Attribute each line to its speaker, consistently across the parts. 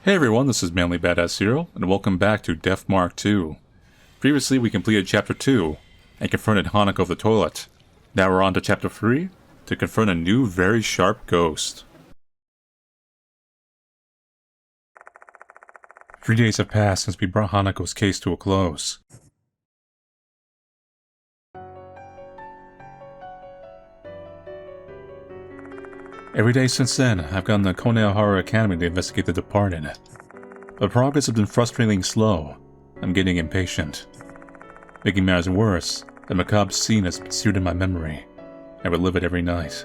Speaker 1: Hey everyone, this is Manly Badass Hero, and welcome back to Darth Mark II. Previously, we completed Chapter 2, and confronted Hanako of the toilet. Now we're on to Chapter 3, to confront a new, very sharp ghost. 3 days have passed since we brought Hanako's case to a close. Every day since then, I've gone to Konehara Academy to investigate the departed. But progress has been frustratingly slow. I'm getting impatient. Making matters worse, the macabre scene has been seared in my memory. I relive it every night.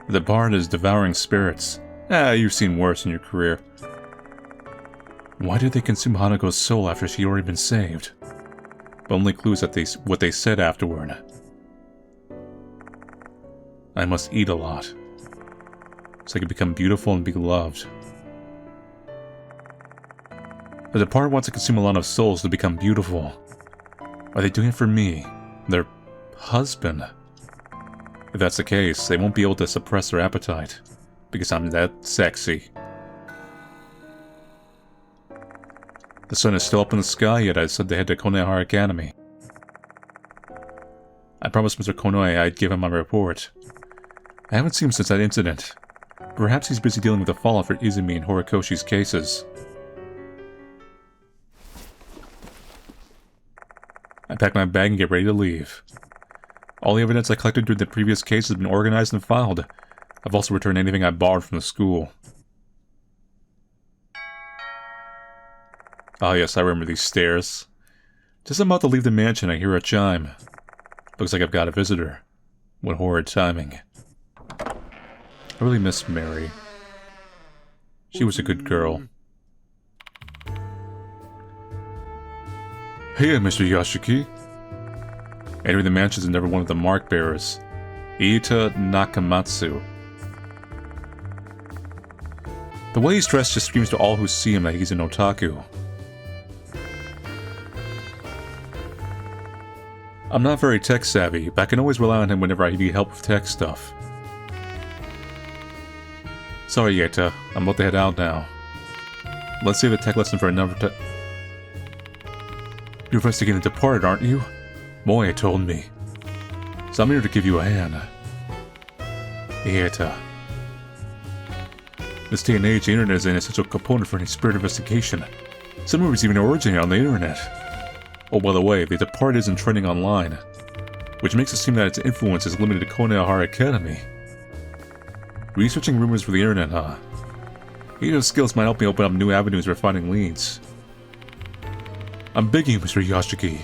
Speaker 1: The departed is devouring spirits. You've seen worse in your career. Why did they consume Hanako's soul after she'd already been saved? But only clues that what they said afterward. I must eat a lot, so I can become beautiful and be loved. The departed wants to consume a lot of souls to become beautiful. Are they doing it for me, their husband? If that's the case, they won't be able to suppress their appetite, because I'm that sexy. The sun is still up in the sky, yet I said to head to Konehara Academy. I promised Mr. Konoe I'd give him my report. I haven't seen him since that incident. Perhaps he's busy dealing with the fallout for Izumi and Horikoshi's cases. I pack my bag and get ready to leave. All the evidence I collected during the previous case has been organized and filed. I've also returned anything I borrowed from the school. Ah yes, I remember these stairs. Just about to leave the mansion, I hear a chime. Looks like I've got a visitor. What horrid timing. I really miss Mary. She was a good girl. Hey, Mr. Yashiki. Entering the mansion is another one of the mark bearers, Iita Nakamatsu. The way he's dressed just screams to all who see him that he's an otaku. I'm not very tech savvy, but I can always rely on him whenever I need help with tech stuff. Sorry, Iita, I'm about to head out now. Let's save the tech lesson for another time. You're investigating the departed, aren't you? Moe told me. So I'm here to give you a hand. Iita. This day and age, the internet is an essential component for any spirit investigation. Some movies even originate on the internet. Oh, by the way, the departed isn't trending online, which makes it seem that its influence is limited to Konehara Academy. Researching rumors for the internet, huh? Iita's skills might help me open up new avenues for finding leads. I'm begging you, Mr. Yashiki.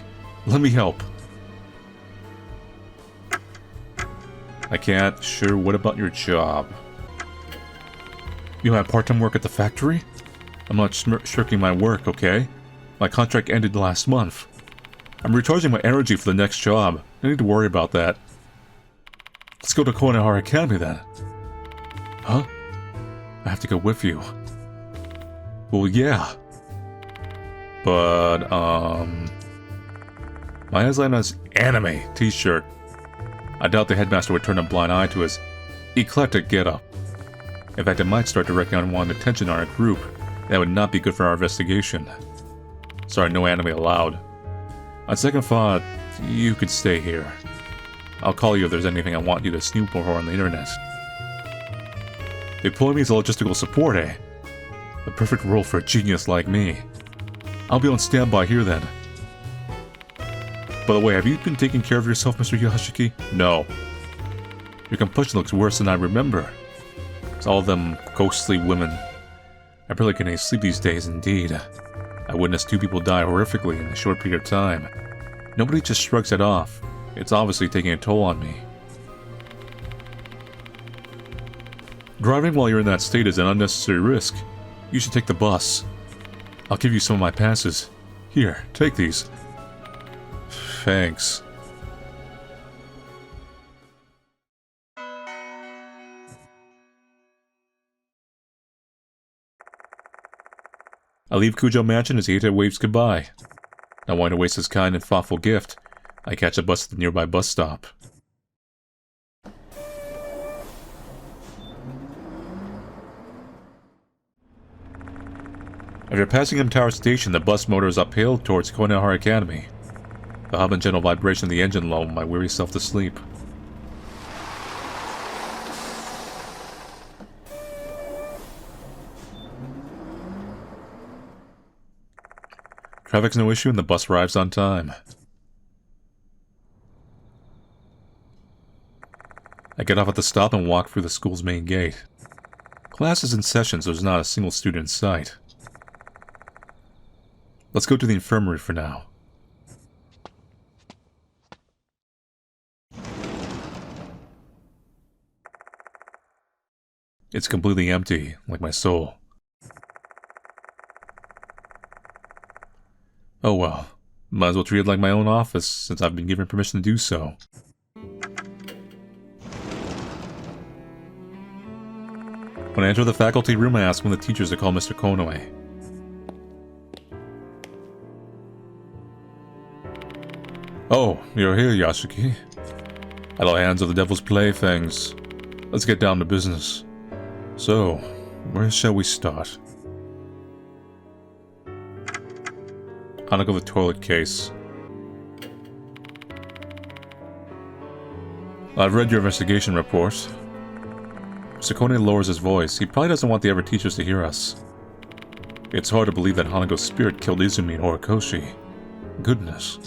Speaker 1: Let me help. I can't. Sure, what about your job? You have part-time work at the factory? I'm not shirking my work, okay? My contract ended last month. I'm recharging my energy for the next job. I need to worry about that. Let's go to Konehara Academy then. Huh? I have to go with you. Well, yeah. But, my headline has anime t-shirt. I doubt the headmaster would turn a blind eye to his eclectic getup. In fact, it might start directing unwanted attention on our group. That would not be good for our investigation. Sorry, no anime allowed. On second thought, you could stay here. I'll call you if there's anything I want you to snoop for on the internet. Employ me as a logistical support, eh? The perfect role for a genius like me. I'll be on standby here then. By the way, have you been taking care of yourself, Mr. Yashiki? No. Your complexion looks worse than I remember. It's all of them ghostly women. I barely get any sleep these days, indeed. I witnessed 2 people die horrifically in a short period of time. Nobody just shrugs it off. It's obviously taking a toll on me. Driving while you're in that state is an unnecessary risk. You should take the bus. I'll give you some of my passes. Here, take these. Thanks. I leave Kujo Mansion as Iita waves goodbye. Not wanting to waste his kind and thoughtful gift, I catch a bus at the nearby bus stop. After passing Tower Station, the bus motors uphill towards Konohara Academy. The hum and gentle vibration of the engine lulled my weary self to sleep. Traffic's no issue and the bus arrives on time. I get off at the stop and walk through the school's main gate. Class is in session, so there's not a single student in sight. Let's go to the infirmary for now. It's completely empty, like my soul. Oh well, might as well treat it like my own office, since I've been given permission to do so. When I enter the faculty room, I ask one of the teachers to call Mr. Konoe. Oh, you're here, Yasuki. At all hands of the devil's playthings. Let's get down to business. So, where shall we start? Hanako the toilet case. I've read your investigation report. Sakone lowers his voice. He probably doesn't want the other teachers to hear us. It's hard to believe that Hanako's spirit killed Izumi and Horikoshi. Goodness.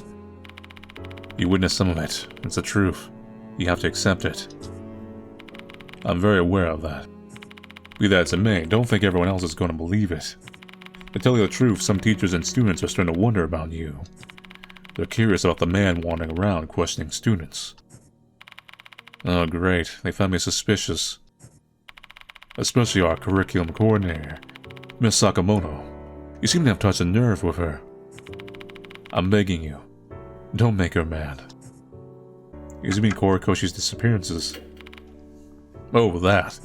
Speaker 1: You witnessed some of it. It's the truth. You have to accept it. I'm very aware of that. Be that as it may, don't think everyone else is going to believe it. To tell you the truth, some teachers and students are starting to wonder about you. They're curious about the man wandering around questioning students. Oh great, they found me suspicious. Especially our curriculum coordinator, Miss Sakamoto. You seem to have touched a nerve with her. I'm begging you, don't make her mad. Izumi and Horikoshi's disappearances. Oh, that.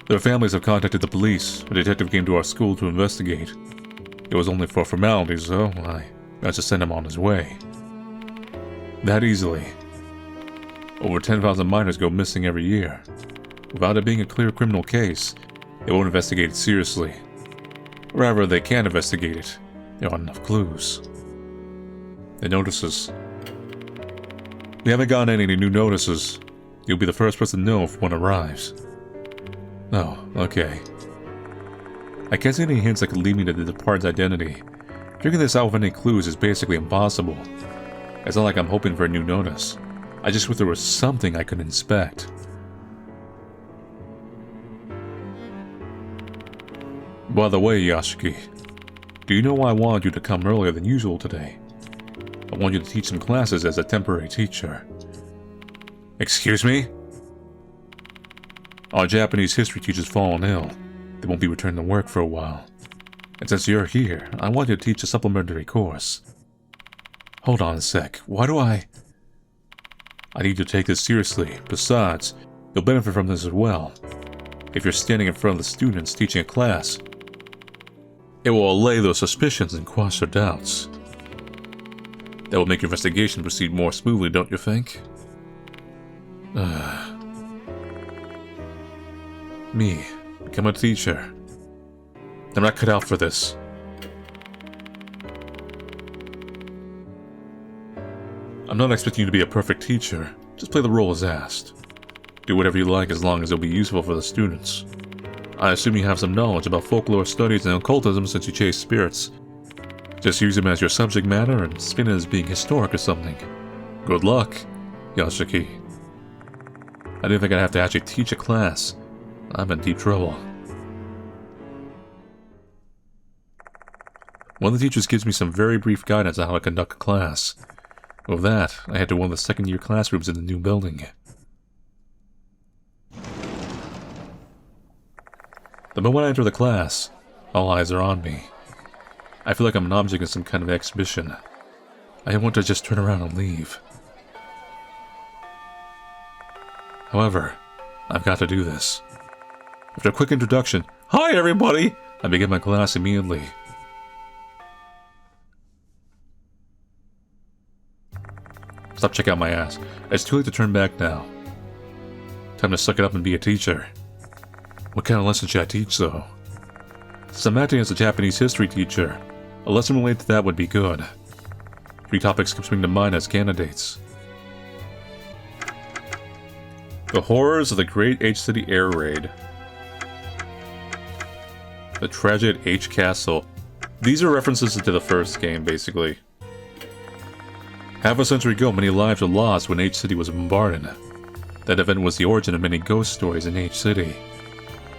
Speaker 1: Their families have contacted the police. A detective came to our school to investigate. It was only for formalities, though. I got to send him on his way. That easily. Over 10,000 minors go missing every year. Without it being a clear criminal case, they won't investigate it seriously. Rather, they can't investigate it. There aren't enough clues. The notices. We haven't gotten any new notices. You'll be the first person to know if one arrives. Oh, okay. I can't see any hints that could lead me to the departed's identity. Figuring this out with any clues is basically impossible. It's not like I'm hoping for a new notice. I just wish there was something I could inspect. By the way, Yasuki, do you know why I wanted you to come earlier than usual today? I want you to teach some classes as a temporary teacher. Excuse me? Our Japanese history teacher's fallen ill. They won't be returning to work for a while. And since you're here, I want you to teach a supplementary course. Hold on a sec. Why do I need you to take this seriously. Besides, you'll benefit from this as well. If you're standing in front of the students teaching a class, it will allay those suspicions and quash their doubts. That will make your investigation proceed more smoothly, don't you think? Me, become a teacher. I'm not cut out for this. I'm not expecting you to be a perfect teacher. Just play the role as asked. Do whatever you like as long as it'll be useful for the students. I assume you have some knowledge about folklore studies and occultism since you chase spirits. Just use them as your subject matter and spin it as being historic or something. Good luck, Yasuki. I didn't think I'd have to actually teach a class. I'm in deep trouble. One of the teachers gives me some very brief guidance on how to conduct a class. With that, I head to one of the second-year classrooms in the new building. The moment I enter the class, all eyes are on me. I feel like I'm an object in some kind of exhibition. I want to just turn around and leave. However, I've got to do this. After a quick introduction, "Hi everybody!" I begin my class immediately. Stop checking out my ass. It's too late to turn back now. Time to suck it up and be a teacher. What kind of lesson should I teach, though? Since I'm acting as a Japanese history teacher, a lesson related to that would be good. 3 topics come spring to mind as candidates. The horrors of the Great H-City Air Raid. The Tragedy at H Castle. These are references to the first game, basically. Half a century ago, many lives were lost when H-City was bombarded. That event was the origin of many ghost stories in H-City.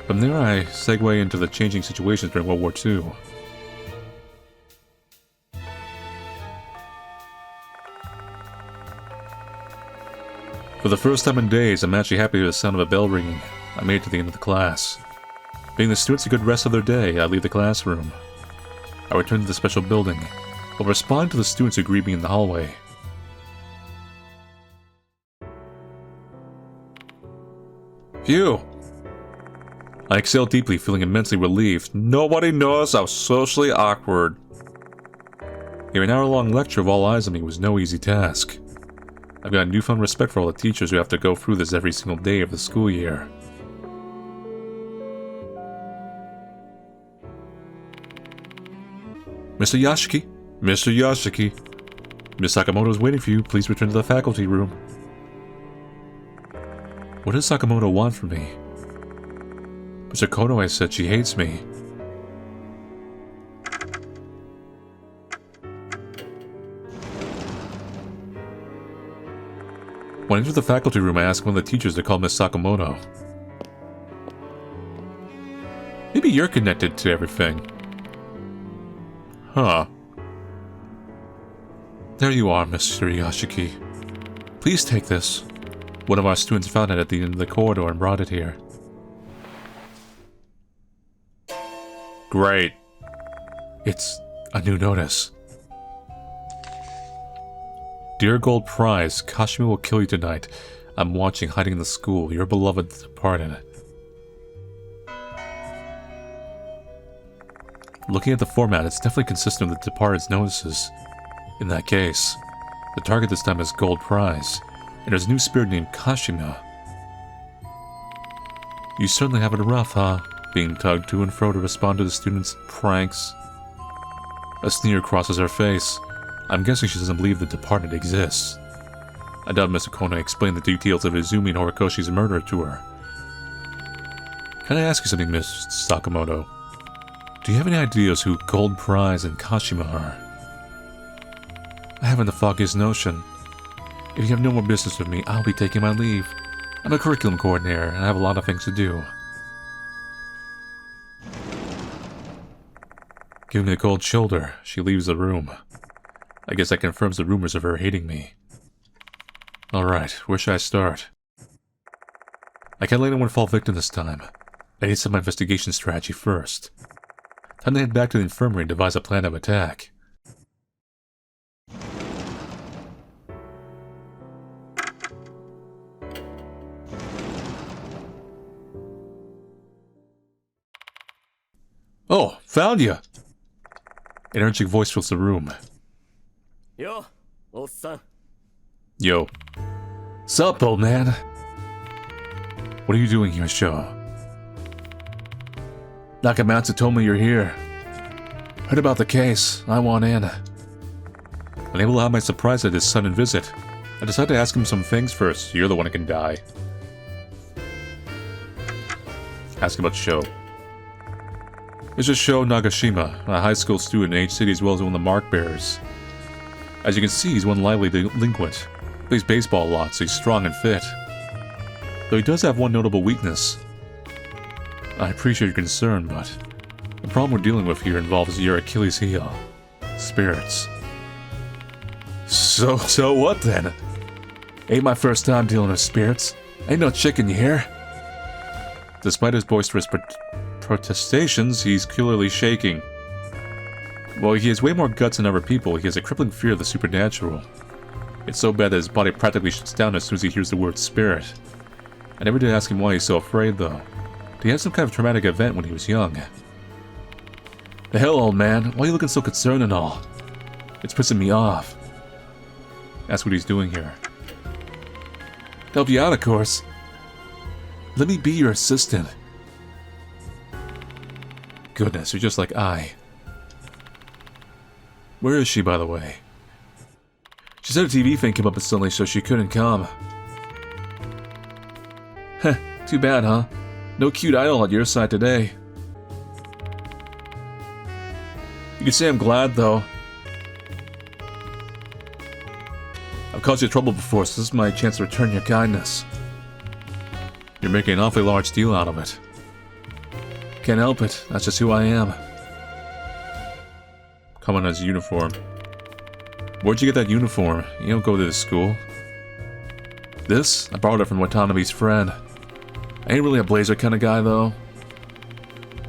Speaker 1: From there, I segue into the changing situations during World War II. For the first time in days, I'm actually happy with the sound of a bell ringing. I made it to the end of the class. Bidding the students a good rest of their day, I leave the classroom. I return to the special building, while responding to the students who greet me in the hallway. Phew! I exhaled deeply, feeling immensely relieved. Nobody knows how socially awkward. Hearing an hour-long lecture of all eyes on me was no easy task. I've got a newfound respect for all the teachers who have to go through this every single day of the school year. Mr. Yashiki? Mr. Yashiki? Miss Sakamoto is waiting for you. Please return to the faculty room. What does Sakamoto want from me? Mr. Kono has said she hates me. When I enter the faculty room, I ask one of the teachers to call Miss Sakamoto. Maybe you're connected to everything. Huh. There you are, Mr. Yashiki. Please take this. One of our students found it at the end of the corridor and brought it here. Great. It's a new notice. Dear Gold Prize, Kashima will kill you tonight. I'm watching, hiding in the school. Your beloved departed. Looking at the format, it's definitely consistent with the departed's notices. In that case, the target this time is Gold Prize, and there's a new spirit named Kashima. You certainly have it rough, huh? Being tugged to and fro to respond to the students' pranks. A sneer crosses her face. I'm guessing she doesn't believe the departed exists. I doubt Mr. Kono explained the details of Izumi and Horikoshi's murder to her. Can I ask you something, Miss Sakamoto? Do you have any ideas who Gold Prize and Kashima are? I haven't the foggiest notion. If you have no more business with me, I'll be taking my leave. I'm a curriculum coordinator, and I have a lot of things to do. Giving me the cold shoulder, she leaves the room. I guess that confirms the rumors of her hating me. Alright, where should I start? I can't let anyone fall victim this time. I need to set my investigation strategy first. Time to head back to the infirmary and devise a plan of attack. Oh, found ya! An energetic voice fills the room.
Speaker 2: Yo, old-san.
Speaker 1: Yo. Sup, old man? What are you doing here, Shou? Nakamatsu told me you're here. Heard about the case. I want in. Unable to hide my surprise at his sudden visit, I decided to ask him some things first. You're the one who can die. Ask about Shou. This is Shou Nagashima, a high school student in H-City as well as one of the mark bearers. As you can see, he's one lively delinquent. Plays baseball a lot, so he's strong and fit. Though he does have one notable weakness. I appreciate your concern, but the problem we're dealing with here involves your Achilles heel. Spirits. So what then? Ain't my first time dealing with spirits. Ain't no chicken, you hear? Despite his boisterous protestations, he's clearly shaking. While he has way more guts than other people, he has a crippling fear of the supernatural. It's so bad that his body practically shuts down as soon as he hears the word spirit. I never did ask him why he's so afraid, though. Did he have some kind of traumatic event when he was young? The hell, old man? Why are you looking so concerned and all? It's pissing me off. That's what he's doing here. Help you out, of course. Let me be your assistant. goodness, you're just like I. Where is she, by the way? She said a TV thing came up instantly, so she couldn't come. Heh, too bad, huh? No cute idol at your side today. You can say I'm glad, though. I've caused you trouble before, so this is my chance to return your kindness. You're making an awfully large deal out of it. Can't help it, that's just who I am. Come on, his uniform. Where'd you get that uniform? You don't go to this school. This? I borrowed it from Watanabe's friend. I ain't really a blazer kind of guy, though.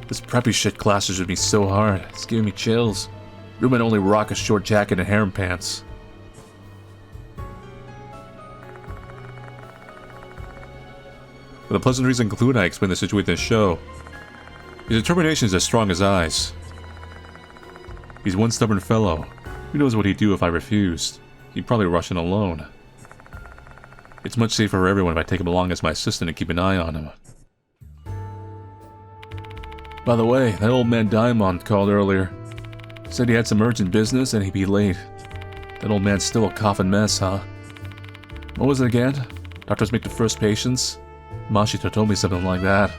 Speaker 1: This preppy shit clashes with me so hard, it's giving me chills. You might only rock a short jacket and harem pants. With a pleasantries conclude, I explain the situation to Shou. His determination is as strong as ice. He's one stubborn fellow. Who knows what he'd do if I refused? He'd probably rush in alone. It's much safer for everyone if I take him along as my assistant and keep an eye on him. By the way, that old man Diamond called earlier. Said he had some urgent business and he'd be late. That old man's still a coffin mess, huh? What was it again? Doctors make the first patients? Mashito told me something like that.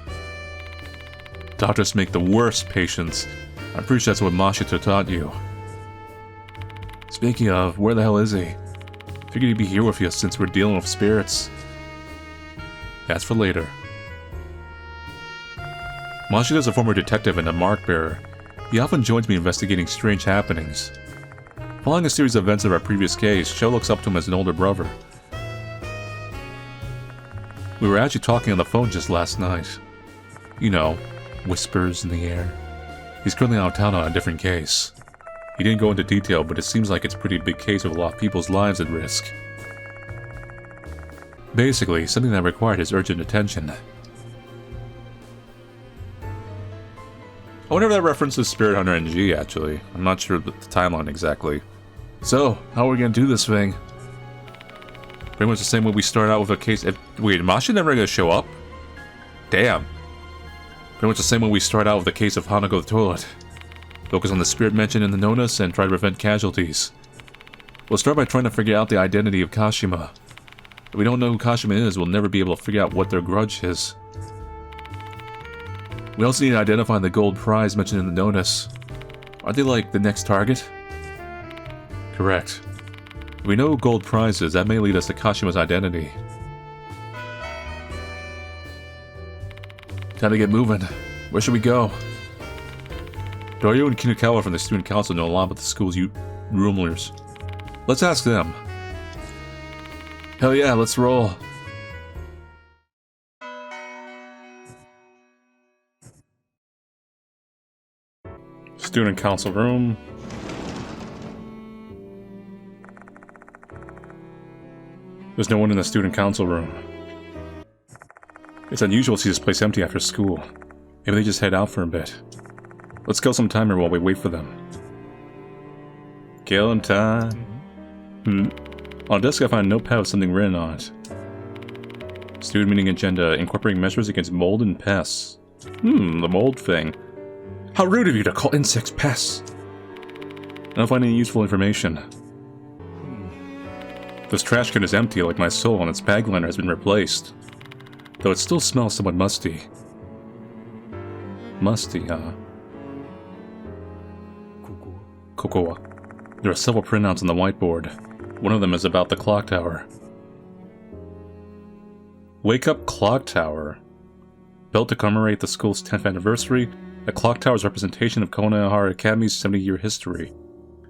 Speaker 1: Doctors make the worst patients. I'm pretty sure that's what Mashito taught you. Speaking of, where the hell is he? Figured he'd be here with you since we're dealing with spirits. That's for later. Mashito's a former detective and a mark bearer. He often joins me investigating strange happenings. Following a series of events of our previous case, Shou looks up to him as an older brother. We were actually talking on the phone just last night. You know, whispers in the air. He's currently out of town on a different case. He didn't go into detail, but it seems like it's a pretty big case with a lot of people's lives at risk. Basically, something that required his urgent attention. I wonder if that references Spirit Hunter NG, actually. I'm not sure the timeline exactly. So, how are we gonna do this thing? Pretty much the same way we start out with a case. Wait, Mashi never gonna show up? Damn. Pretty much the same way we start out with the case of Hanako the Toilet. Focus on the spirit mentioned in the notice and try to prevent casualties. We'll start by trying to figure out the identity of Kashima. If we don't know who Kashima is, we'll never be able to figure out what their grudge is. We also need to identify the gold prize mentioned in the notice. Are they like the next target? Correct. If we know who gold prize is, that may lead us to Kashima's identity. Time to get moving. Where should we go? Dario and Kinukawa from the student council know a lot about the school's rumors. Let's ask them. Hell yeah, let's roll. Student council room. There's no one in the student council room. It's unusual to see this place empty after school. Maybe they just head out for a bit. Let's kill some time here while we wait for them. Killing time. On the desk I find a notepad with something written on it. Student meeting agenda, incorporating measures against mold and pests. The mold thing. How rude of you to call insects pests! I don't find any useful information. This trash can is empty like my soul and its bag liner has been replaced. Though it still smells somewhat musty. Musty, huh? Kokoa. There are several printouts on the whiteboard. One of them is about the clock tower. Wake up clock tower. Built to commemorate the school's 10th anniversary, the clock tower's representation of Konohara Academy's 70-year history.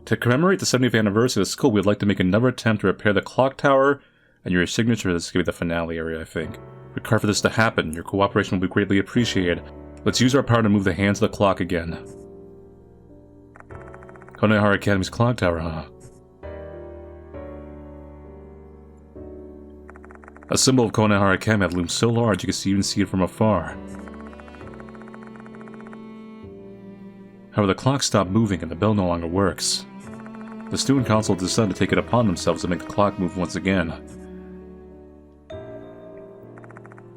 Speaker 1: To commemorate the 70th anniversary of the school, we'd like to make another attempt to repair the clock tower, and your signature, this is going to be the finale area, I think. We require for this to happen. Your cooperation will be greatly appreciated. Let's use our power to move the hands of the clock again. Konohara Academy's clock tower, huh? A symbol of Konohara Academy that looms so large you can even see it from afar. However, the clock stopped moving and the bell no longer works. The student council decided to take it upon themselves to make the clock move once again.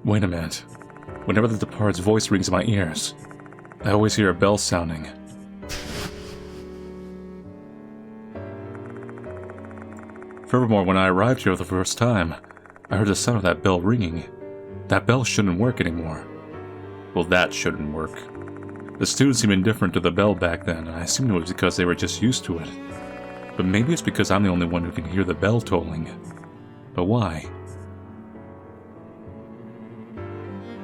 Speaker 1: Wait a minute. Whenever the departed's voice rings in my ears, I always hear a bell sounding. Furthermore, when I arrived here for the first time, I heard the sound of that bell ringing. That bell shouldn't work anymore. Well, that shouldn't work. The students seemed indifferent to the bell back then, and I assumed it was because they were just used to it. But maybe it's because I'm the only one who can hear the bell tolling. But why?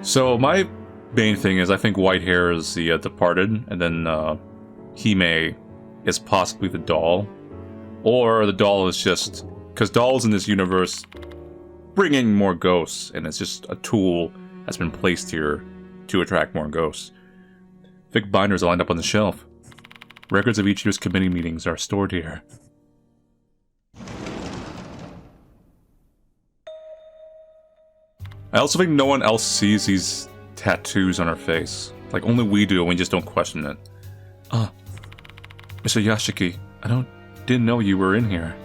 Speaker 1: So my main thing is I think white hair is the departed, and then Hime is possibly the doll. Or the doll is just... because dolls in this universe bring in more ghosts, and it's just a tool that's been placed here to attract more ghosts. Thick binders are lined up on the shelf. Records of each year's committee meetings are stored here. I also think no one else sees these tattoos on her face. Like, only we do, and we just don't question it. Mr. Yashiki, didn't know you were in here.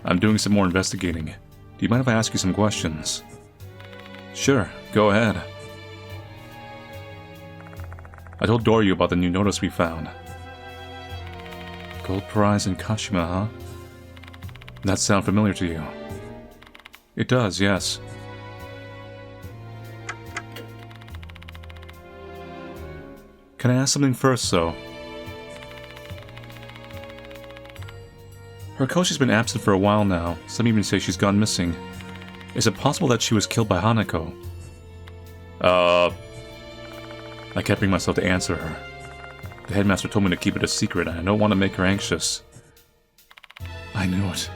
Speaker 1: I'm doing some more investigating. Do you mind if I ask you some questions? Sure, go ahead. I told Doryu about the new notice we found. Gold prize in Kashima, huh? That sound familiar to you? It does, yes. Can I ask something first, though? Her Koshi's been absent for a while now. Some even say she's gone missing. Is it possible that she was killed by Hanako? I can't bring myself to answer her. The headmaster told me to keep it a secret, and I don't want to make her anxious. I knew it.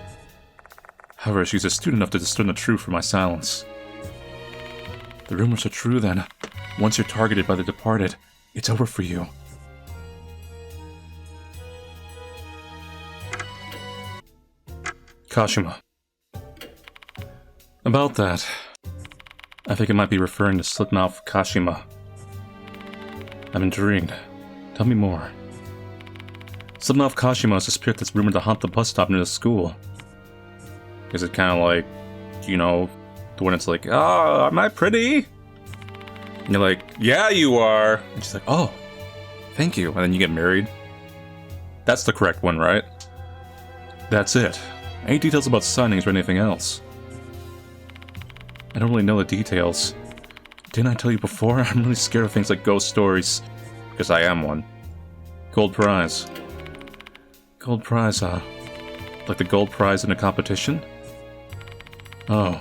Speaker 1: However, she's astute enough to discern the truth from my silence. The rumors are true, then. Once you're targeted by the departed, it's over for you. Kashima. About that, I think it might be referring to Slipmouth Kashima. I'm intrigued. Tell me more. Slipmouth Kashima is a spirit that's rumored to haunt the bus stop near the school. Is it kind of like, you know, the one that's like, "Ah, am I pretty?" And you're like, "Yeah, you are." And she's like, "Oh, thank you." And then you get married. That's the correct one, right? That's it. Any details about signings or anything else? I don't really know the details. Didn't I tell you before? I'm really scared of things like ghost stories. Because I am one. Gold prize. Gold prize, like the gold prize in a competition? Oh,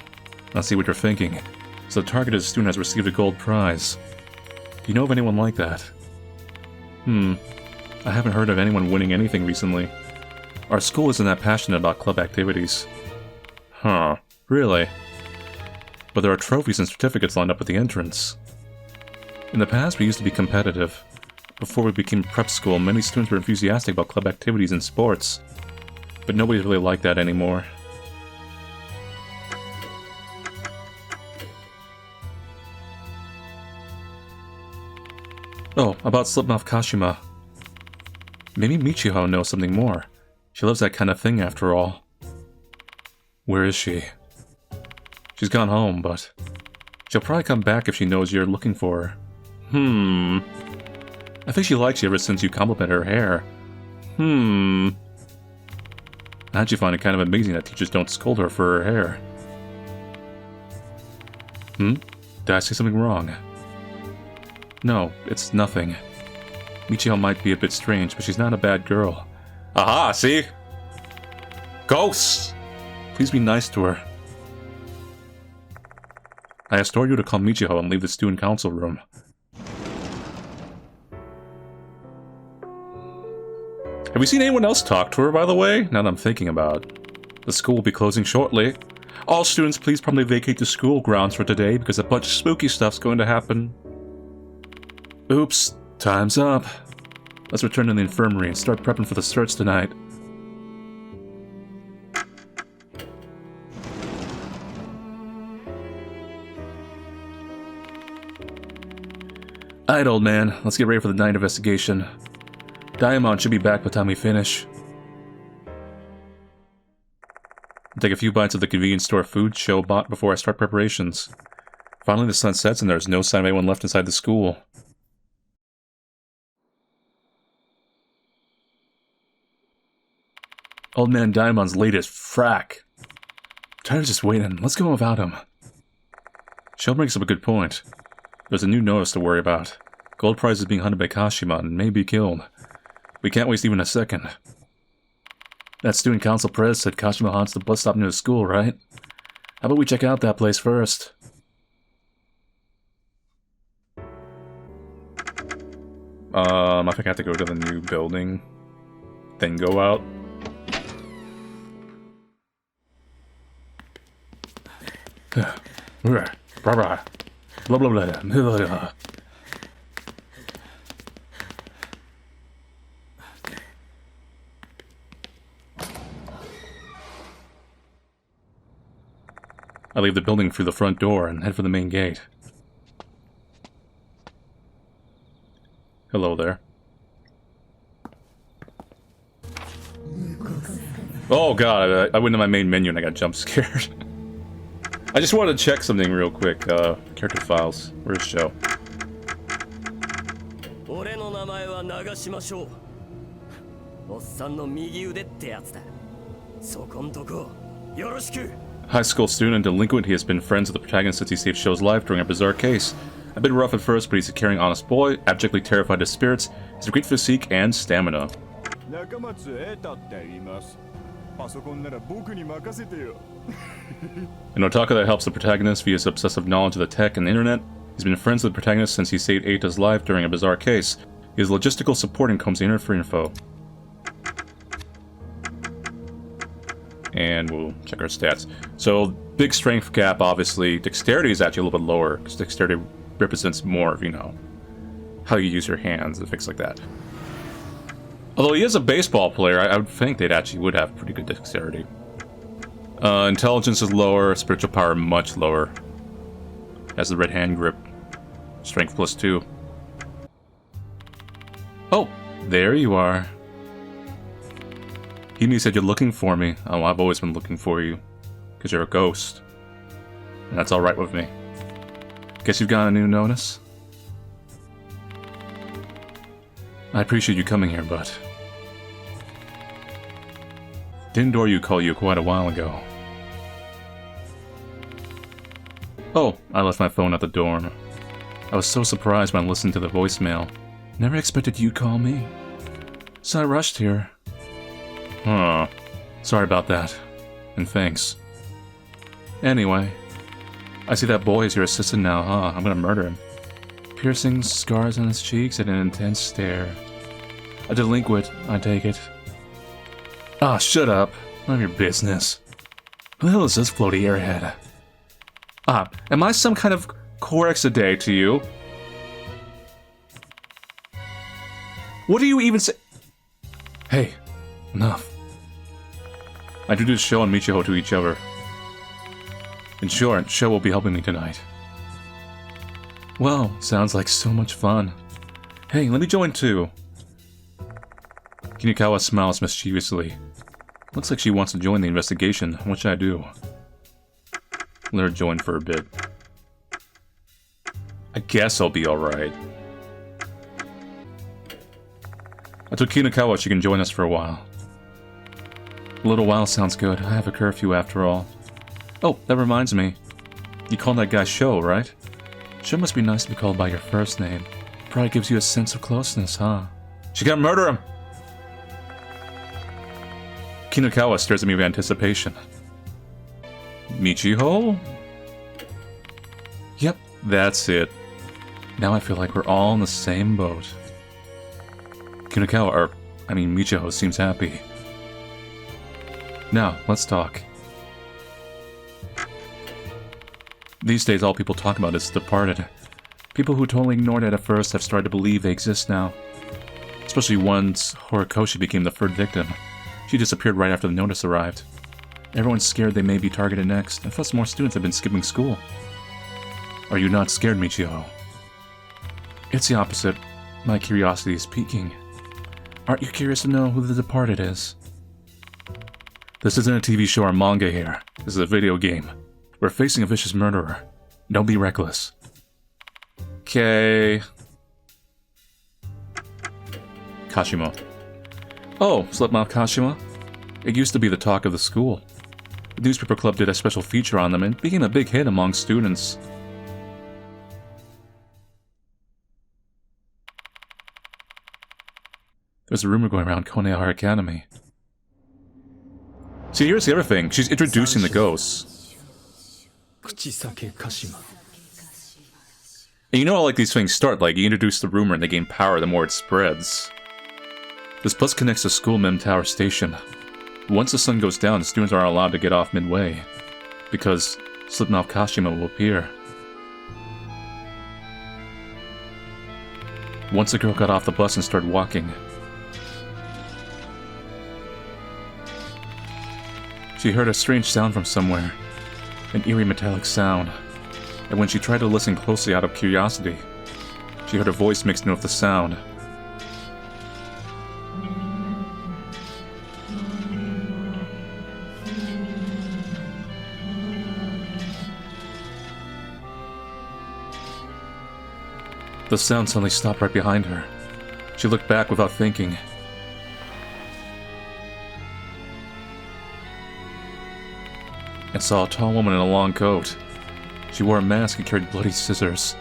Speaker 1: I see what you're thinking. So the targeted student has received a gold prize. Do you know of anyone like that? I haven't heard of anyone winning anything recently. Our school isn't that passionate about club activities. Huh, really? But there are trophies and certificates lined up at the entrance. In the past, we used to be competitive. Before we became prep school, many students were enthusiastic about club activities and sports. But nobody's really like that anymore. Oh, about Slipmouth Kashima. Maybe Michiho knows something more. She loves that kind of thing after all. Where is she? She's gone home, but she'll probably come back if she knows you're looking for her. I think she likes you ever since you complimented her hair. I actually find it kind of amazing that teachers don't scold her for her hair. Did I say something wrong? No, it's nothing. Michiho might be a bit strange, but she's not a bad girl. Aha, see? Ghosts! Please be nice to her. I asked Doryu to call Michiho and leave the student council room. Have we seen anyone else talk to her, by the way? Now that I'm thinking about it. The school will be closing shortly. All students, please promptly vacate the school grounds for today because a bunch of spooky stuff's going to happen. Oops, time's up. Let's return to the infirmary and start prepping for the search tonight. Alright, old man. Let's get ready for the night investigation. Diamond should be back by the time we finish. I'll take a few bites of the convenience store food Shou bought before I start preparations. Finally, the sun sets and there's no sign of anyone left inside the school. Old man Daimon's latest frack. Tired of just waiting. Let's go without him. Shou brings up a good point. There's a new notice to worry about. Gold prize is being hunted by Kashima and may be killed. We can't waste even a second. That student council press said Kashima haunts the bus stop near the school, right? How about we check out that place first? I think I have to go to the new building, then go out. Blah blah blah blah blah. I leave the building through the front door and head for the main gate. Hello there. Oh god, I went to my main menu and I got jump scared. I just wanted to check something real quick. Character files. Where's Shou?
Speaker 2: 俺の名前は長島翔。おっさんの右腕ってやつだ。そこんとこよろしく。
Speaker 1: High school student and delinquent, he has been friends with the protagonist since he saved Shou's life during a bizarre case. A bit rough at first, but he's a caring, honest boy, abjectly terrified of spirits, has a great physique and stamina. An otaku that helps the protagonist via his obsessive knowledge of the tech and the internet. He's been friends with the protagonist since he saved Eita's life during a bizarre case. He is logistical support and combs the internet for info. And we'll check our stats. So, big strength gap, obviously. Dexterity is actually a little bit lower, because dexterity represents more of, you know, how you use your hands and things like that. Although he is a baseball player, I would think they'd actually would have pretty good dexterity. Intelligence is lower, spiritual power much lower. Has the red hand grip. Strength +2. Oh, there you are. Himi said you're looking for me. Oh, I've always been looking for you. Because you're a ghost. And that's alright with me. Guess you've got a new notice? I appreciate you coming here, but... Didn't Doryu call you quite a while ago? Oh, I left my phone at the dorm. I was so surprised when I listened to the voicemail. Never expected you'd call me. So I rushed here. Huh. Sorry about that. And thanks. Anyway. I see that boy is your assistant now, huh? I'm gonna murder him. Piercings, scars on his cheeks, and an intense stare. A delinquent, I take it. Ah, shut up. None of your business. Who the hell is this floaty airhead? Ah, am I some kind of Corex a day to you? What do you even say? Hey, enough. I introduced Shou and Michiho to each other. In short, Shou will be helping me tonight. Well, sounds like so much fun. Hey, let me join too. Kinikawa smiles mischievously. Looks like she wants to join the investigation. What should I do? Let her join for a bit. I guess I'll be alright. I told Kinikawa she can join us for a while. A little while sounds good. I have a curfew after all. Oh, that reminds me. You call that guy Shou, right? Shou must be nice to be called by your first name. Probably gives you a sense of closeness, huh? She gotta murder him! Kinikawa stares at me with anticipation. Michiho? Yep, that's it. Now I feel like we're all in the same boat. Michiho seems happy. Now, let's talk. These days all people talk about is the departed. People who totally ignored it at first have started to believe they exist now. Especially once Horikoshi became the third victim. She disappeared right after the notice arrived. Everyone's scared they may be targeted next, and plus more students have been skipping school. Are you not scared, Michiho? It's the opposite. My curiosity is piquing. Aren't you curious to know who the departed is? This isn't a TV show or manga here. This is a video game. We're facing a vicious murderer. Don't be reckless. Okay. Kashima. Oh, Slipmouth Kashima? It used to be the talk of the school. The newspaper club did a special feature on them and became a big hit among students. There's a rumor going around Konehara Academy. See, here's the other thing. She's introducing the ghosts. And you know how like these things start, like you introduce the rumor and they gain power the more it spreads. This bus connects to School Mem Tower Station. Once the sun goes down, the students aren't allowed to get off midway, because Slipknot Kashima will appear. Once the girl got off the bus and started walking, she heard a strange sound from somewhere, an eerie metallic sound, and when she tried to listen closely out of curiosity, she heard a voice mixed in with the sound. The sound suddenly stopped right behind her. She looked back without thinking. And saw a tall woman in a long coat. She wore a mask and carried bloody scissors.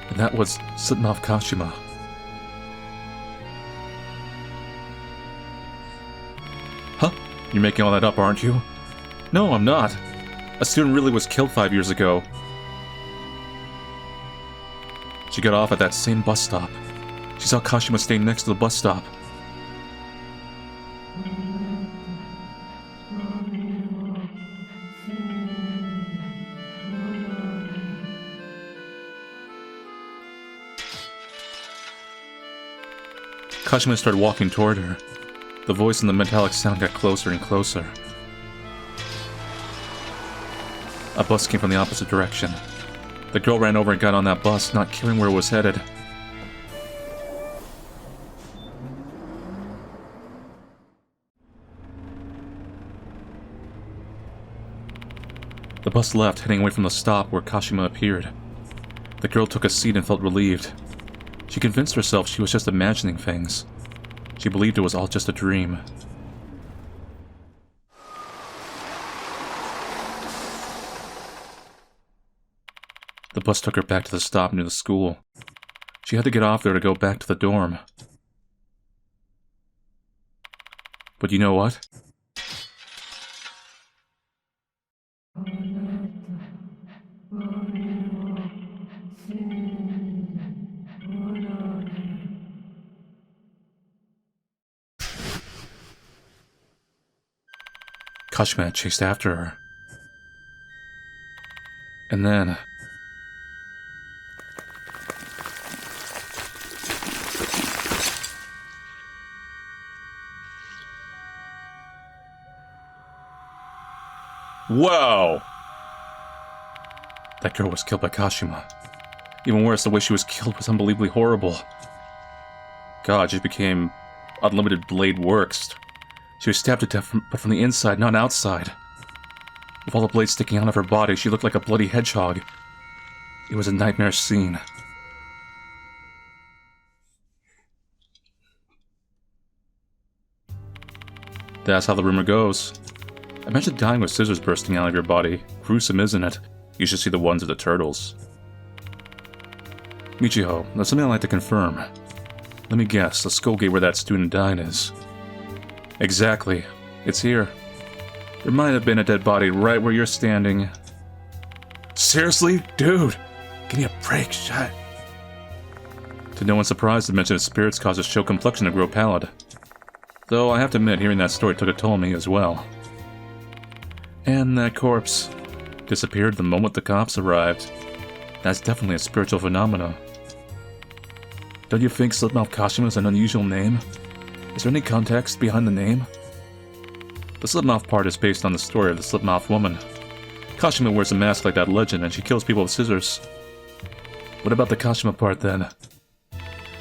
Speaker 1: And that was Slipknot Kashima. Huh? You're making all that up, aren't you? No, I'm not. A student really was killed 5 years ago. She got off at that same bus stop. She saw Kashima staying next to the bus stop. Kashima started walking toward her. The voice and the metallic sound got closer and closer. A bus came from the opposite direction. The girl ran over and got on that bus, not caring where it was headed. The bus left, heading away from the stop where Kashima appeared. The girl took a seat and felt relieved. She convinced herself she was just imagining things. She believed it was all just a dream. The bus took her back to the stop near the school. She had to get off there to go back to the dorm. But you know what? Kashima had chased after her. And then... Whoa! That girl was killed by Kashima. Even worse, the way she was killed was unbelievably horrible. God, she became Unlimited Blade Works. She was stabbed to death but from the inside, not outside. With all the blades sticking out of her body, she looked like a bloody hedgehog. It was a nightmarish scene. That's how the rumor goes. Imagine dying with scissors bursting out of your body. Gruesome, isn't it? You should see the ones of the turtles. Michiho, there's something I'd like to confirm. Let me guess, the skull gate where that student died is. Exactly. It's here. There might have been a dead body right where you're standing. Seriously? Dude! Give me a break, shut. To no one's surprise, the mention of spirits causes Shou complexion to grow pallid. Though I have to admit, hearing that story took a toll on me as well. And that corpse disappeared the moment the cops arrived. That's definitely a spiritual phenomenon. Don't you think Slipmouth Kashima is an unusual name? Is there any context behind the name? The Slipmouth part is based on the story of the Slipmouth woman. Kashima wears a mask like that legend and she kills people with scissors. What about the Kashima part then?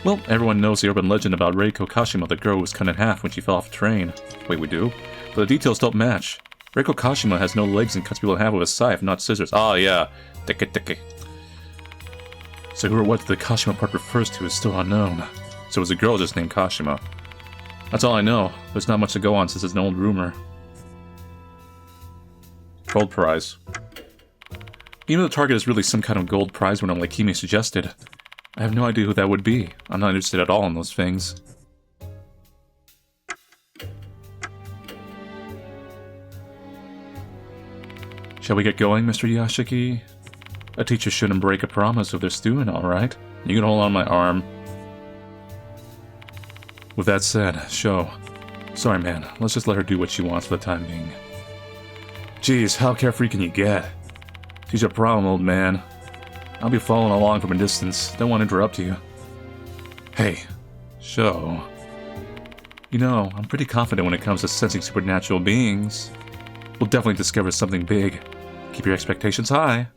Speaker 1: Well, everyone knows the urban legend about Reiko Kashima, the girl who was cut in half when she fell off a train. Wait, we do? But the details don't match. Reiko Kashima has no legs and cuts people in half with a scythe, not scissors. Ah, yeah. Tiki. So who or what the Kashima part refers to is still unknown. So it was a girl just named Kashima. That's all I know. There's not much to go on since it's an old rumor. Gold prize. Even though the target is really some kind of gold prize winner like Kimi suggested, I have no idea who that would be. I'm not interested at all in those things. Shall we get going, Mr. Yashiki? A teacher shouldn't break a promise with their student, alright? You can hold on my arm. With that said, Shou. Sorry, man. Let's just let her do what she wants for the time being. Jeez, how carefree can you get? She's your problem, old man. I'll be following along from a distance. Don't want to interrupt you. Hey, Shou. You know, I'm pretty confident when it comes to sensing supernatural beings. We'll definitely discover something big. Keep your expectations high.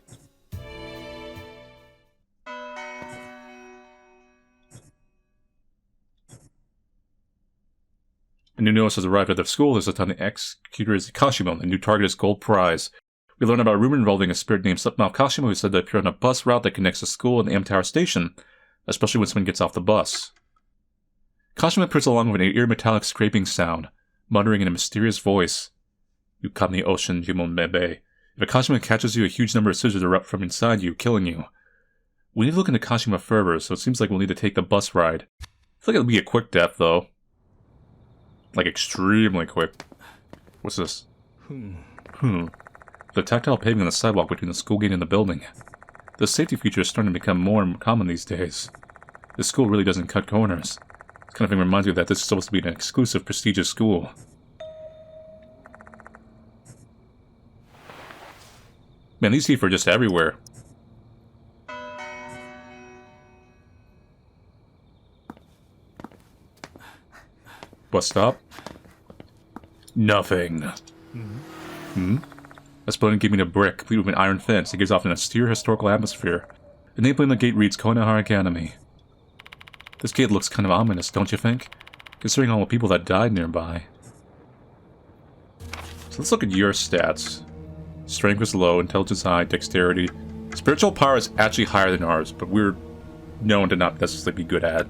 Speaker 1: A new notice has arrived at the school. This time the executor is Kashima. The new target is gold prize. We learn about a rumor involving a spirit named Slipmouth Kashima who said to appear on a bus route that connects the school and the M Tower station, especially when someone gets off the bus. Kashima appears along with an ear metallic scraping sound, muttering in a mysterious voice. You caught in the ocean, Jimon Bebe. If a Kashima catches you, a huge number of scissors erupt from inside you, killing you. We need to look into Kashima further, so it seems like we'll need to take the bus ride. I feel like it'll be a quick death, though. Like, extremely quick. What's this? The tactile paving on the sidewalk between the school gate and the building. The safety feature is starting to become more and more common these days. This school really doesn't cut corners. This kind of thing reminds me that this is supposed to be an exclusive, prestigious school. Man, these thief are just everywhere. Bus stop? Nothing. A building gave me a brick, complete with an iron fence. It gives off an austere historical atmosphere. The nameplate on the gate reads Konahara Academy. This gate looks kind of ominous, don't you think? Considering all the people that died nearby. So let's look at your stats. Strength is low, intelligence high, dexterity. Spiritual power is actually higher than ours, but we're known to not necessarily be good at.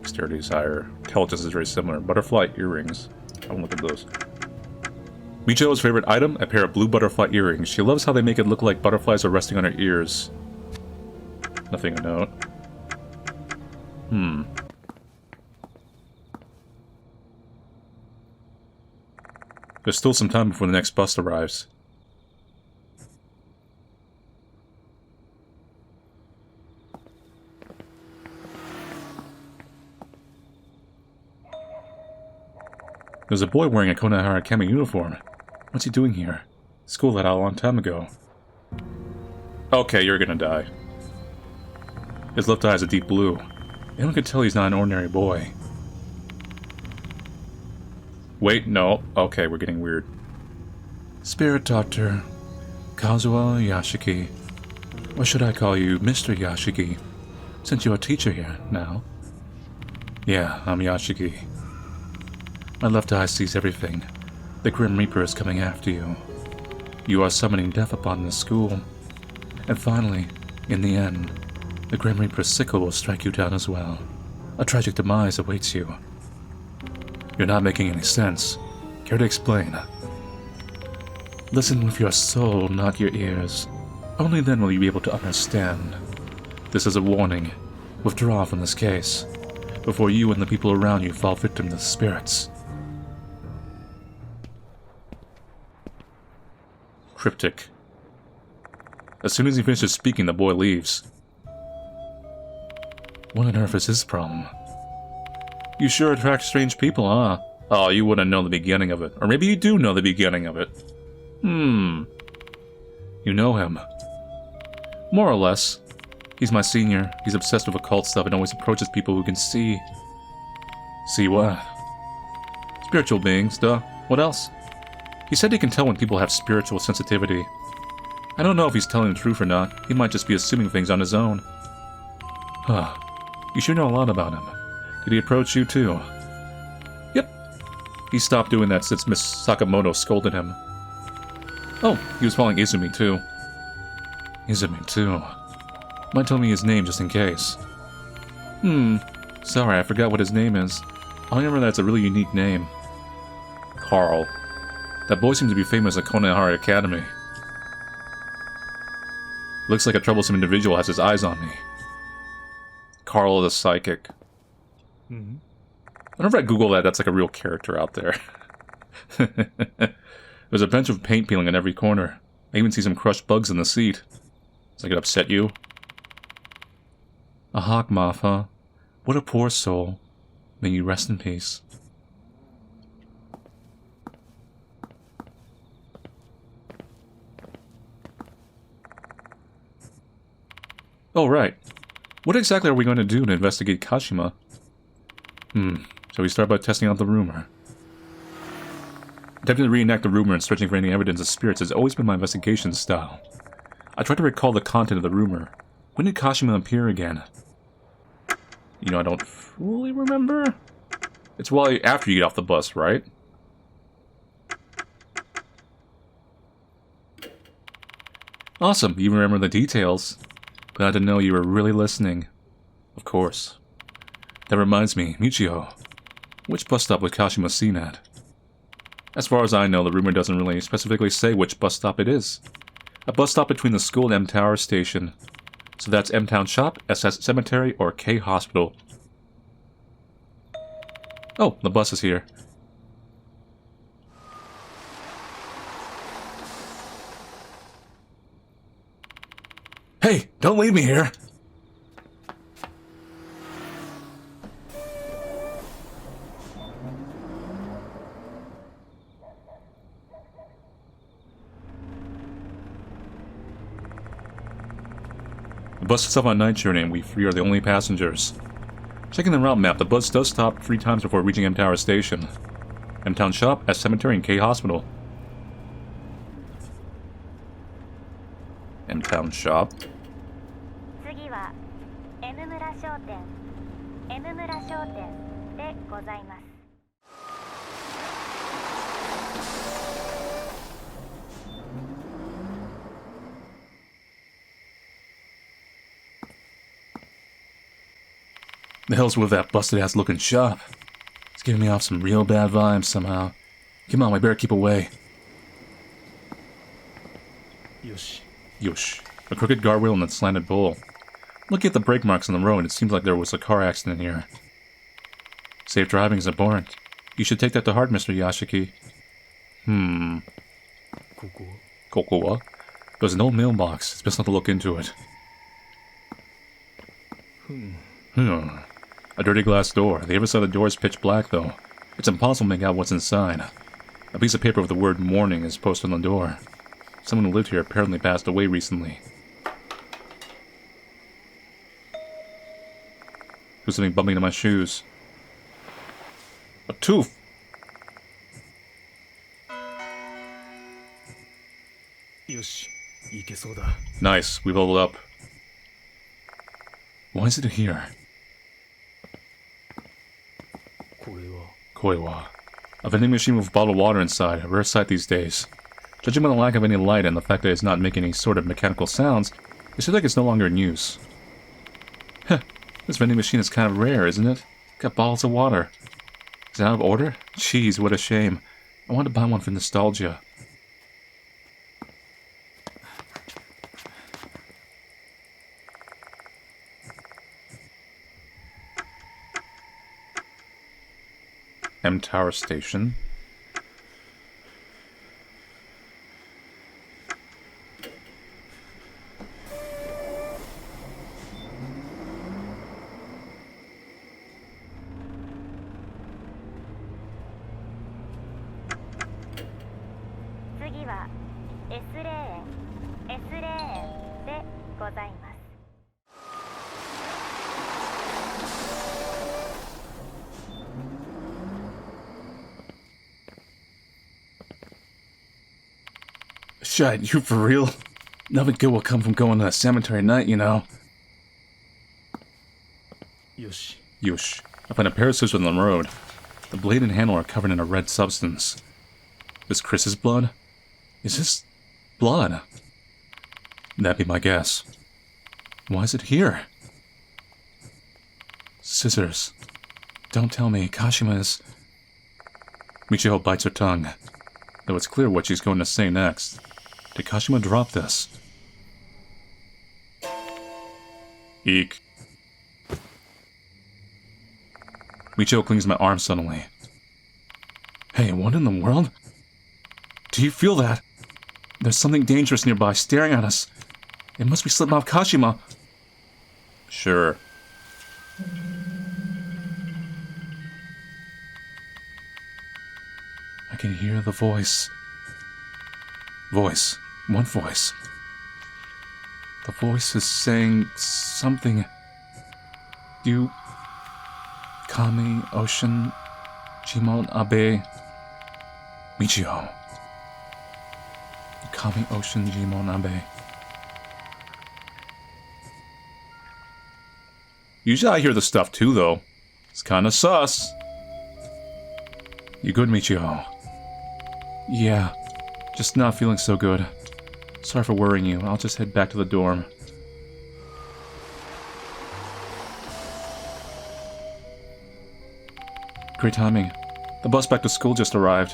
Speaker 1: Dexterity is higher. Intelligence is very similar. Butterfly earrings. I want to look at those. Michiho's favorite item? A pair of blue butterfly earrings. She loves how they make it look like butterflies are resting on her ears. Nothing to note. There's still some time before the next bus arrives. There's a boy wearing a Konahara Academy uniform. What's he doing here? School let out a long time ago. Okay, you're gonna die. His left eye is a deep blue. Anyone can tell he's not an ordinary boy. Wait, no. Okay, we're getting weird. Spirit Doctor Kazuo Yashiki. Or should I call you Mr. Yashiki? Since you're a teacher here now. Yeah, I'm Yashiki. My left eye sees everything. The Grim Reaper is coming after you. You are summoning death upon this school. And finally, in the end, the Grim Reaper's sickle will strike you down as well. A tragic demise awaits you. You're not making any sense. Care to explain? Listen with your soul, not your ears. Only then will you be able to understand. This is a warning. Withdraw from this case, before you and the people around you fall victim to the spirits. Cryptic. As soon as he finishes speaking, the boy leaves. What on earth is his problem? You sure attract strange people, huh? Oh, you wouldn't know the beginning of it. Or maybe you do know the beginning of it. You know him. More or less. He's my senior. He's obsessed with occult stuff and always approaches people who can see. See what? Spiritual beings, duh. What else? He said he can tell when people have spiritual sensitivity. I don't know if he's telling the truth or not. He might just be assuming things on his own. Huh. You sure know a lot about him. Did he approach you too? Yep. He stopped doing that since Miss Sakamoto scolded him. Oh, he was following Izumi too. Izumi too. Might tell me his name just in case. Sorry, I forgot what his name is. I remember that's a really unique name. Carl. That boy seems to be famous at Konehara Academy. Looks like a troublesome individual has his eyes on me. Carl the Psychic. Whenever I Google that, that's like a real character out there. There's a bunch of paint peeling in every corner. I even see some crushed bugs in the seat. Does that upset you? A hawk moth, huh? What a poor soul. May you rest in peace. Oh, right. What exactly are we going to do to investigate Kashima? Shall we start by testing out the rumor? Attempting to reenact the rumor and searching for any evidence of spirits has always been my investigation style. I tried to recall the content of the rumor. When did Kashima appear again? You know, I don't fully remember. It's well after you get off the bus, right? Awesome, you remember the details. Glad to know you were really listening. Of course. That reminds me, Michiho. Which bus stop was Kashima seen at? As far as I know, the rumor doesn't really specifically say which bus stop it is. A bus stop between the school and M Tower Station. So that's M Town Shop, SS Cemetery, or K Hospital. Oh, the bus is here. Hey, don't leave me here! The bus is off on night journey and we three are the only passengers. Checking the route map, the bus does stop 3 times before reaching M Tower Station. M Town Shop, S Cemetery, and K Hospital. M Town Shop. The hell's with that busted-ass looking shop? It's giving me off some real bad vibes somehow. Come on, we better keep away.
Speaker 3: Yosh.
Speaker 1: Yosh. A crooked guardrail and a slanted bowl. Looking at the brake marks on the road, it seems like there was a car accident here. Safe driving is important. You should take that to heart, Mr. Yashiki. Koko? There's an old mailbox. It's best not to look into it. A dirty glass door. The other side of the door is pitch black, though. It's impossible to make out what's inside. A piece of paper with the word "morning" is posted on the door. Someone who lived here apparently passed away recently. There's something bumping into my shoes. A tooth!
Speaker 3: Yosh. Ikesou da.
Speaker 1: Nice, we leveled up. Why is it here? Koiwa. A vending machine with bottled water inside, a rare sight these days. Judging by the lack of any light and the fact that it's not making any sort of mechanical sounds, it seems like it's no longer in use. Heh, this vending machine is kind of rare, isn't it? Got bottles of water. Is it out of order? Jeez, what a shame. I wanted to buy one for nostalgia. M Tower Station. Shit, you for real? Nothing good will come from going to a cemetery at night, you know.
Speaker 3: Yosh.
Speaker 1: Yosh. I find a pair of scissors on the road. The blade and handle are covered in a red substance. This Chris's blood? Is this blood? That'd be my guess. Why is it here? Scissors. Don't tell me. Kashima is... Michiho bites her tongue, though it's clear what she's going to say next. Did Kashima drop this? Eek. Michiho clings to my arm suddenly. Hey, what in the world? Do you feel that? There's something dangerous nearby, staring at us. It must be slipping off Kashima. Sure. I can hear the voice. Voice. What voice? The voice is saying something. You... Kami, Ocean, Jimon Abe... Michiho. Kami, Ocean, Jimon Abe. Usually I hear the stuff too, though. It's kinda sus. You good, Michiho? Yeah. Just not feeling so good. Sorry for worrying you. I'll just head back to the dorm. Great timing. The bus back to school just arrived.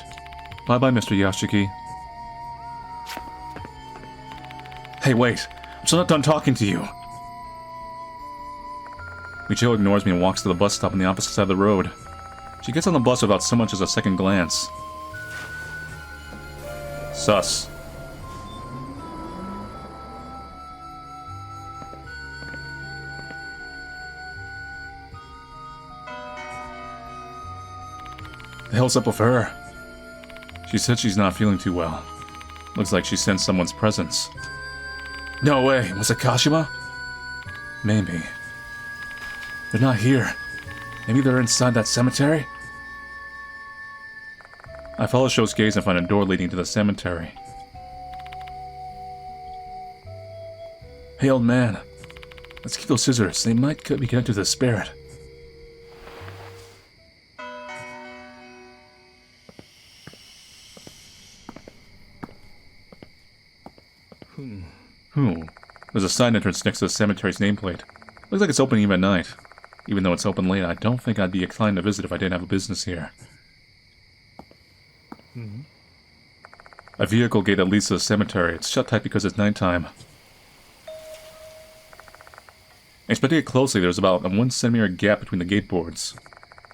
Speaker 1: Bye-bye, Mr. Yashiki. Hey, wait. I'm still not done talking to you. Michiho ignores me and walks to the bus stop on the opposite side of the road. She gets on the bus without so much as a second glance. Sus. The hell's up with her? She said she's not feeling too well. Looks like she sensed someone's presence. No way! Was it Kashima? Maybe. They're not here. Maybe they're inside that cemetery? I follow Shou's gaze and find a door leading to the cemetery. Hey, old man. Let's keep those scissors. They might be connected to the spirit. There's a side entrance next to the cemetery's nameplate. Looks like it's open even at night. Even though it's open late, I don't think I'd be inclined to visit if I didn't have a business here. A vehicle gate that leads to the cemetery. It's shut tight because it's nighttime. Inspecting it closely, there's about a 1 centimeter gap between the gate boards.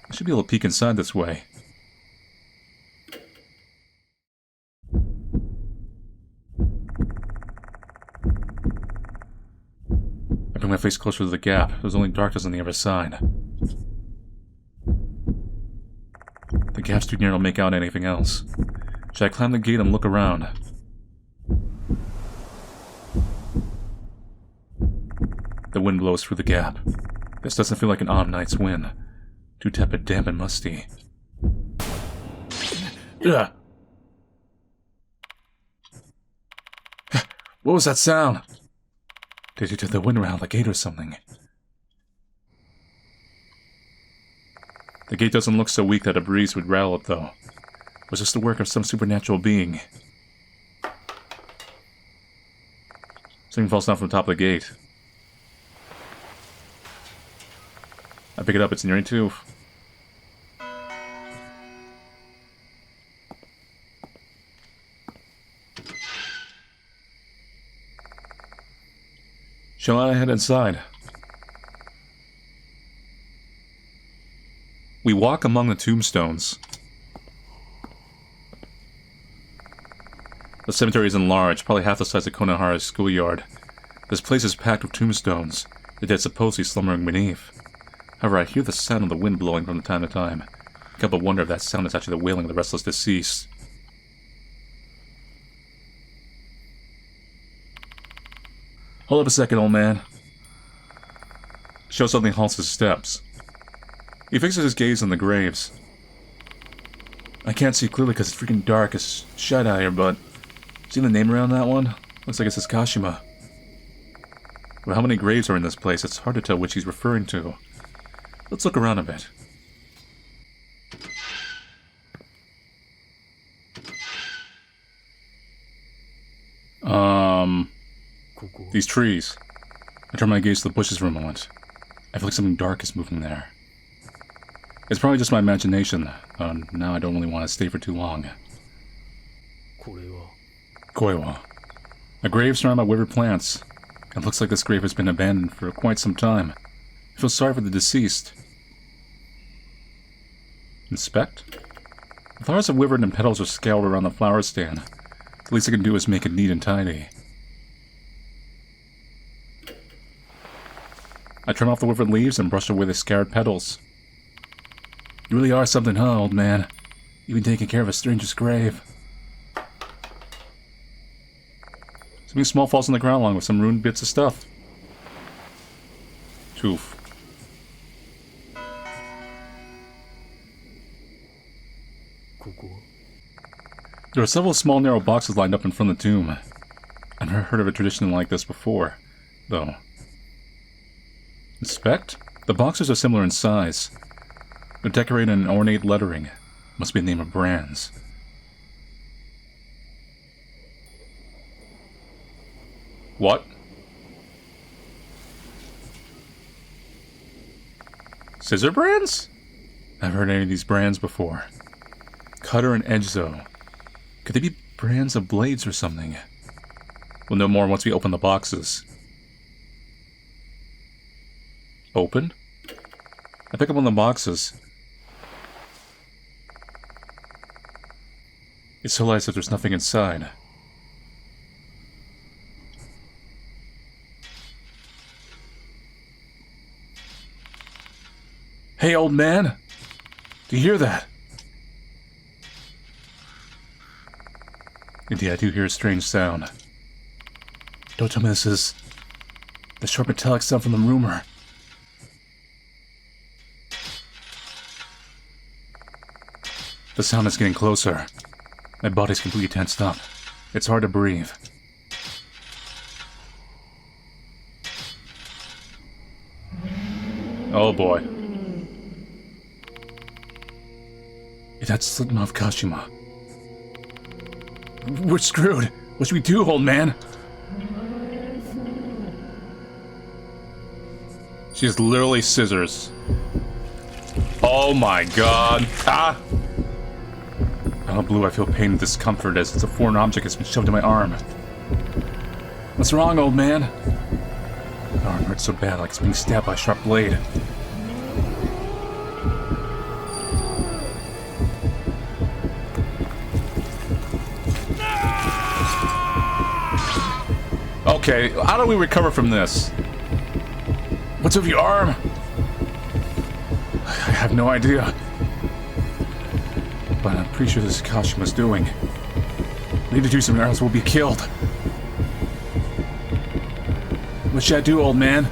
Speaker 1: I should be able to peek inside this way. I bring my face closer to the gap. There's only darkness on the other side. The gap's too near to make out anything else. Should I climb the gate and look around? The wind blows through the gap. This doesn't feel like an autumn night's wind. Too tepid, damp, and musty. Ugh. What was that sound? Did you turn the wind around the gate or something? The gate doesn't look so weak that a breeze would rattle it, though. Was this the work of some supernatural being? Something falls down from the top of the gate. I pick it up, it's nearing too. Shall I head inside? We walk among the tombstones. The cemetery isn't large, probably half the size of Konohara's schoolyard. This place is packed with tombstones, the dead supposedly slumbering beneath. However, I hear the sound of the wind blowing from time to time. I can't but wonder if that sound is actually the wailing of the restless deceased. Hold up a second, old man. Shou suddenly halts his steps. He fixes his gaze on the graves. I can't see clearly because it's freaking dark as shit out here, but... See the name around that one? Looks like it says Kashima. With how many graves are in this place, it's hard to tell which he's referring to. Let's look around a bit. These trees. I turn my gaze to the bushes for a moment. I feel like something dark is moving there. It's probably just my imagination. Now I don't really want to stay for too long.
Speaker 3: これは
Speaker 1: Koiwa. A grave surrounded by withered plants. It looks like this grave has been abandoned for quite some time. I feel sorry for the deceased. Inspect? The flowers have withered and petals are scattered around the flower stand. The least I can do is make it neat and tidy. I trim off the withered leaves and brush away the scattered petals. You really are something, huh, old man? Even taking care of a stranger's grave. Something small falls on the ground along with some ruined bits of stuff. Oof.
Speaker 3: ここは
Speaker 1: There are several small narrow boxes lined up in front of the tomb. I've never heard of a tradition like this before, though. Inspect? The boxes are similar in size. They're decorated in ornate lettering. Must be the name of brands. What? Scissor brands? I've heard any of these brands before. Cutter and Edgezo. Could they be brands of blades or something? We'll know more once we open the boxes. Open? I pick up one of the boxes. It's so light that there's nothing inside. Hey, old man! Do you hear that? Indeed, I do hear a strange sound. Don't tell me this is the sharp metallic sound from the rumor. The sound is getting closer. My body's completely tensed up. It's hard to breathe. Oh boy. That's the of Kashima. We're screwed. What should we do, old man? She has literally scissors. Oh my god. Ah! Out of blue, I feel pain and discomfort as it's a foreign object has been shoved in my arm. What's wrong, old man? My arm hurts so bad, like it's being stabbed by a sharp blade. Okay, how do we recover from this? What's with your arm? I have no idea. But I'm pretty sure this is Kashima's doing. We need to do something or else we'll be killed. What should I do, old man?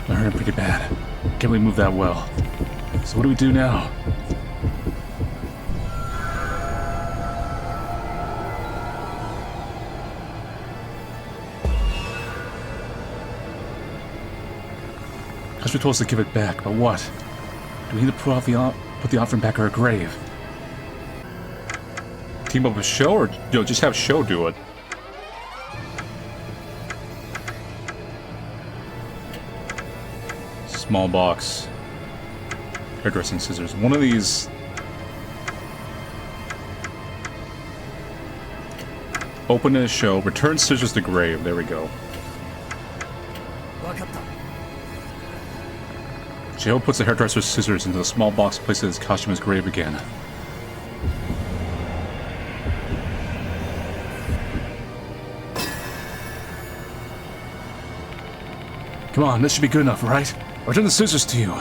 Speaker 1: I hurt him pretty bad. Can't really move that well. So what do we do now? Kashima told us to give it back, but what? Do we need to put the offering back in her grave? Team up with Shou, or just have Shou do it? Small box. Hairdressing scissors. One of these... Open to Shou. Return scissors to grave. There we go. Shou puts the hairdresser's scissors into the small box and places it in Kashima's grave again. Come on, this should be good enough, right? I'll return the scissors to you.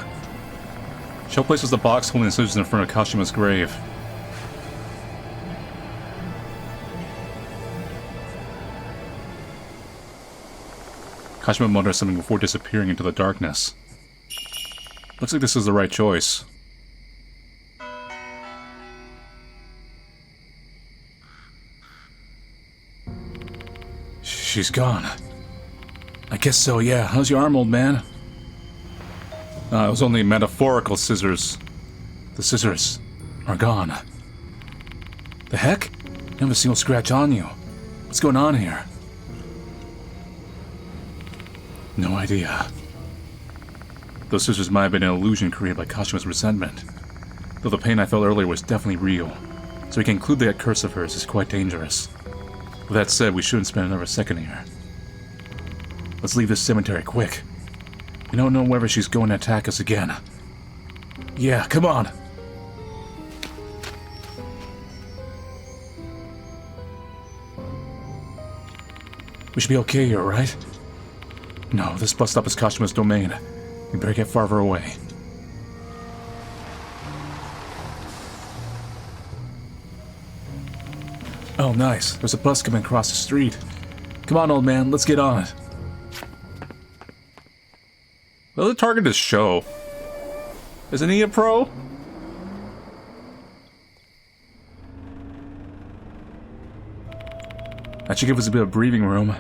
Speaker 1: Shou places the box holding the scissors in front of Kashima's grave. Kashima mutters something before disappearing into the darkness. Looks like this is the right choice. She's gone. I guess so, yeah. How's your arm, old man? It was only metaphorical scissors. The scissors are gone. The heck? You have a single scratch on you. What's going on here? No idea. Those scissors might have been an illusion created by Kashima's resentment. Though the pain I felt earlier was definitely real, so we can conclude that curse of hers is quite dangerous. With that said, we shouldn't spend another second here. Let's leave this cemetery quick. We don't know whether she's going to attack us again. Yeah, come on! We should be okay here, right? No, this bus stop is Kashima's domain. We better get farther away. Oh, nice. There's a bus coming across the street. Come on, old man, let's get on it. Well, the target is Shou. Isn't he a pro? That should give us a bit of breathing room.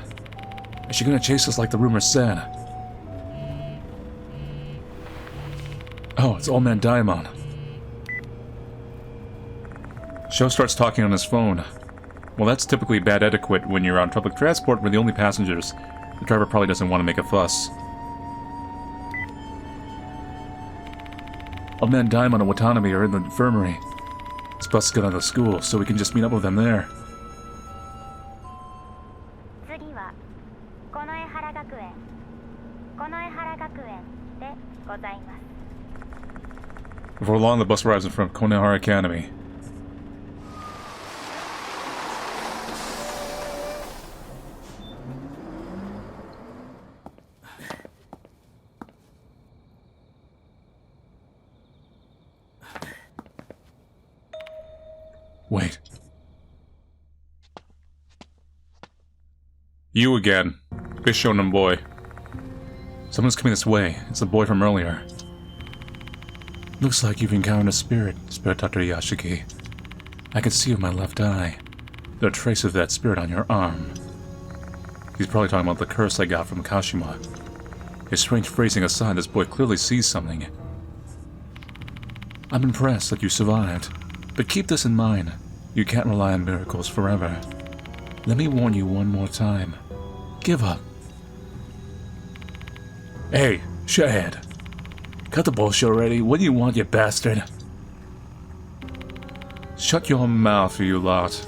Speaker 1: Is she gonna chase us like the rumor said? Oh, it's Old Man Daimon. Shou starts talking on his phone. Well, that's typically bad etiquette when you're on public transport where the only passengers. The driver probably doesn't want to make a fuss. Old Man Daimon and Watanabe are in the infirmary. This bus is going to the school, so we can just meet up with them there. Before long, the bus arrives in front of Konehara Academy. Wait. You again. Big shonen boy. Someone's coming this way. It's the boy from earlier. Looks like you've encountered a spirit, Spirit Dr. Yashiki. I can see with my left eye. There are traces of that spirit on your arm. He's probably talking about the curse I got from Kashima. His strange phrasing aside, this boy clearly sees something. I'm impressed that you survived. But keep this in mind, you can't rely on miracles forever. Let me warn you one more time. Give up. Hey, shithead. Cut the bullshit already. What do you want, you bastard? Shut your mouth, you lot.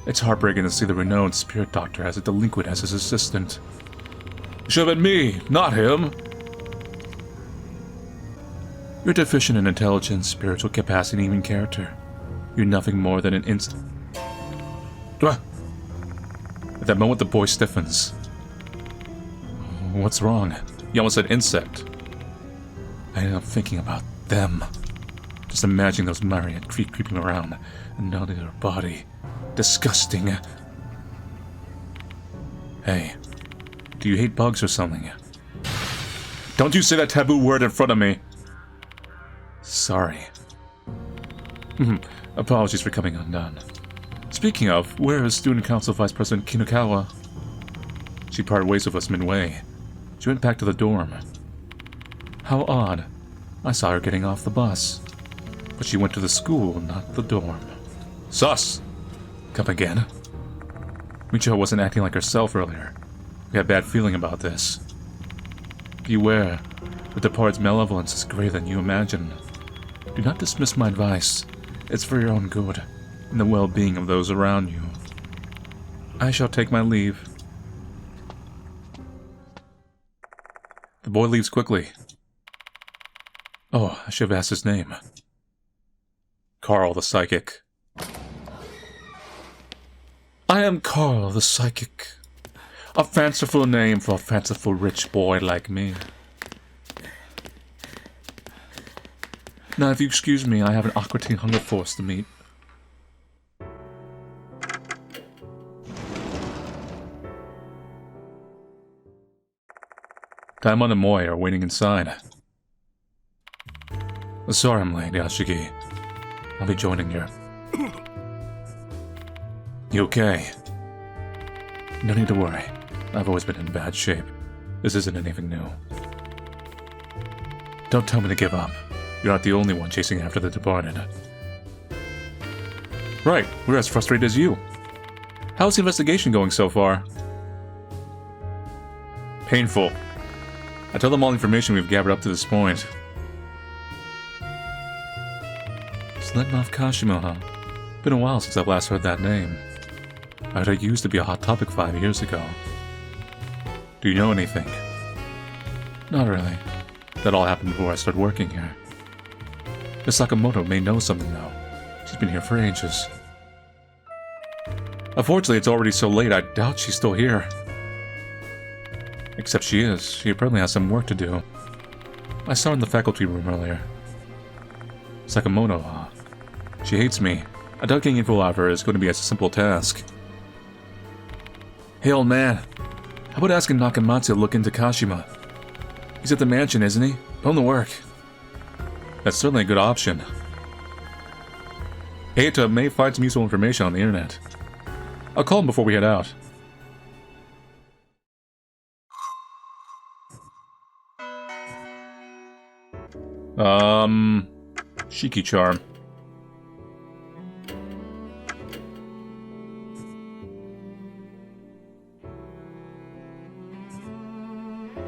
Speaker 1: It's heartbreaking to see the renowned spirit doctor as a delinquent as his assistant. It should have been me, not him. You're deficient in intelligence, spiritual capacity, and even character. You're nothing more than an insect. At that moment, the boy stiffens. What's wrong? You almost said insect. I ended up thinking about them. Just imagining those myriad creeping around and nodding their body. Disgusting. Hey, do you hate bugs or something? Don't you say that taboo word in front of me. Sorry. Apologies for coming undone. Speaking of, where is Student Council Vice President Kinukawa? She parted ways with us midway. She went back to the dorm. How odd. I saw her getting off the bus. But she went to the school, not the dorm. Sus! Come again? Michiho wasn't acting like herself earlier. We had a bad feeling about this. Beware. The departed's malevolence is greater than you imagine. Do not dismiss my advice. It's for your own good, and the well-being of those around you. I shall take my leave. The boy leaves quickly. Oh, I should have asked his name. Carl the Psychic. I am Carl the Psychic. A fanciful name for a fanciful rich boy like me. Now, if you excuse me, I have an Aqua Teen Hunger Force to meet. Daimon and Moi are waiting inside. Sorry I'm late, Yashiki. I'll be joining you. You okay? No need to worry. I've always been in bad shape. This isn't anything new. Don't tell me to give up. You're not the only one chasing after the departed. Right, we're as frustrated as you. How's the investigation going so far? painful. I tell them all the information we've gathered up to this point. Slipknot Kashima, huh? Been a while since I've last heard that name. I heard it used to be a hot topic 5 years ago. Do you know anything? Not really. That all happened before I started working here. Miss Sakamoto may know something though. She's been here for ages. Unfortunately, it's already so late, I doubt she's still here. Except she is. She apparently has some work to do. I saw her in the faculty room earlier. Sakamoto, huh? She hates me. I doubt getting info out of her is going to be a simple task. Hey, old man. How about asking Nakamatsu to look into Kashima? He's at the mansion, isn't he? Tell him to work. That's certainly a good option. Eita may find some useful information on the internet. I'll call him before we head out. Shiki charm.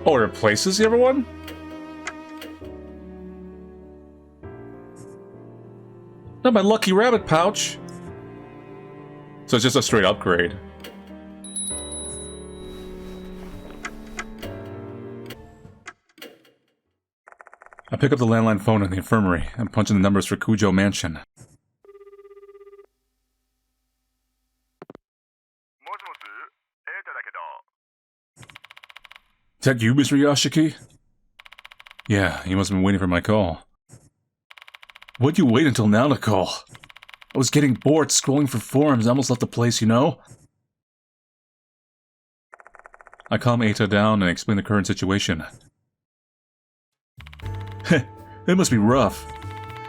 Speaker 1: Oh, it replaces the other one? Not my lucky rabbit pouch. So it's just a straight upgrade. I pick up the landline phone in the infirmary and punch in the numbers for Kujo Mansion. Is that you, Mr. Yashiki? Yeah, you must have been waiting for my call. Why'd you wait until now to call? I was getting bored scrolling for forums. I almost left the place, you know? I calm Eita down and explain the current situation. Heh, it must be rough.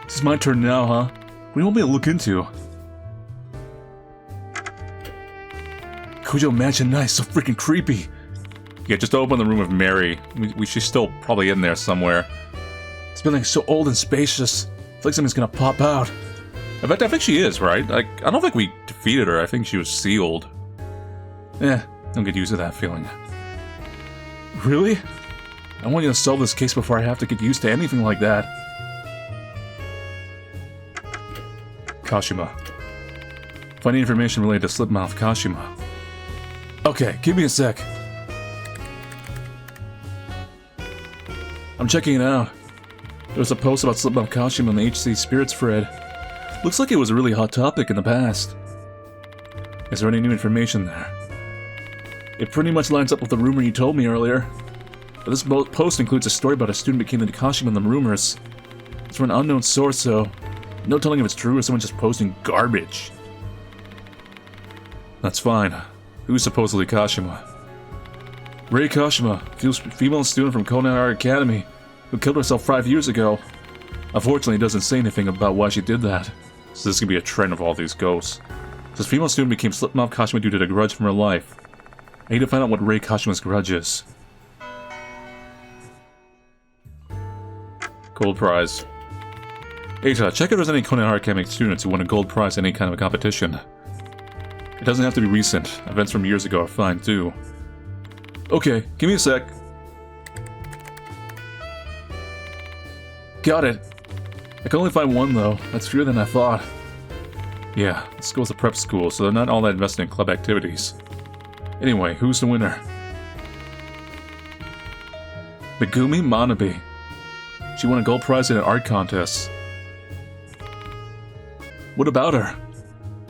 Speaker 1: This is my turn now, huh? What do you want me to look into? Kujo Mansion nice, so freaking creepy. Yeah, just open the room with Mary. She's still probably in there somewhere. This building's so old and spacious. It's like something's gonna pop out. In fact, I think she is, right? Like, I don't think we defeated her. I think she was sealed. Don't get used to that feeling. Really? I want you to solve this case before I have to get used to anything like that. Kashima. Finding information related to Slipmouth Kashima. Okay, give me a sec. I'm checking it out. There was a post about Slipmouth Kashima on the HC Spirits thread. Looks like it was a really hot topic in the past. Is there any new information there? It pretty much lines up with the rumor you told me earlier. But this post includes a story about a student became the Kashima in the rumors. It's from an unknown source, so no telling if it's true or someone just posting garbage. That's fine. Who's supposedly Kashima? Rei Kashima, female student from Konan Academy, who killed herself 5 years ago. Unfortunately, it doesn't say anything about why she did that, so this could be a trend of all these ghosts. This female student became Slipmouth Kashima due to the grudge from her life. I need to find out what Rei Kashima's grudge is. Gold prize. Eita, check if there's any Konan Academy students who won a gold prize in any kind of a competition. It doesn't have to be recent. Events from years ago are fine too. Okay, give me a sec. Got it. I can only find one though. That's fewer than I thought. Yeah, this school's a prep school, so they're not all that invested in club activities. Anyway, who's the winner? Megumi Manabi. She won a gold prize in an art contest. What about her?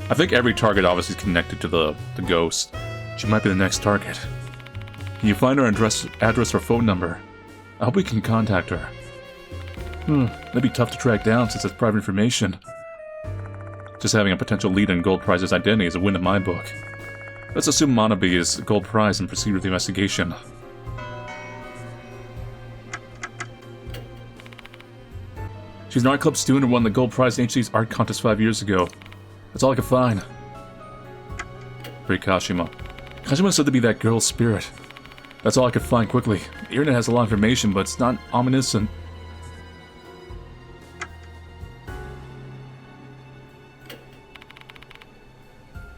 Speaker 1: I think every target obviously is connected to the ghost. She might be the next target. Can you find her address or phone number? I hope we can contact her. That'd be tough to track down since it's private information. Just having a potential lead in Gold Prize's identity is a win in my book. Let's assume Manabi is Gold Prize and proceed with the investigation. She's an art club student who won the Gold Prize in HC's art contest 5 years ago. That's all I could find. Rei Kashima. Kashima said to be that girl's spirit. That's all I could find quickly. The internet has a lot of information, but it's not ominous and...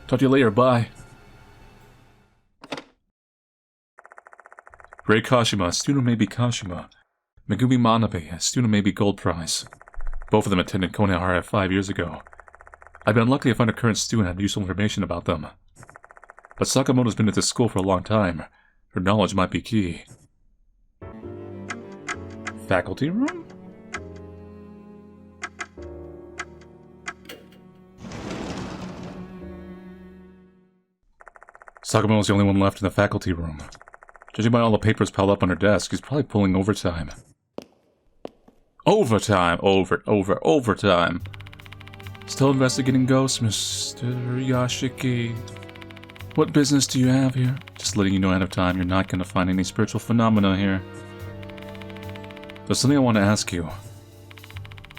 Speaker 1: Talk to you later, bye. Rei Kashima, student may be Kashima. Megumi Manabi, student may be Gold Prize. Both of them attended Konehara 5 years ago. I've been unlucky to find a current student and useful information about them. But Sakamoto's been at this school for a long time. Her knowledge might be key. Faculty room? Sakamoto's the only one left in the faculty room. Judging by all the papers piled up on her desk, he's probably pulling overtime. Overtime! Overtime! Still investigating ghosts, Mr. Yashiki? What business do you have here? Just letting you know ahead of time, you're not going to find any spiritual phenomena here. There's something I want to ask you.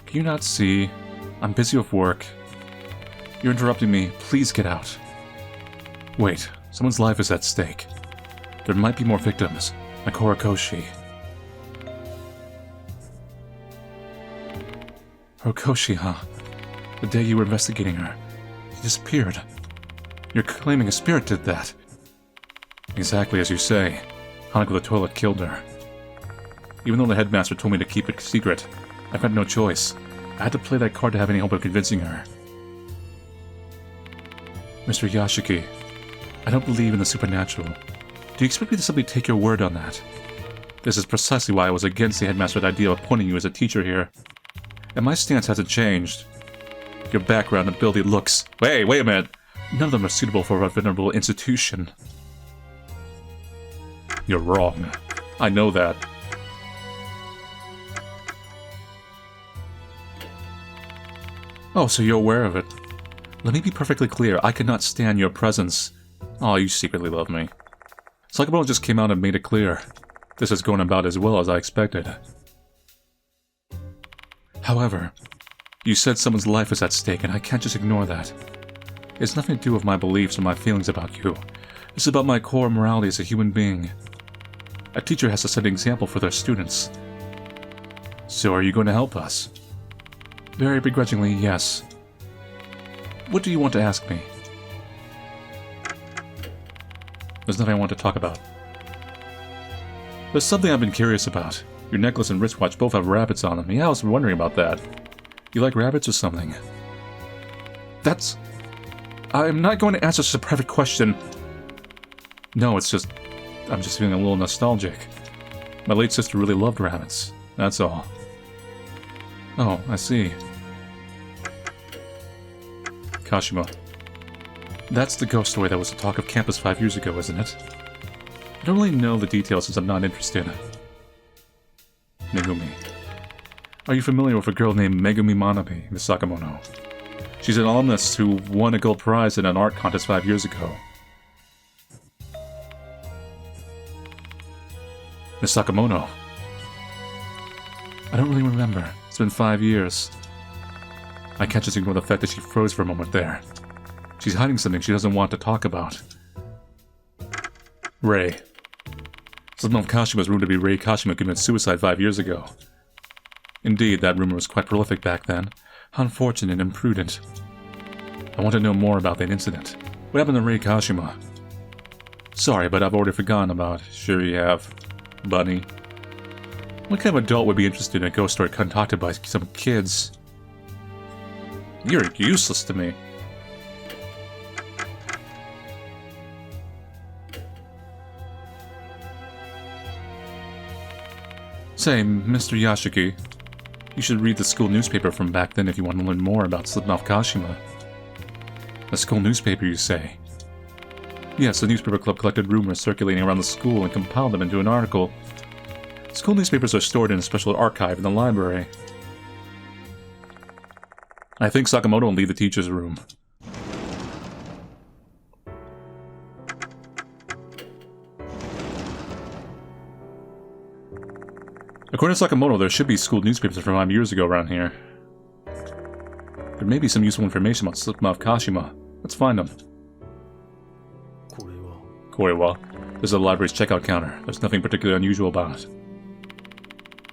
Speaker 1: Can you not see? I'm busy with work. You're interrupting me. Please get out. Wait, someone's life is at stake. There might be more victims, like Horikoshi. Horikoshi, huh? The day you were investigating her, she disappeared. You're claiming a spirit did that. Exactly as you say. Hanako the toilet killed her. Even though the headmaster told me to keep it secret, I've had no choice. I had to play that card to have any hope of convincing her. Mr. Yashiki, I don't believe in the supernatural. Do you expect me to simply take your word on that? This is precisely why I was against the headmaster's idea of appointing you as a teacher here. And my stance hasn't changed. Your background, ability, looks... Wait a minute! None of them are suitable for a venerable institution. You're wrong. I know that. Oh, so you're aware of it. Let me be perfectly clear, I cannot stand your presence. Oh, you secretly love me. Sakamoto just came out and made it clear. This is going about as well as I expected. However, you said someone's life is at stake, and I can't just ignore that. It's nothing to do with my beliefs or my feelings about you. It's about my core morality as a human being. A teacher has to set an example for their students. So are you going to help us? Very begrudgingly, yes. What do you want to ask me? There's nothing I want to talk about. There's something I've been curious about. Your necklace and wristwatch both have rabbits on them. Yeah, I was wondering about that. You like rabbits or something? That's... I'm not going to answer such a private question. No, it's just... I'm just feeling a little nostalgic. My late sister really loved rabbits. That's all. Oh, I see. Kashima. That's the ghost story that was the talk of campus 5 years ago, isn't it? I don't really know the details since I'm not interested. Megumi. Are you familiar with a girl named Megumi Manabi, Miss Sakamoto? She's an alumnus who won a gold prize in an art contest 5 years ago. Miss Sakamoto. I don't really remember. It's been 5 years. I can't just ignore the fact that she froze for a moment there. She's hiding something she doesn't want to talk about. Rei. Some of Kashima's rumored to be Rei Kashima committed suicide 5 years ago. Indeed, that rumor was quite prolific back then. How unfortunate and imprudent. I want to know more about that incident. What happened to Rei Kashima? Sorry, but I've already forgotten about it. Sure you have, buddy. What kind of adult would be interested in a ghost story concocted by some kids? You're useless to me. Say, Mr. Yashiki, you should read the school newspaper from back then if you want to learn more about Slipknot Kashima. A school newspaper, you say? Yes, the newspaper club collected rumors circulating around the school and compiled them into an article. School newspapers are stored in a special archive in the library. I think Sakamoto will leave the teacher's room. According to Sakamoto, there should be school newspapers from 5 years ago around here. There may be some useful information about Slipknot Kashima. Let's find them. Korewa. There's a library's checkout counter. There's nothing particularly unusual about it.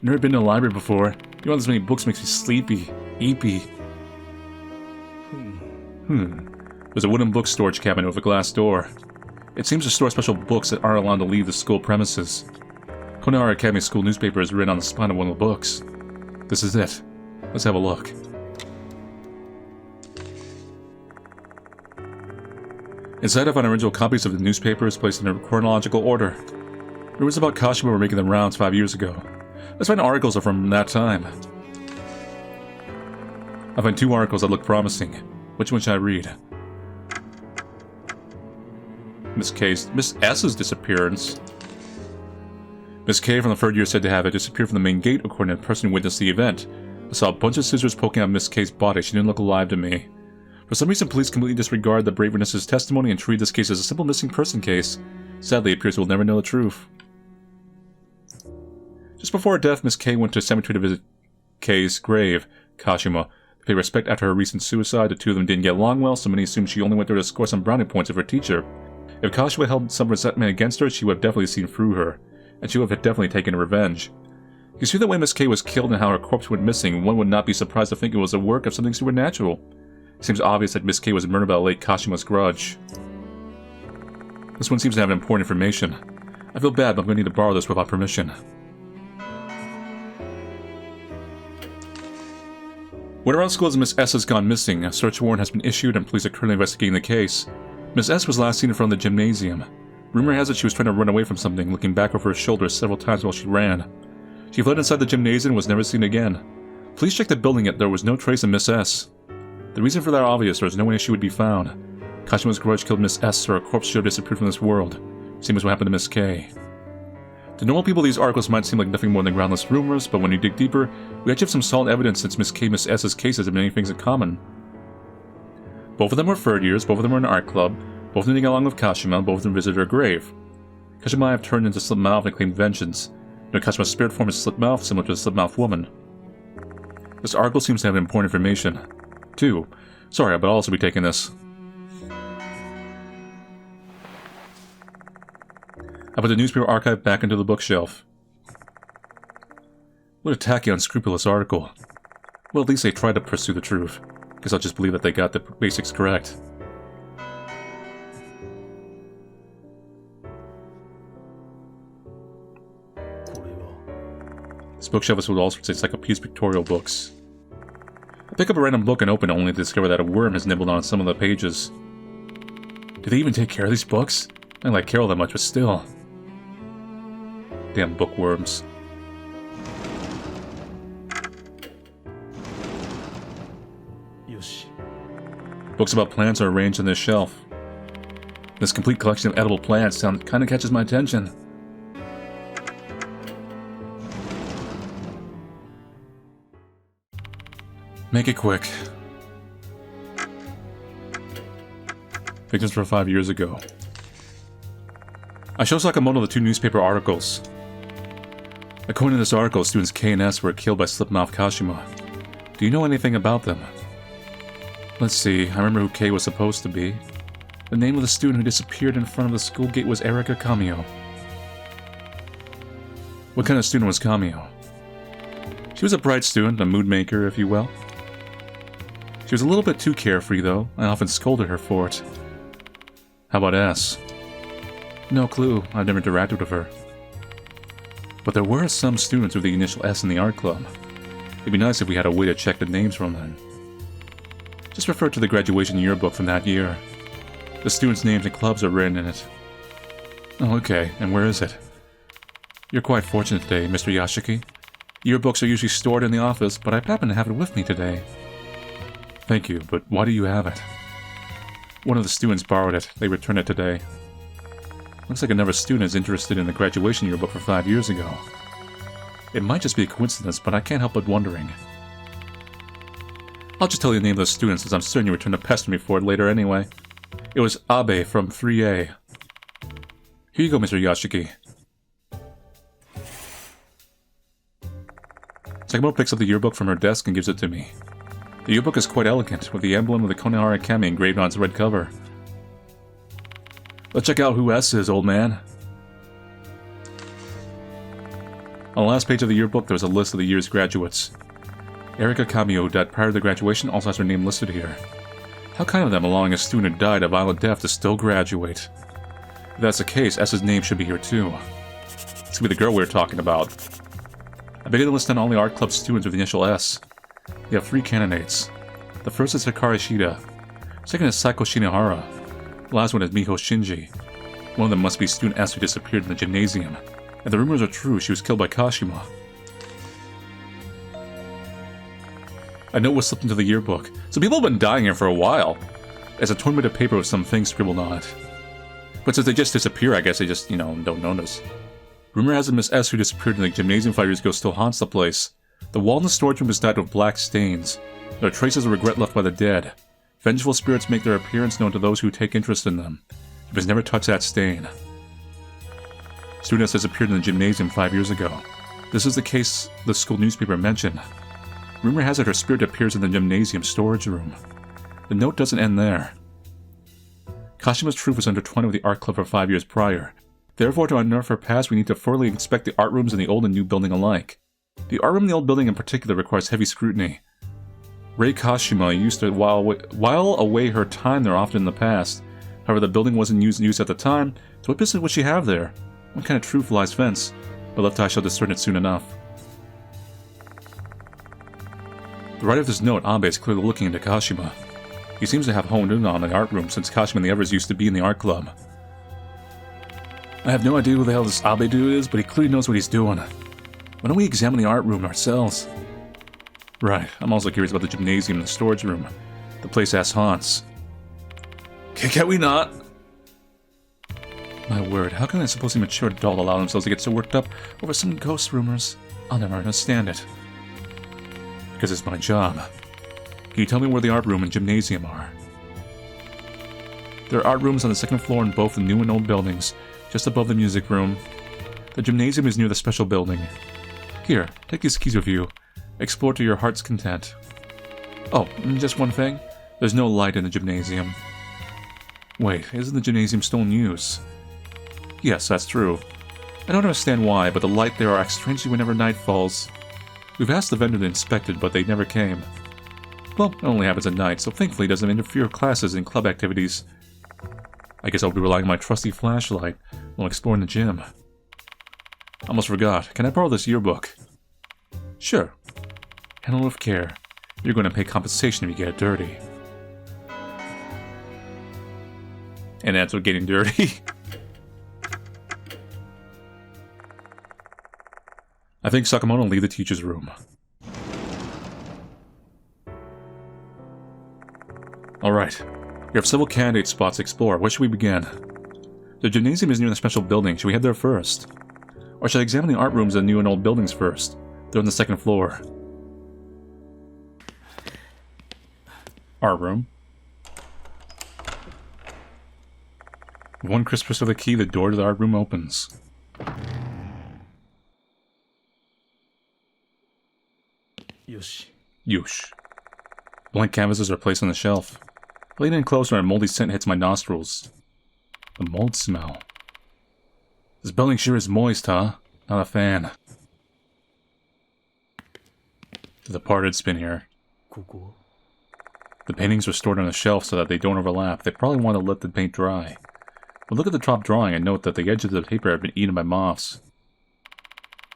Speaker 1: Never been to a library before. You want this many books makes me sleepy. Eepy. There's a wooden book storage cabinet with a glass door. It seems to store special books that aren't allowed to leave the school premises. Konihara Academy School newspaper is written on the spine of one of the books. This is it. Let's have a look. Inside I found original copies of the newspapers placed in a chronological order. Rumors about Kashima were making the rounds 5 years ago. Let's find articles from that time. I find 2 articles that look promising. Which one should I read? Miss S's disappearance. Miss K from the 3rd year said to have it disappeared from the main gate according to the person who witnessed the event. I saw a bunch of scissors poking out Miss K's body. She didn't look alive to me. For some reason, police completely disregard the brave witness's testimony and treat this case as a simple missing person case. Sadly, it appears we'll never know the truth. Just before her death, Miss K went to a cemetery to visit K's grave, Kashima, to pay respect after her recent suicide. The two of them didn't get along well, so many assumed she only went there to score some brownie points of her teacher. If Kashima held some resentment against her, she would have definitely seen through her, and she would have definitely taken revenge. You see the way Miss K was killed and how her corpse went missing, one would not be surprised to think it was a work of something supernatural. It seems obvious that Miss K was murdered by the late Kashima's grudge. This one seems to have important information. I feel bad, but I'm going to need to borrow this without permission. When around school as Miss S has gone missing, a search warrant has been issued and police are currently investigating the case. Miss S was last seen in front of the gymnasium. Rumor has it she was trying to run away from something, looking back over her shoulder several times while she ran. She fled inside the gymnasium and was never seen again. Police checked the building yet there was no trace of Miss S. The reason for that are obvious. There was no way she would be found. Kashima's grudge killed Miss S, so her corpse should have disappeared from this world. Same as what happened to Miss K. To normal people, these articles might seem like nothing more than groundless rumors, but when you dig deeper, we actually have some solid evidence since Miss K and Miss S's cases have many things in common. Both of them were 3rd years, both of them were in an art club, both of them getting along with Kashima, and both of them visited her grave. Kashima might have turned into Slipmouth and claimed vengeance. You know, Kashima's spirit form is Slipmouth, similar to the Slipmouth woman. This article seems to have important information. 2. Sorry, but I'll also be taking this. I put the newspaper archive back into the bookshelf. What a tacky, unscrupulous article. Well, at least they tried to pursue the truth. Guess I'll just believe that they got the basics correct. This bookshelf is with all sorts of encyclopedias, pictorial books. I pick up a random book and open it only to discover that a worm has nibbled on some of the pages. Do they even take care of these books? I don't like Carol that much, but still. Damn bookworms. Books about plants are arranged on this shelf. This complete collection of edible plants kind of catches my attention. Make it quick. Victims from 5 years ago. I show Sakamoto the 2 newspaper articles. According to this article, students K and S were killed by Slipmouth Kashima. Do you know anything about them? Let's see, I remember who K was supposed to be. The name of the student who disappeared in front of the school gate was Erika Kamio. What kind of student was Kamio? She was a bright student, a mood maker, if you will. She was a little bit too carefree, though. I often scolded her for it. How about S? No clue. I've never interacted with her. But there were some students with the initial S in the art club. It'd be nice if we had a way to check the names from them. Just refer to the graduation yearbook from that year. The students' names and clubs are written in it. Oh, okay. And where is it? You're quite fortunate today, Mr. Yashiki. Yearbooks are usually stored in the office, but I happen to have it with me today. Thank you, but why do you have it? One of the students borrowed it. They returned it today. Looks like another student is interested in the graduation yearbook from 5 years ago. It might just be a coincidence, but I can't help but wondering. I'll just tell you the name of the student since I'm certain you return to pester me for it later anyway. It was Abe from 3A. Here you go, Mr. Yashiki. Sakamoto picks up the yearbook from her desk and gives it to me. The yearbook is quite elegant, with the emblem of the Konihara Academy engraved on its red cover. Let's check out who S is, old man. On the last page of the yearbook, there was a list of the year's graduates. Erika Kamio, who died prior to the graduation, also has her name listed here. How kind of them, allowing a student who died a violent death to still graduate. If that's the case, S's name should be here too. This could be the girl we were talking about. I began to list down all the art club students with the initial S. We have 3 candidates. The first is Hikari Shida. Second is Saiko Shinihara. The last one is Miho Shinji. One of them must be student S who disappeared in the gymnasium. If the rumors are true, she was killed by Kashima. A note was slipped into the yearbook. So people have been dying here for a while. There's a torn bit of paper with some things scribbled on it. But since they just disappear, I guess they just, don't notice. Rumor has it Miss S who disappeared in the gymnasium 5 years ago still haunts the place. The wall in the storage room is dyed with black stains. There are traces of regret left by the dead. Vengeful spirits make their appearance known to those who take interest in them. You must never touch that stain. Student S disappeared in the gymnasium 5 years ago. This is the case the school newspaper mentioned. Rumor has it her spirit appears in the gymnasium storage room. The note doesn't end there. Kashima's truth was intertwined with the art club for 5 years prior. Therefore, to unearth her past, we need to thoroughly inspect the art rooms in the old and new building alike. The art room in the old building in particular requires heavy scrutiny. Rei Kashima used to while away her time there often in the past. However, the building wasn't used at the time, so what business would she have there? What kind of truth lies fence? But left eye shall discern it soon enough. The writer of this note, Abe, is clearly looking into Kashima. He seems to have honed in on the art room since Kashima and the others used to be in the art club. I have no idea who the hell this Abe dude is, but he clearly knows what he's doing. Why don't we examine the art room ourselves? Right, I'm also curious about the gymnasium and the storage room. The place has haunts. Can we not? My word, how can a supposedly mature adult allow themselves to get so worked up over some ghost rumors? I'll never understand it. Because it's my job. Can you tell me where the art room and gymnasium are? There are art rooms on the second floor in both the new and old buildings, just above the music room. The gymnasium is near the special building. Here, take these keys with you. Explore to your heart's content. Oh, and just one thing. There's no light in the gymnasium. Wait, isn't the gymnasium still in use? Yes, that's true. I don't understand why, but the light there acts strangely whenever night falls. We've asked the vendor to inspect it, but they never came. Well, it only happens at night, so thankfully it doesn't interfere with classes and club activities. I guess I'll be relying on my trusty flashlight while exploring the gym. Almost forgot. Can I borrow this yearbook? Sure. Handle it with care. You're going to pay compensation if you get it dirty. And that's what getting dirty. I think Sakamoto will leave the teacher's room. Alright. We have several candidate spots to explore. Where should we begin? The gymnasium is near the special building. Should we head there first? Or should I examine the art rooms in the new and old buildings first? They're on the second floor. Art room. With one crisp twist of the key, the door to the art room opens.
Speaker 3: Yoshi.
Speaker 1: Yush. Blank canvases are placed on the shelf. Leaning in closer, a moldy scent hits my nostrils. The mold smell. This building sure is moist, huh? Not a fan. The departed spin here.
Speaker 3: ここ
Speaker 1: The paintings were stored on a shelf so that they don't overlap. They probably want to let the paint dry. But look at the top drawing and note that the edges of the paper have been eaten by moths.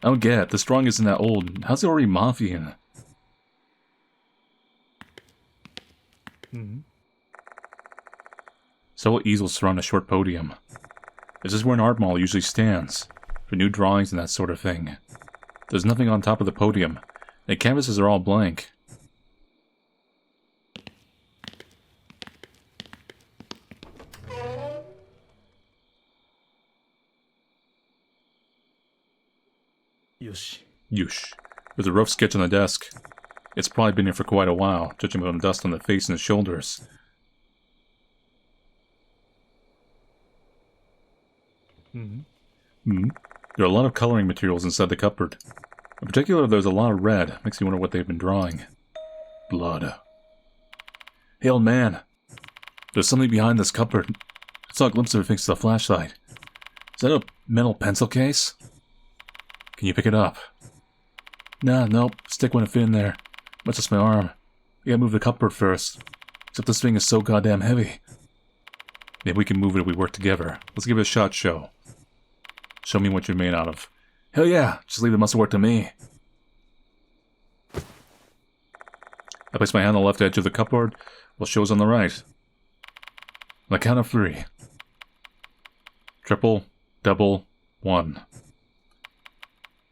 Speaker 1: I don't get it. This drawing isn't that old. How's it already moth-eaten? Several easels surround a short podium. This is where an art mall usually stands, for new drawings and that sort of thing. There's nothing on top of the podium. The canvases are all blank.
Speaker 3: Yoshi.
Speaker 1: Yush. There's a rough sketch on the desk. It's probably been here for quite a while, judging by the dust on the face and the shoulders. There are a lot of coloring materials inside the cupboard. In particular, there's a lot of red. Makes you wonder what they've been drawing. Blood. Hey, old man. There's something behind this cupboard. I saw a glimpse of it thanks to the flashlight. Is that a metal pencil case? Can you pick it up? Nah, nope. Stick wouldn't fit in there. Much just my arm. We gotta move the cupboard first. Except this thing is so goddamn heavy. Maybe we can move it if we work together. Let's give it a shot, Shou. Show me what you're made out of. Hell yeah, just leave the muscle work to me. I place my hand on the left edge of the cupboard, while Shou's on the right. On the count of 3. Triple, double, 1.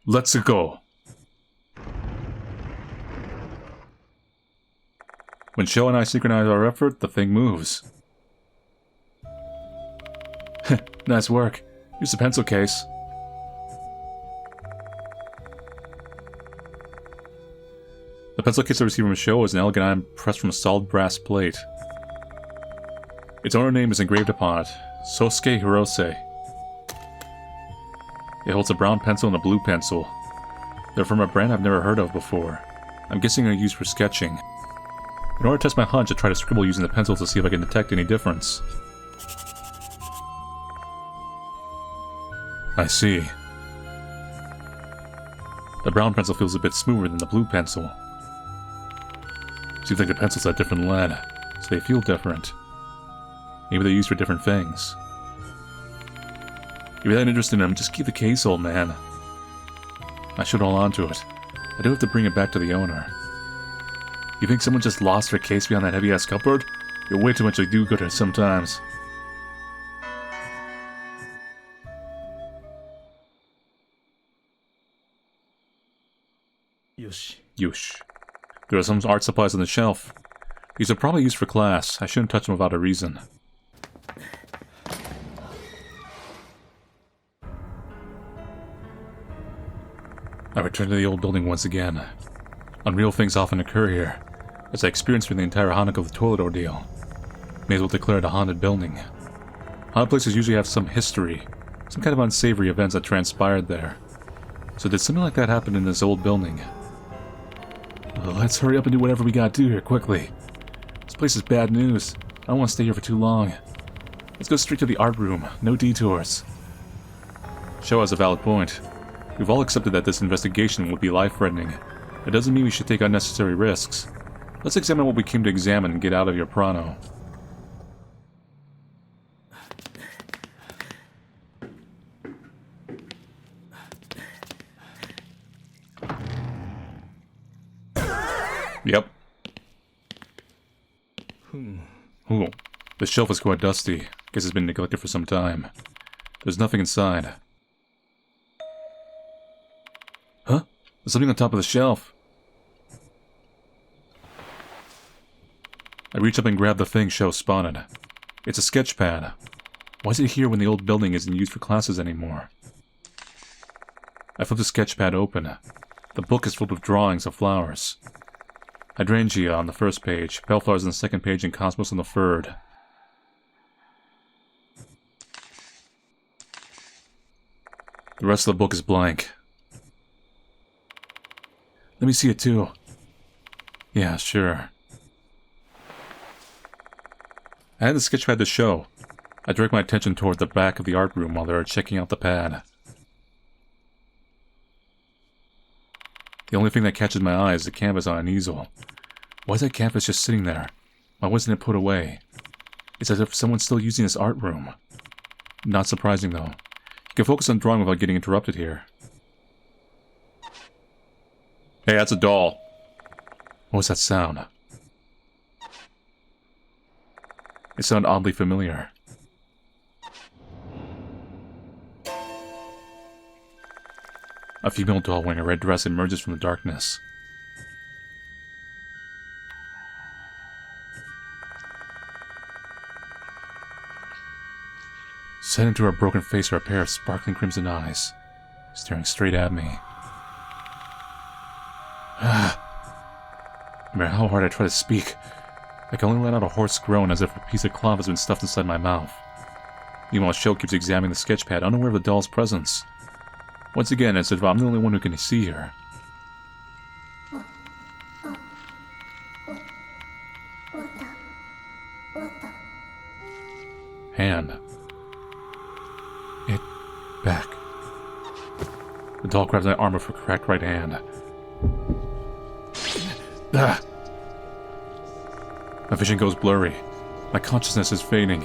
Speaker 1: Let's go! When Shou and I synchronize our effort, the thing moves. Nice work. Here's the pencil case. The pencil case I received from Shou is an elegant item pressed from a solid brass plate. Its owner name is engraved upon it, Sosuke Hirose. It holds a brown pencil and a blue pencil. They're from a brand I've never heard of before. I'm guessing they're used for sketching. In order to test my hunch, I try to scribble using the pencil to see if I can detect any difference. I see. The brown pencil feels a bit smoother than the blue pencil. Seems like the pencils have different lead, so they feel different. Maybe they're used for different things. If you're that interested in them, just keep the case, old man. I should hold on to it. I do have to bring it back to the owner. You think someone just lost their case behind that heavy-ass cupboard? You're way too much like do-gooder sometimes. Yush. There are some art supplies on the shelf. These are probably used for class. I shouldn't touch them without a reason. I return to the old building once again. Unreal things often occur here, as I experienced through the entire Hanukkah of the toilet ordeal. May as well declare it a haunted building. Haunted places usually have some history, some kind of unsavory events that transpired there. So did something like that happen in this old building? Well, let's hurry up and do whatever we gotta do here quickly. This place is bad news. I don't want to stay here for too long. Let's go straight to the art room, no detours. Shou has a valid point. We've all accepted that this investigation would be life-threatening. It doesn't mean we should take unnecessary risks. Let's examine what we came to examine and get out of here prano. Yep. Ooh, the shelf is quite dusty. Guess it's been neglected for some time. There's nothing inside. Huh? There's something on top of the shelf. I reach up and grab the thing Shou spotted. It's a sketch pad. Why is it here when the old building isn't used for classes anymore? I flip the sketch pad open. The book is filled with drawings of flowers. Hydrangea on the first page, bellflowers on the second page, and cosmos on the third. The rest of the book is blank. Let me see it too. Yeah, sure. I had the sketchpad to show. I direct my attention toward the back of the art room while they are checking out the pad. The only thing that catches my eye is the canvas on an easel. Why is that canvas just sitting there? Why wasn't it put away? It's as if someone's still using this art room. Not surprising though. You can focus on drawing without getting interrupted here. Hey, that's a doll. What was that sound? It sounded oddly familiar. A female doll wearing a red dress emerges from the darkness. Set into her broken face are a pair of sparkling crimson eyes, staring straight at me. No matter how hard I try to speak, I can only let out a hoarse groan as if a piece of cloth has been stuffed inside my mouth. Meanwhile, Shou keeps examining the sketchpad, unaware of the doll's presence. Once again, it's as if I'm the only one who can see her. Hand. It. Back. The doll grabs my arm with her cracked right hand. Ah! My vision goes blurry. My consciousness is fading.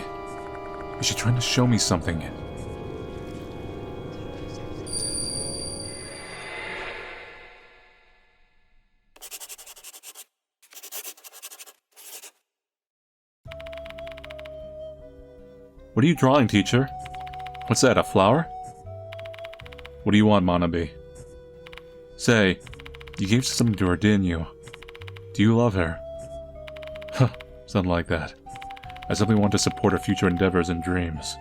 Speaker 1: Is she trying to show me something? What are you drawing, teacher? What's that, a flower? What do you want, Manabi? Say, you gave something to her, didn't you? Do you love her? Huh, something like that. I simply want to support her future endeavors and dreams.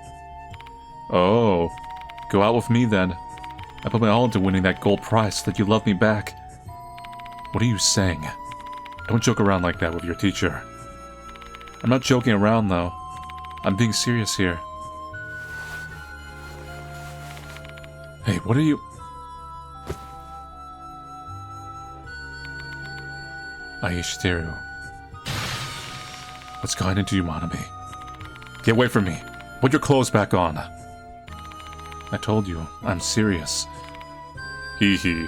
Speaker 1: Oh, go out with me then. I put my all into winning that gold prize so that you love me back. What are you saying? Don't joke around like that with your teacher. I'm not joking around, though. I'm being serious here. Hey, what are you... Aishiteru. What's going into you, Manabi? Get away from me. Put your clothes back on. I told you, I'm serious. Hee hee.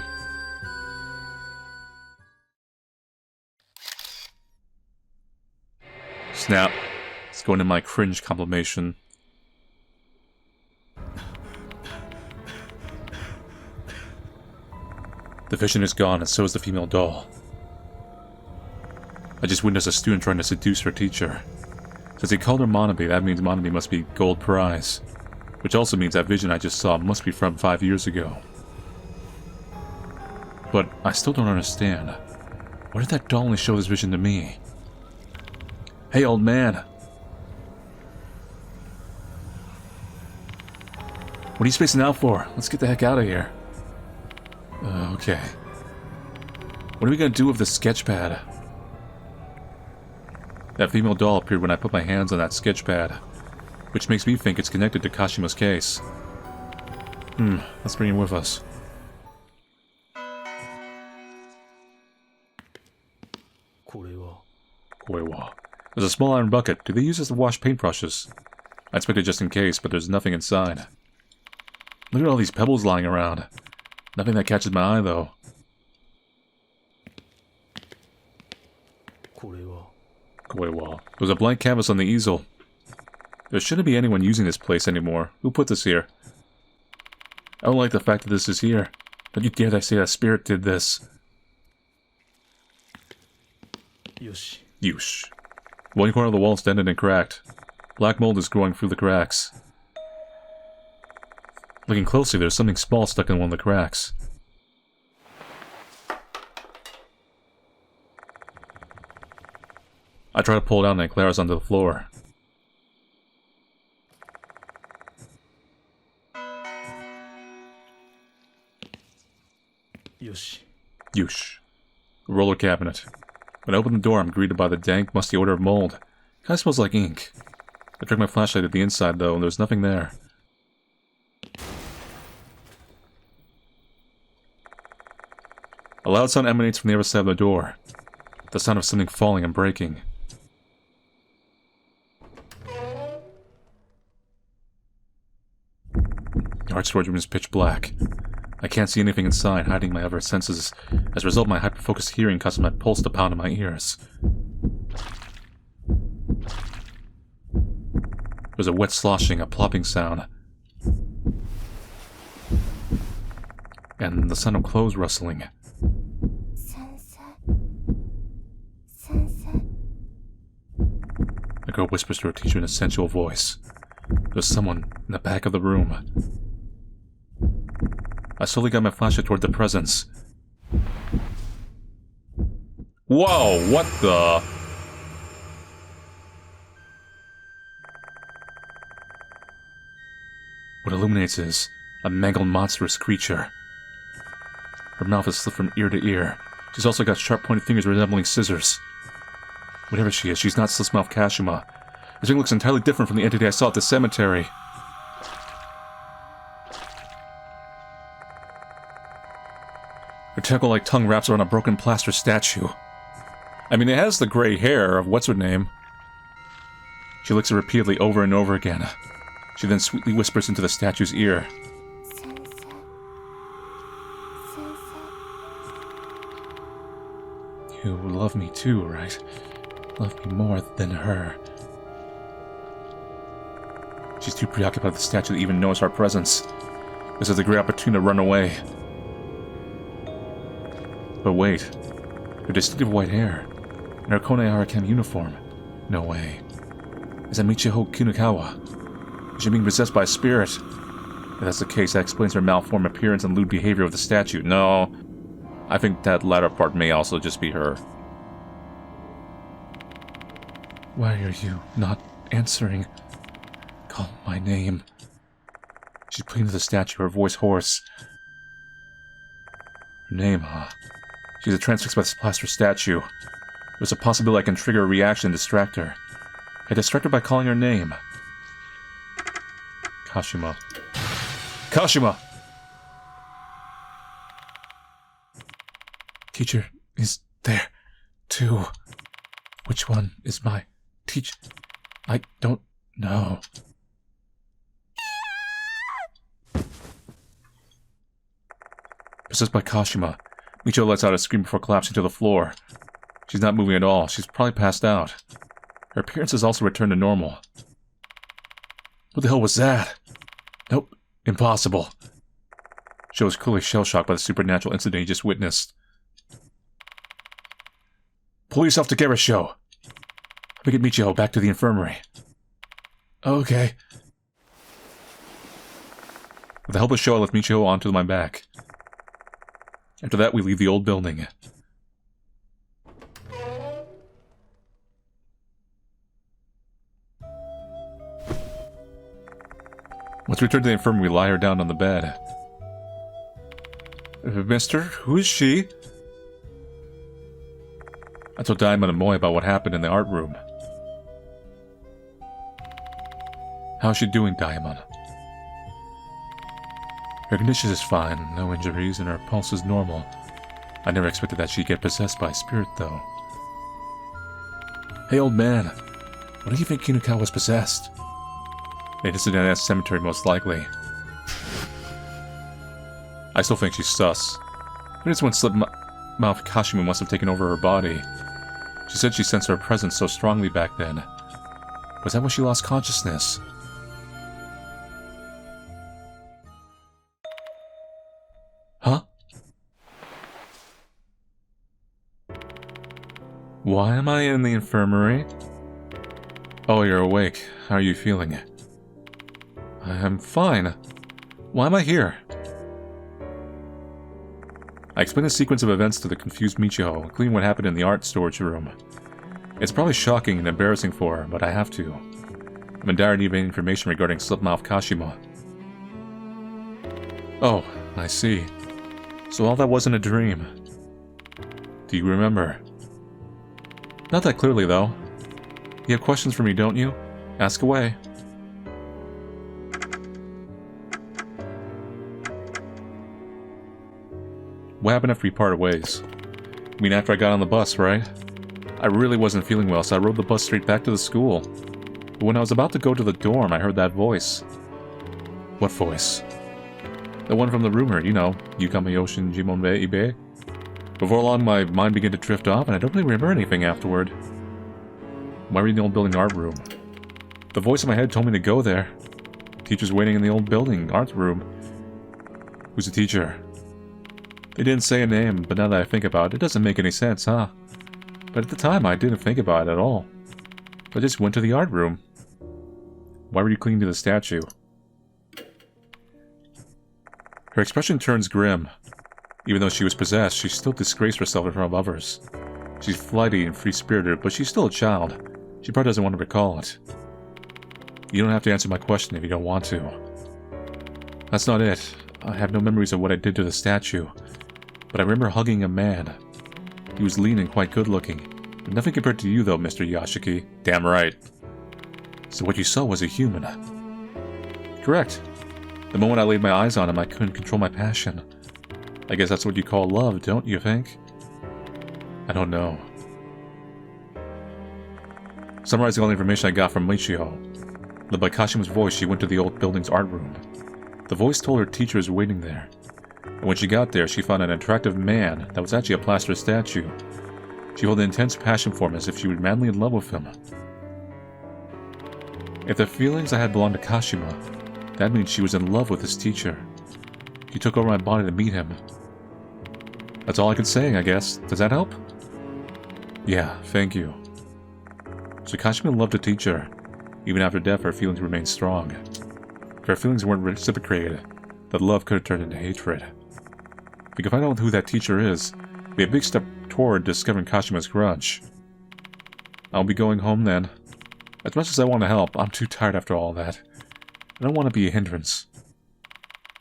Speaker 1: Snap. Let's go into my cringe complimation. The vision is gone, and so is the female doll. I just witnessed a student trying to seduce her teacher. Since he called her Manabi, that means Manabi must be gold prize. Which also means that vision I just saw must be from 5 years ago. But I still don't understand. Why did that doll only show this vision to me? Hey, old man! What are you spacing out for? Let's get the heck out of here. Okay. What are we gonna do with this sketchpad? That female doll appeared when I put my hands on that sketchpad, which makes me think it's connected to Kashima's case. Let's bring him with us. There's a small iron bucket. Do they use this to wash paintbrushes? I expected just in case, but there's nothing inside. Look at all these pebbles lying around. Nothing that catches my eye, though. There's a blank canvas on the easel. There shouldn't be anyone using this place anymore. Who put this here? I don't like the fact that this is here. Don't you dare say that spirit did this. Yush. One corner of the wall is dented and cracked. Black mold is growing through the cracks. Looking closely, there's something small stuck in one of the cracks. I try to pull it out and it glares onto the floor. Yush. Roller cabinet. When I open the door, I'm greeted by the dank, musty odor of mold. Kinda smells like ink. I direct my flashlight at the inside, though, and there's nothing there. A loud sound emanates from the other side of the door. The sound of something falling and breaking. The art storage room is pitch black. I can't see anything inside, hiding my other senses. As a result, my hyper-focused hearing causes my pulse to pound in my ears. There's a wet sloshing, a plopping sound. And the sound of clothes rustling. The girl whispers to her teacher in a sensual voice. There's someone in the back of the room. I slowly got my flashlight toward the presence. Whoa, what the? What illuminates is a mangled monstrous creature. Her mouth is slit from ear to ear. She's also got sharp pointed fingers resembling scissors. Whatever she is, she's not Slit-Mouth Kashima. This thing looks entirely different from the entity I saw at the cemetery. Her tentacle-like tongue wraps around a broken plaster statue. I mean, it has the gray hair of what's-her-name. She licks it repeatedly over and over again. She then sweetly whispers into the statue's ear. You love me too, right? Love me more than her. She's too preoccupied with the statue to even notice our presence. This is a great opportunity to run away. But wait, her distinctive white hair, and her Kone Harakam uniform. No way. Is that Michiho Kunikawa? She's being possessed by a spirit. If that's the case, that explains her malformed appearance and lewd behavior of the statue. No, I think that latter part may also just be her. Why are you not answering? Call my name. She's pleading to the statue, her voice hoarse. Her name, huh? She's a transfixed by this plaster statue. There's a possibility I can trigger a reaction and distract her. I distract her by calling her name. Kashima. Kashima! Teacher is there, too. Which one is my teacher? I don't know. Possessed by Kashima, Michiho lets out a scream before collapsing to the floor. She's not moving at all. She's probably passed out. Her appearance has also returned to normal. What the hell was that? Nope. Impossible. Shou was clearly shell-shocked by the supernatural incident he just witnessed. Pull yourself together, Shou. Let me get Michiho back to the infirmary. Okay. With the help of Shou, I lift Michiho onto my back. After that, we leave the old building. Once we return to the infirmary, we lie her down on the bed. Mister, who is she? I told Diamond and Moy about what happened in the art room. How's she doing, Diamond? Her condition is fine, no injuries, and her pulse is normal. I never expected that she'd get possessed by a spirit, though. Hey, old man. What do you think Kinuka was possessed? An incident at a cemetery, most likely. I still think she's sus. Maybe it's when Slipmouth Kashima must have taken over her body. She said she sensed her presence so strongly back then. Was that when she lost consciousness? Huh? Why am I in the infirmary? Oh, you're awake. How are you feeling? I'm fine. Why am I here? I explained the sequence of events to the confused Michiho, including what happened in the art storage room. It's probably shocking and embarrassing for her, but I have to. I'm in dire need of any information regarding Slipmouth Kashima. Oh, I see. So all that wasn't a dream. Do you remember? Not that clearly, though. You have questions for me, don't you? Ask away. What happened after we parted ways? I mean, after I got on the bus, right? I really wasn't feeling well, so I rode the bus straight back to the school. But when I was about to go to the dorm, I heard that voice. What voice? The one from the rumor, you know, Yukamayoshin Jimonbe Ibe. Before long, my mind began to drift off, and I don't really remember anything afterward. Why were you in the old building art room? The voice in my head told me to go there. Teacher's waiting in the old building art room. Who's the teacher? They didn't say a name, but now that I think about it, it doesn't make any sense, huh? But at the time, I didn't think about it at all. I just went to the art room. Why were you clinging to the statue? Her expression turns grim. Even though she was possessed, she still disgraced herself in front of others. She's flighty and free-spirited, but she's still a child. She probably doesn't want to recall it. You don't have to answer my question if you don't want to. That's not it. I have no memories of what I did to the statue. But I remember hugging a man. He was lean and quite good-looking. But nothing compared to you, though, Mr. Yashiki. Damn right. So what you saw was a human. Correct. The moment I laid my eyes on him, I couldn't control my passion. I guess that's what you call love, don't you think? I don't know. Summarizing all the information I got from Michiho. Led by Kashima's voice, she went to the old building's art room. The voice told her teacher was waiting there. And when she got there, she found an attractive man that was actually a plaster statue. She held an intense passion for him as if she was madly in love with him. If the feelings I had belonged to Kashima, that means she was in love with his teacher. She took over my body to meet him. That's all I could say, I guess. Does that help? Yeah, thank you. So Kashima loved the teacher. Even after death, her feelings remained strong. If our feelings weren't reciprocated, that love could have turned into hatred. Like, if I don't know who that teacher is, it'd be a big step toward discovering Kashima's grudge. I'll be going home then. As much as I want to help, I'm too tired after all that. I don't want to be a hindrance.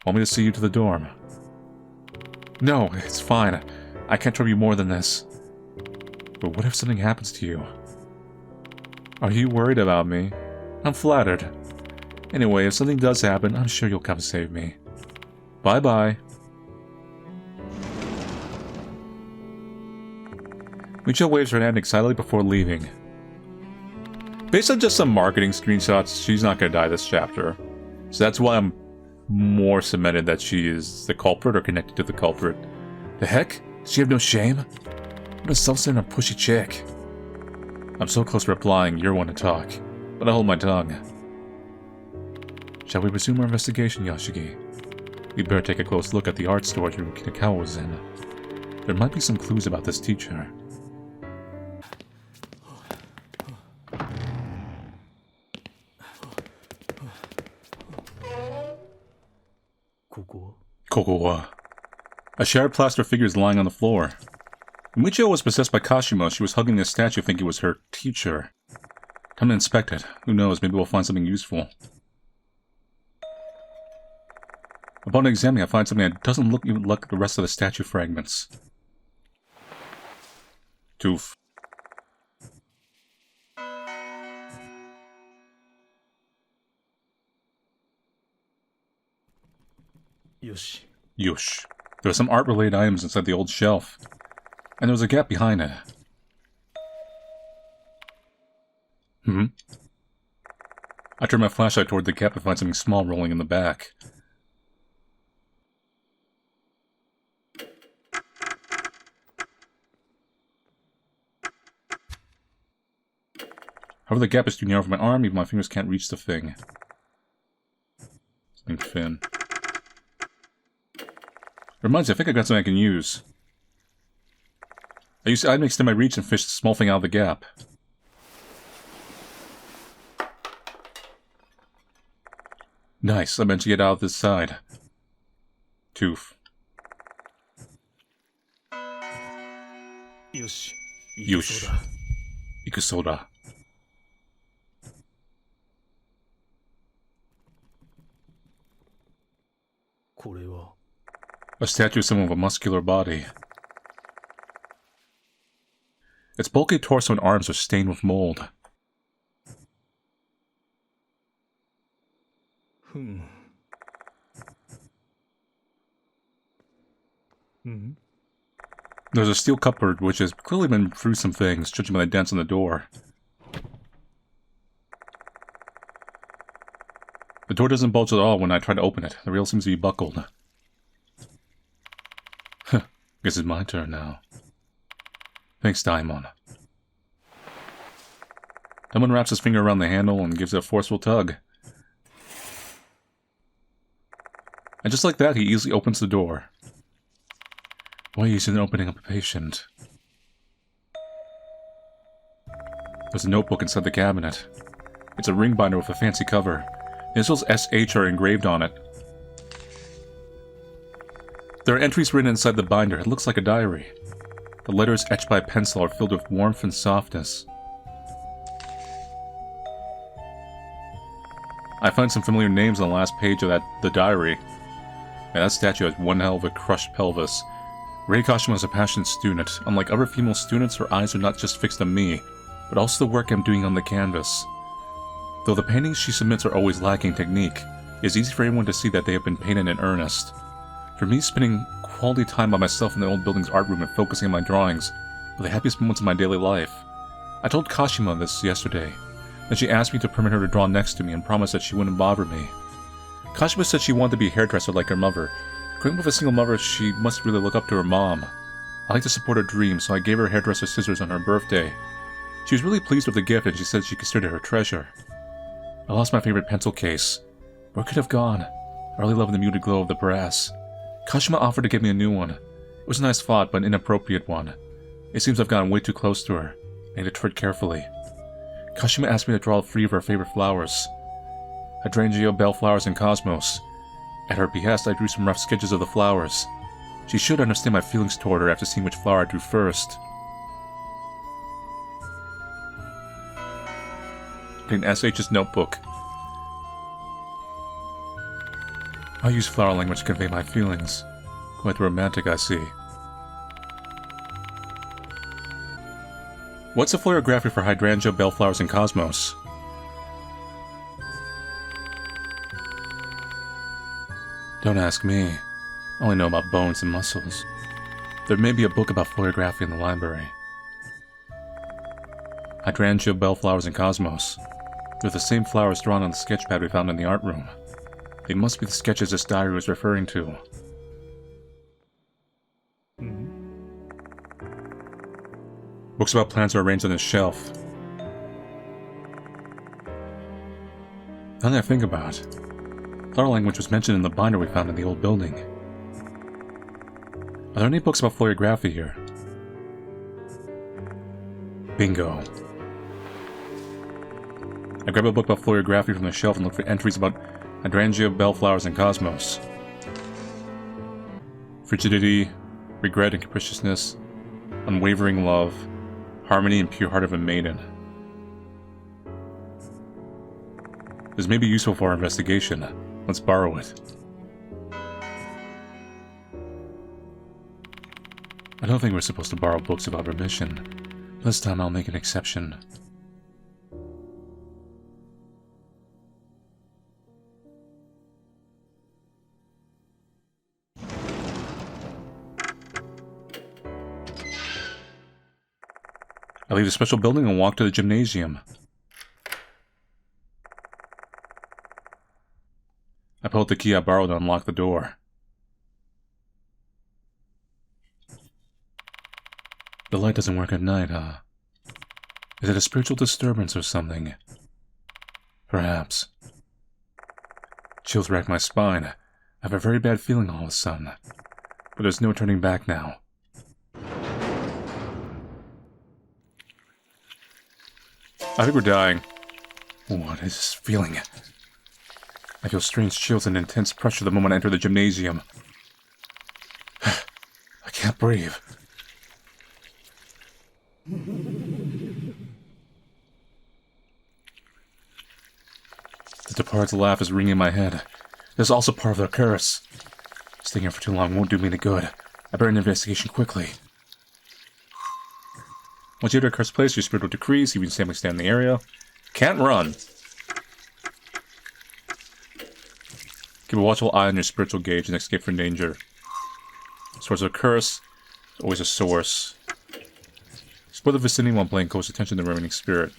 Speaker 1: Want me to see you to the dorm? No, it's fine. I can't trouble you more than this. But what if something happens to you? Are you worried about me? I'm flattered. Anyway, if something does happen, I'm sure you'll come save me. Bye-bye. Michiho waves her hand excitedly before leaving. Based on just some marketing screenshots, she's not going to die this chapter. So that's why I'm more cemented that she is the culprit or connected to the culprit. The heck? Does she have no shame? What a self-centered pushy chick. I'm so close to replying, you're one to talk, but I hold my tongue. Shall we resume our investigation, Yoshiki? We'd better take a close look at the art store Kinakawa was in. There might be some clues about this teacher. Koko. A shattered plaster figure is lying on the floor. When Michiho was possessed by Kashima, she was hugging this statue thinking it was her teacher. Time to inspect it. Who knows, maybe we'll find something useful. Upon examining, I find something that doesn't look even like the rest of the statue fragments. Toof. Yosh. There were some art-related items inside the old shelf, and there was a gap behind it. I turned my flashlight toward the gap and find something small rolling in the back. However, the gap is too narrow for my arm, even my fingers can't reach the thing. Something thin. Reminds me, I think I got something I can use. I to extend my reach and fish the small thing out of the gap. Nice, I managed to get out of this side. Toof.
Speaker 3: Yosh.
Speaker 1: Ikusoda. A statue of someone with a muscular body. Its bulky torso and arms are stained with mold. There's a steel cupboard which has clearly been through some things, judging by the dents on the door. The door doesn't bulge at all when I try to open it. The rail seems to be buckled. Guess it's my turn now. Thanks, Daimon. Daimon wraps his finger around the handle and gives it a forceful tug. And just like that, he easily opens the door. Why easier than opening up a patient? There's a notebook inside the cabinet. It's a ring binder with a fancy cover. Initials SH are engraved on it. There are entries written inside the binder. It looks like a diary. The letters etched by pencil are filled with warmth and softness. I find some familiar names on the last page of the diary. And that statue has one hell of a crushed pelvis. Rei Kashima is a passionate student. Unlike other female students, her eyes are not just fixed on me, but also the work I'm doing on the canvas. Though the paintings she submits are always lacking technique, it is easy for anyone to see that they have been painted in earnest. For me, spending quality time by myself in the old building's art room and focusing on my drawings were the happiest moments of my daily life. I told Kashima this yesterday, and she asked me to permit her to draw next to me and promised that she wouldn't bother me. Kashima said she wanted to be a hairdresser like her mother. Growing up with a single mother, she must really look up to her mom. I like to support her dreams, so I gave her hairdresser scissors on her birthday. She was really pleased with the gift, and she said she considered it her treasure. I lost my favorite pencil case. Where could it have gone? I really loved the muted glow of the brass. Kashima offered to give me a new one. It was a nice thought, but an inappropriate one. It seems I've gotten way too close to her. I need to tread carefully. Kashima asked me to draw 3 of her favorite flowers. Hydrangea, bellflowers, and cosmos. At her behest, I drew some rough sketches of the flowers. She should understand my feelings toward her after seeing which flower I drew first. In SH's notebook. I use flower language to convey my feelings. Quite romantic, I see. What's a florography for hydrangea, bellflowers, and cosmos? Don't ask me. I only know about bones and muscles. There may be a book about florography in the library. Hydrangea, bellflowers, and cosmos. They're the same flowers drawn on the sketchpad we found in the art room. They must be the sketches this diary was referring to. Books about plants are arranged on this shelf. Now that I think about it, flower language was mentioned in the binder we found in the old building. Are there any books about florography here? Bingo. I grab a book about florography from the shelf and look for entries about hydrangea, bellflowers, and cosmos. Frigidity, regret and capriciousness, unwavering love, harmony and pure heart of a maiden. This may be useful for our investigation. Let's borrow it. I don't think we're supposed to borrow books without permission. This time I'll make an exception. I leave the special building and walk to the gymnasium. I pull out the key I borrowed to unlock the door. The light doesn't work at night, huh? Is it a spiritual disturbance or something? Perhaps. Chills rack my spine. I have a very bad feeling all of a sudden. But there's no turning back now. I think we're dying. What is this feeling? I feel strange chills and intense pressure the moment I enter the gymnasium. I can't breathe. The depart's laugh is ringing in my head. There's also part of the curse. Staying here for too long won't do me any good. I better an investigation quickly. Once you enter a cursed place, your spirit will decrease, even simply stand in the area. Can't run. Keep a watchful eye on your spiritual gauge and escape from danger. Source of a curse, always a source. Explore the vicinity while paying close attention to the remaining spirit.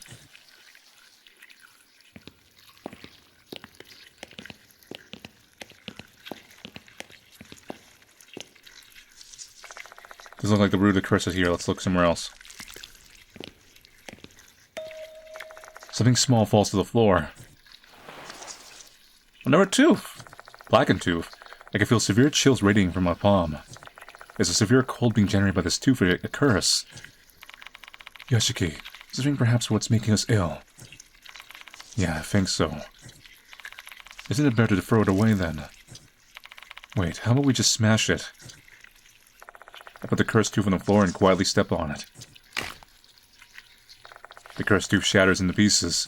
Speaker 1: Doesn't look like the root of the curse is here. Let's look somewhere else. Something small falls to the floor. Another tooth! Blackened tooth. I can feel severe chills radiating from my palm. There's a severe cold being generated by this tooth, a curse. Yoshiki, is this ring perhaps what's making us ill? Yeah, I think so. Isn't it better to throw it away then? Wait, how about we just smash it? I put the cursed tooth on the floor and quietly step on it. The cursed tooth shatters into pieces.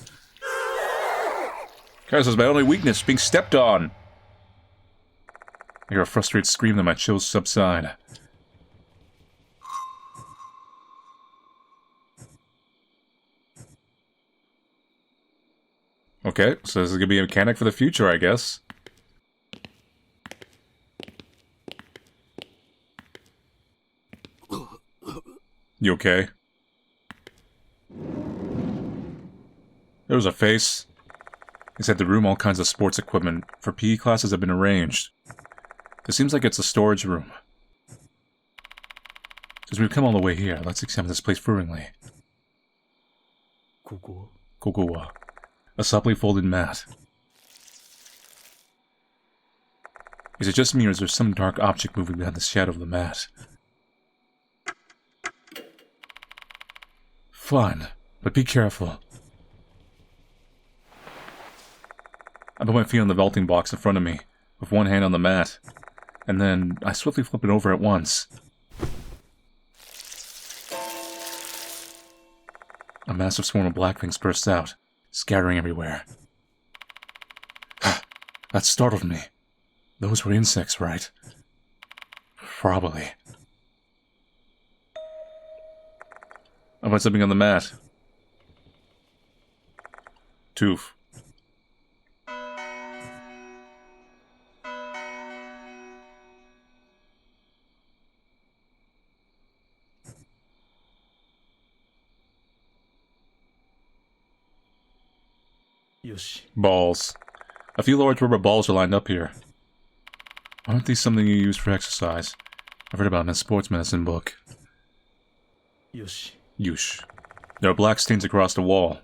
Speaker 1: Curse is my only weakness, being stepped on! I hear a frustrated scream that my chills subside. Okay, so this is gonna be a mechanic for the future, I guess. You okay? There was a face. Inside the room, all kinds of sports equipment for PE classes have been arranged. It seems like it's a storage room. As we've come all the way here, let's examine this place thoroughly. Kokowa. A softly folded mat. Is it just me, or is there some dark object moving behind the shadow of the mat? Fine, but be careful. I'm put my feet on the vaulting box in front of me, with one hand on the mat, and then I swiftly flip it over at once. A massive swarm of black things bursts out, scattering everywhere. That startled me. Those were insects, right? Probably. I find something on the mat. Tooth.
Speaker 3: Yoshi.
Speaker 1: Balls. A few large rubber balls are lined up here. Aren't these something you use for exercise? I've read about it in a sports medicine book.
Speaker 3: Yoshi.
Speaker 1: Yush. There are black stains across the wall.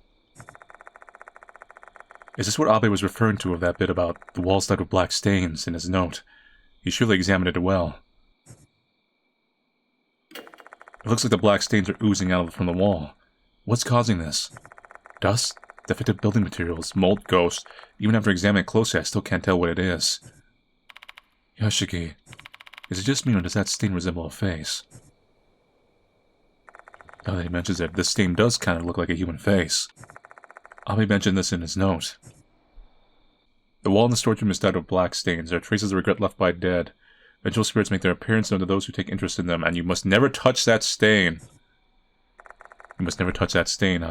Speaker 1: Is this what Abe was referring to of that bit about the walls lined with black stains in his note? He surely examined it well. It looks like the black stains are oozing out from the wall. What's causing this? Dust? Defective building materials? Mold? Ghost? Even after examining it closely, I still can't tell what it is. Yoshiki, is it just me or does that stain resemble a face? Now that he mentions it, this stain does kind of look like a human face. Abe mentioned this in his note. The wall in the storage room is dyed with black stains. There are traces of regret left by dead. Vengeful spirits make their appearance known to those who take interest in them, and you must never touch that stain. You must never touch that stain,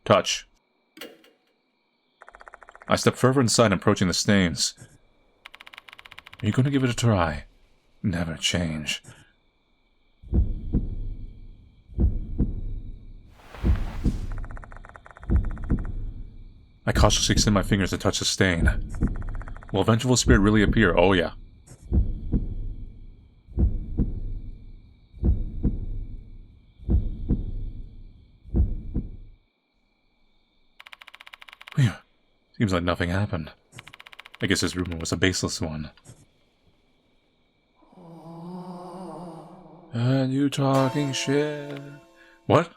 Speaker 1: Touch. I step further inside, approaching the stains. Are you going to give it a try? Never change. I cautiously extend my fingers to touch the stain. Will a vengeful spirit really appear? Oh yeah. Phew. Seems like nothing happened. I guess this rumor was a baseless one. And you talking shit. What?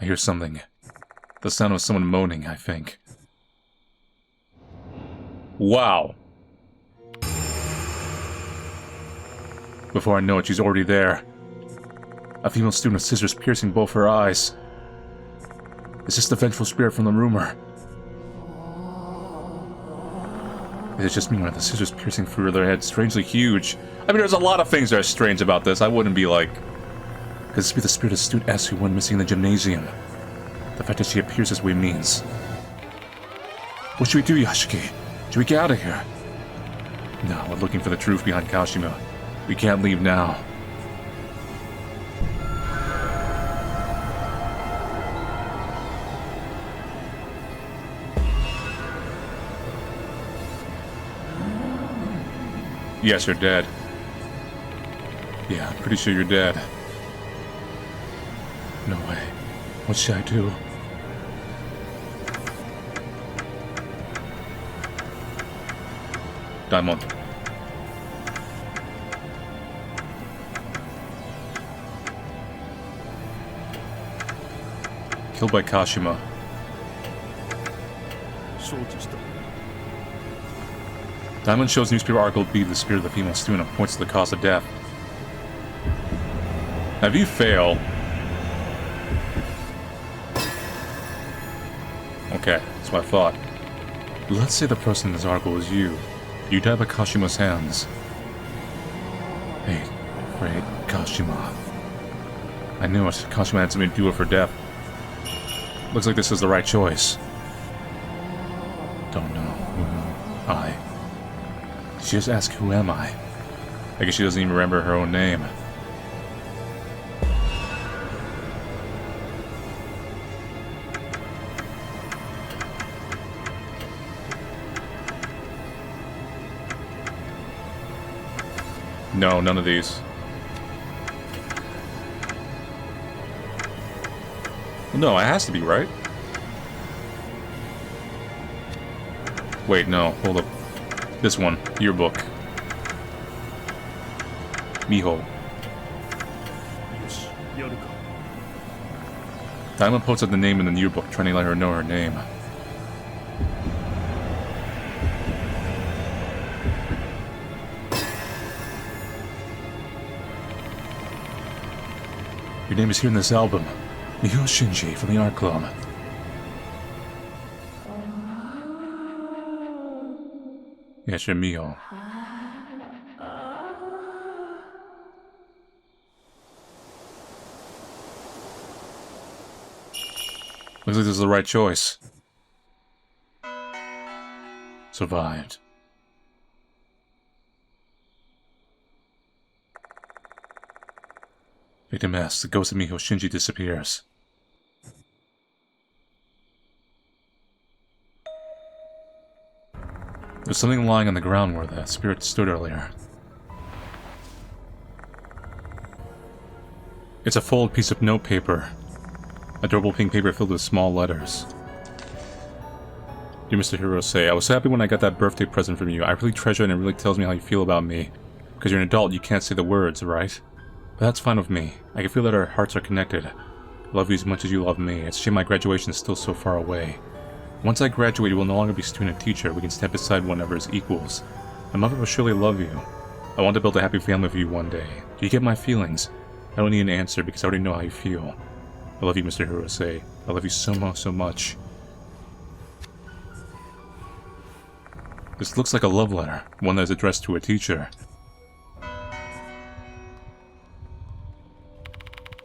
Speaker 1: I hear something. The sound of someone moaning, I think. Wow. Before I know it, she's already there. A female student with scissors piercing both her eyes. Is this the vengeful spirit from the rumor? Is it just me or are the scissors piercing through their head strangely huge? I mean, there's a lot of things that are strange about this. I wouldn't be like... Could this be the spirit of student S who went missing in the gymnasium? The fact that she appears this way means... What should we do, Yoshiki? Should we get out of here? No, we're looking for the truth behind Kashima. We can't leave now. Yes, you're dead. Yeah, I'm pretty sure you're dead. No way. What should I do? Diamond. Killed by Kashima. Diamond shows newspaper article be the spirit of the female student and points to the cause of death. Now, if you fail... Okay, that's what I thought. Let's say the person in this article is you. You died by Kashima's hands. Hey, great Kashima. I knew it. Kashima had something to do with her death. Looks like this is the right choice. Don't know who I... She just asked, who am I? I guess she doesn't even remember her own name. No, none of these. Well, no, it has to be, right? Wait, no, hold up. This one, yearbook. Michiho. Diamond posted the name in the yearbook, trying to let her know her name. Your name is here in this album. Michiho Shinji from the art club. Yes, you're Miho. Looks like this is the right choice. Survived. Victim S. The ghost of Michiho Shinji disappears. There's something lying on the ground where the spirit stood earlier. It's a folded piece of notepaper. Adorable pink paper filled with small letters. Dear Mr. Hirose, I was so happy when I got that birthday present from you. I really treasure it and it really tells me how you feel about me. Because you're an adult, you can't say the words, right? But that's fine with me. I can feel that our hearts are connected. I love you as much as you love me. It's a shame my graduation is still so far away. Once I graduate, you will no longer be student and teacher. We can step beside one another as equals. My mother will surely love you. I want to build a happy family for you one day. Do you get my feelings? I don't need an answer because I already know how you feel. I love you, Mr. Hirose. I love you so much. This looks like a love letter, one that is addressed to a teacher.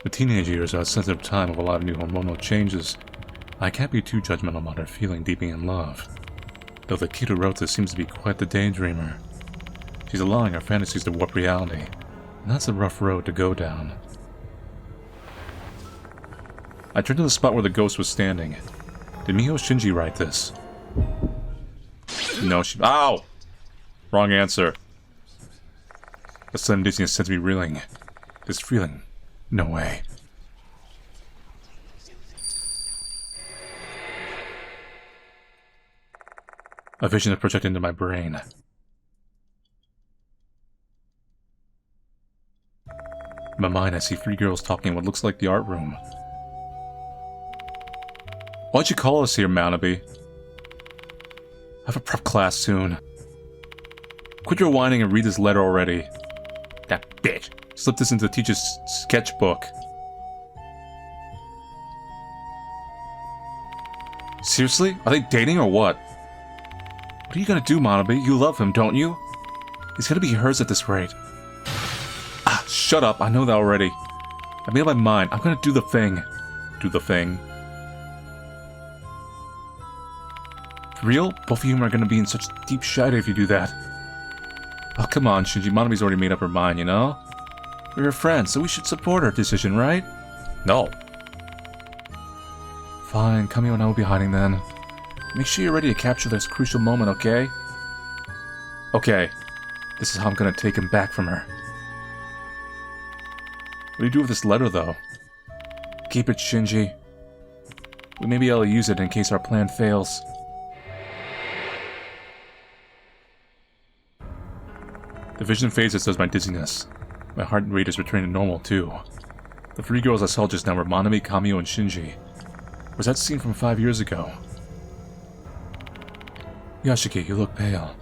Speaker 1: The teenage years are a sensitive time of a lot of new hormonal changes. I can't be too judgmental about her feeling deeply in love. Though the kid who wrote this seems to be quite the daydreamer. She's allowing her fantasies to warp reality, and that's a rough road to go down. I turned to the spot where the ghost was standing. Did Michiho Shinji write this? No, she... Ow! Wrong answer. The sudden dizziness sends me reeling. This feeling... No way. A vision is projected into my brain. In my mind, I see 3 girls talking in what looks like the art room. Why'd you call us here, Manabi? I have a prep class soon. Quit your whining and read this letter already. That bitch slipped this into the teacher's sketchbook. Seriously? Are they dating or what? What are you gonna do, Manabi? You love him, don't you? He's gonna be hers at this rate. Ah, shut up. I know that already. I made up my mind. I'm gonna do the thing. Do the thing. For real? Both of you are gonna be in such deep shadow if you do that. Oh, come on, Shinji. Manabi's already made up her mind, you know? We're her friends, so we should support her decision, right? No. Fine, Kamio and I will be hiding then. Make sure you're ready to capture this crucial moment, okay? Okay. This is how I'm gonna take him back from her. What do you do with this letter, though? Keep it, Shinji. We may be able to use it in case our plan fails. The vision fades as does my dizziness. My heart rate is returning to normal, too. The 3 girls I saw just now were Manabi, Kamio, and Shinji. Was that scene from 5 years ago? Yashiki, you look pale.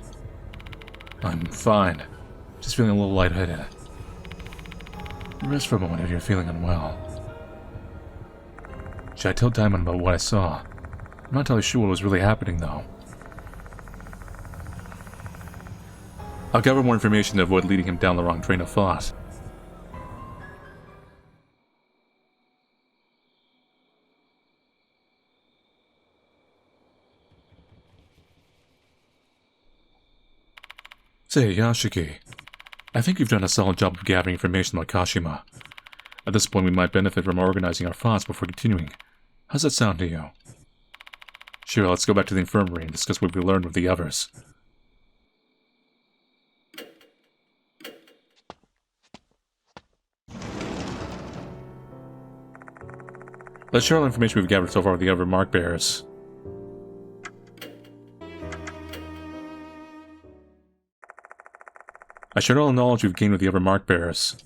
Speaker 1: I'm fine. Just feeling a little lightheaded. Rest for a moment if you're feeling unwell. Should I tell Diamond about what I saw? I'm not entirely sure what was really happening, though. I'll gather more information to avoid leading him down the wrong train of thought. Say, Yashiki, I think you've done a solid job of gathering information about Kashima. At this point, we might benefit from organizing our thoughts before continuing. How's that sound to you? Sure, let's go back to the infirmary and discuss what we learned with the others. Let's share all the information we've gathered so far with the other mark bearers. I shared all the knowledge we've gained with the other mark bearers.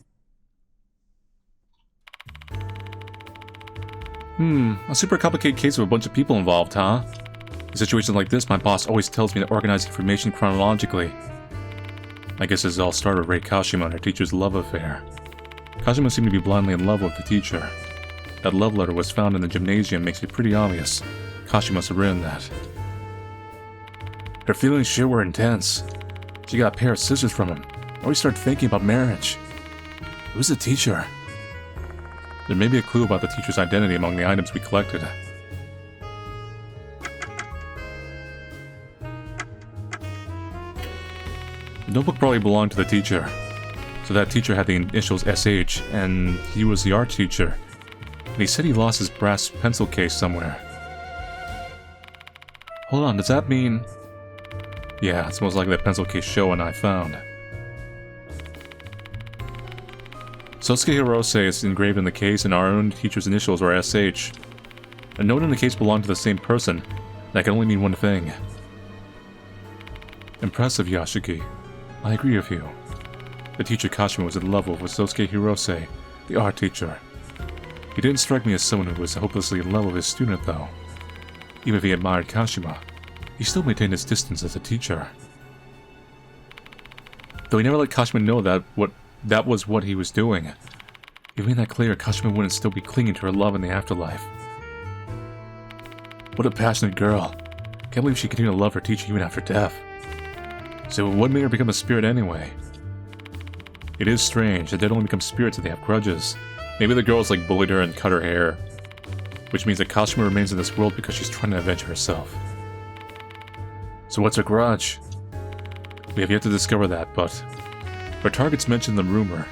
Speaker 1: A super complicated case with a bunch of people involved, huh? In situations like this, my boss always tells me to organize information chronologically. I guess this all started with Kashima and her teacher's love affair. Kashima seemed to be blindly in love with the teacher. That love letter was found in the gymnasium makes it pretty obvious. Kashima must have written that. Her feelings sure were intense. She got a pair of scissors from him. Always started thinking about marriage. Who's the teacher? There may be a clue about the teacher's identity among the items we collected. The notebook probably belonged to the teacher. So that teacher had the initials SH, and he was the art teacher. And he said he lost his brass pencil case somewhere. Hold on, does that mean... Yeah, it's most likely that pencil case Shou and I found. Sosuke Hirose is engraved in the case, and our own teacher's initials are SH. A note in the case belonged to the same person. That can only mean one thing. Impressive, Yashiki. I agree with you. The teacher Kashima was in love with Sosuke Hirose, the art teacher. He didn't strike me as someone who was hopelessly in love with his student, though. Even if he admired Kashima, he still maintained his distance as a teacher. Though he never let Kashima know that was what he was doing. If he made that clear, Kashima wouldn't still be clinging to her love in the afterlife. What a passionate girl. Can't believe she continued to love her teacher even after death. So what made her become a spirit anyway? It is strange that they only become spirits if they have grudges. Maybe the girls like bullied her and cut her hair. Which means that Kashima remains in this world because she's trying to avenge herself. So what's her grudge? We have yet to discover that, but... Her targets mention the rumor.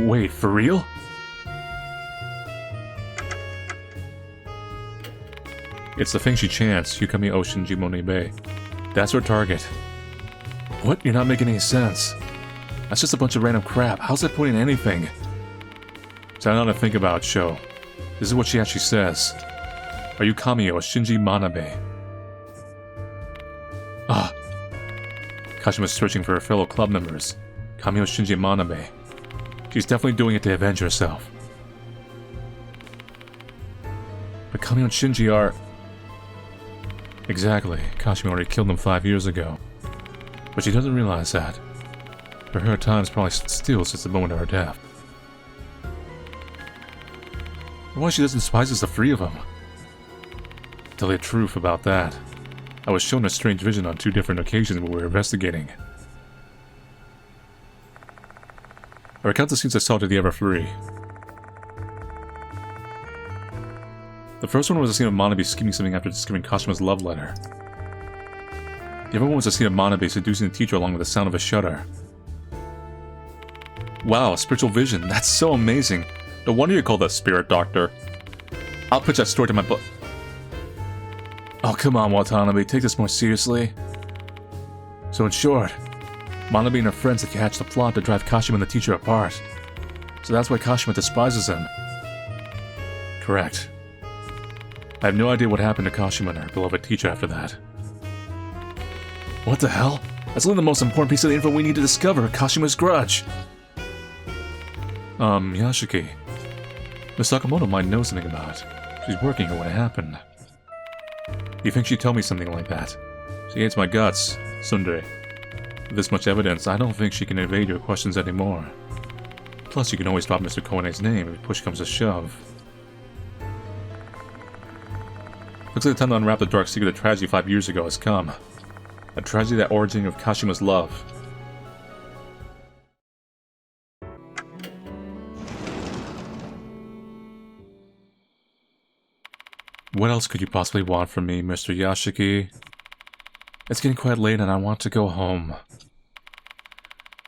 Speaker 1: Wait, for real? It's the thing she chants, Yukami Ocean Jimoni Bay. That's her target. What? You're not making any sense. That's just a bunch of random crap. How's that pointing anything? So I don't know to think about, Shou. This is what she actually says. Are you Kamio Shinji Manabe? Ah. Kashima's searching for her fellow club members. Kamio Shinji Manabe. She's definitely doing it to avenge herself. But Kamio and Shinji are... Exactly. Kashima already killed them 5 years ago. But she doesn't realize that. For her, time's probably still since the moment of her death. Why she doesn't despise us, the three of them? Tell you the truth about that. I was shown a strange vision on 2 different occasions when we were investigating. I recount the scenes I saw to the other 3. The first one was a scene of Manabi scheming something after discovering Kashima's love letter. The other one was a scene of Manabi seducing the teacher along with the sound of a shutter. Wow, spiritual vision. That's so amazing. No wonder you call that spirit doctor. I'll pitch that story to my book. Oh, come on, Watanabe. Take this more seriously. So in short, Manabi and her friends had hatched a plot to drive Kashima and the teacher apart. So that's why Kashima despises him. Correct. I have no idea what happened to Kashima and her beloved teacher after that. What the hell? That's only the most important piece of the info we need to discover, Kashima's grudge. Yashiki. Miss Sakamoto might know something about it. She's working here when it happened. You think she'd tell me something like that? She hates my guts, Sundere. With this much evidence, I don't think she can evade your questions anymore. Plus, you can always drop Mr. Koene's name if push comes to shove. Looks like the time to unwrap the dark secret of tragedy 5 years ago has come. A tragedy that originated of Kashima's love. What else could you possibly want from me, Mr. Yashiki? It's getting quite late and I want to go home.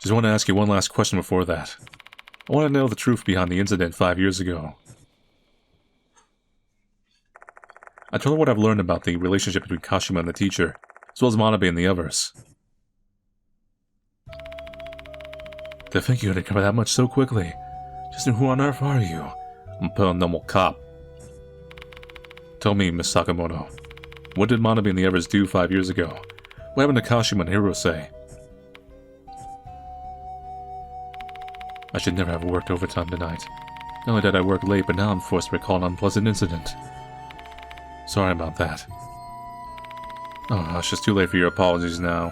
Speaker 1: Just want to ask you one last question before that. I want to know the truth behind the incident 5 years ago. I told her what I've learned about the relationship between Kashima and the teacher, as well as Manabe and the others. To think you had to cover that much so quickly. Just who on earth are you? I'm a paranormal cop. Tell me, Miss Sakamoto, what did Manabe and the others do 5 years ago? What happened to Kashima and Hirose? I should never have worked overtime tonight. Not only did I work late, but now I'm forced to recall an unpleasant incident. Sorry about that. Oh, it's just too late for your apologies now.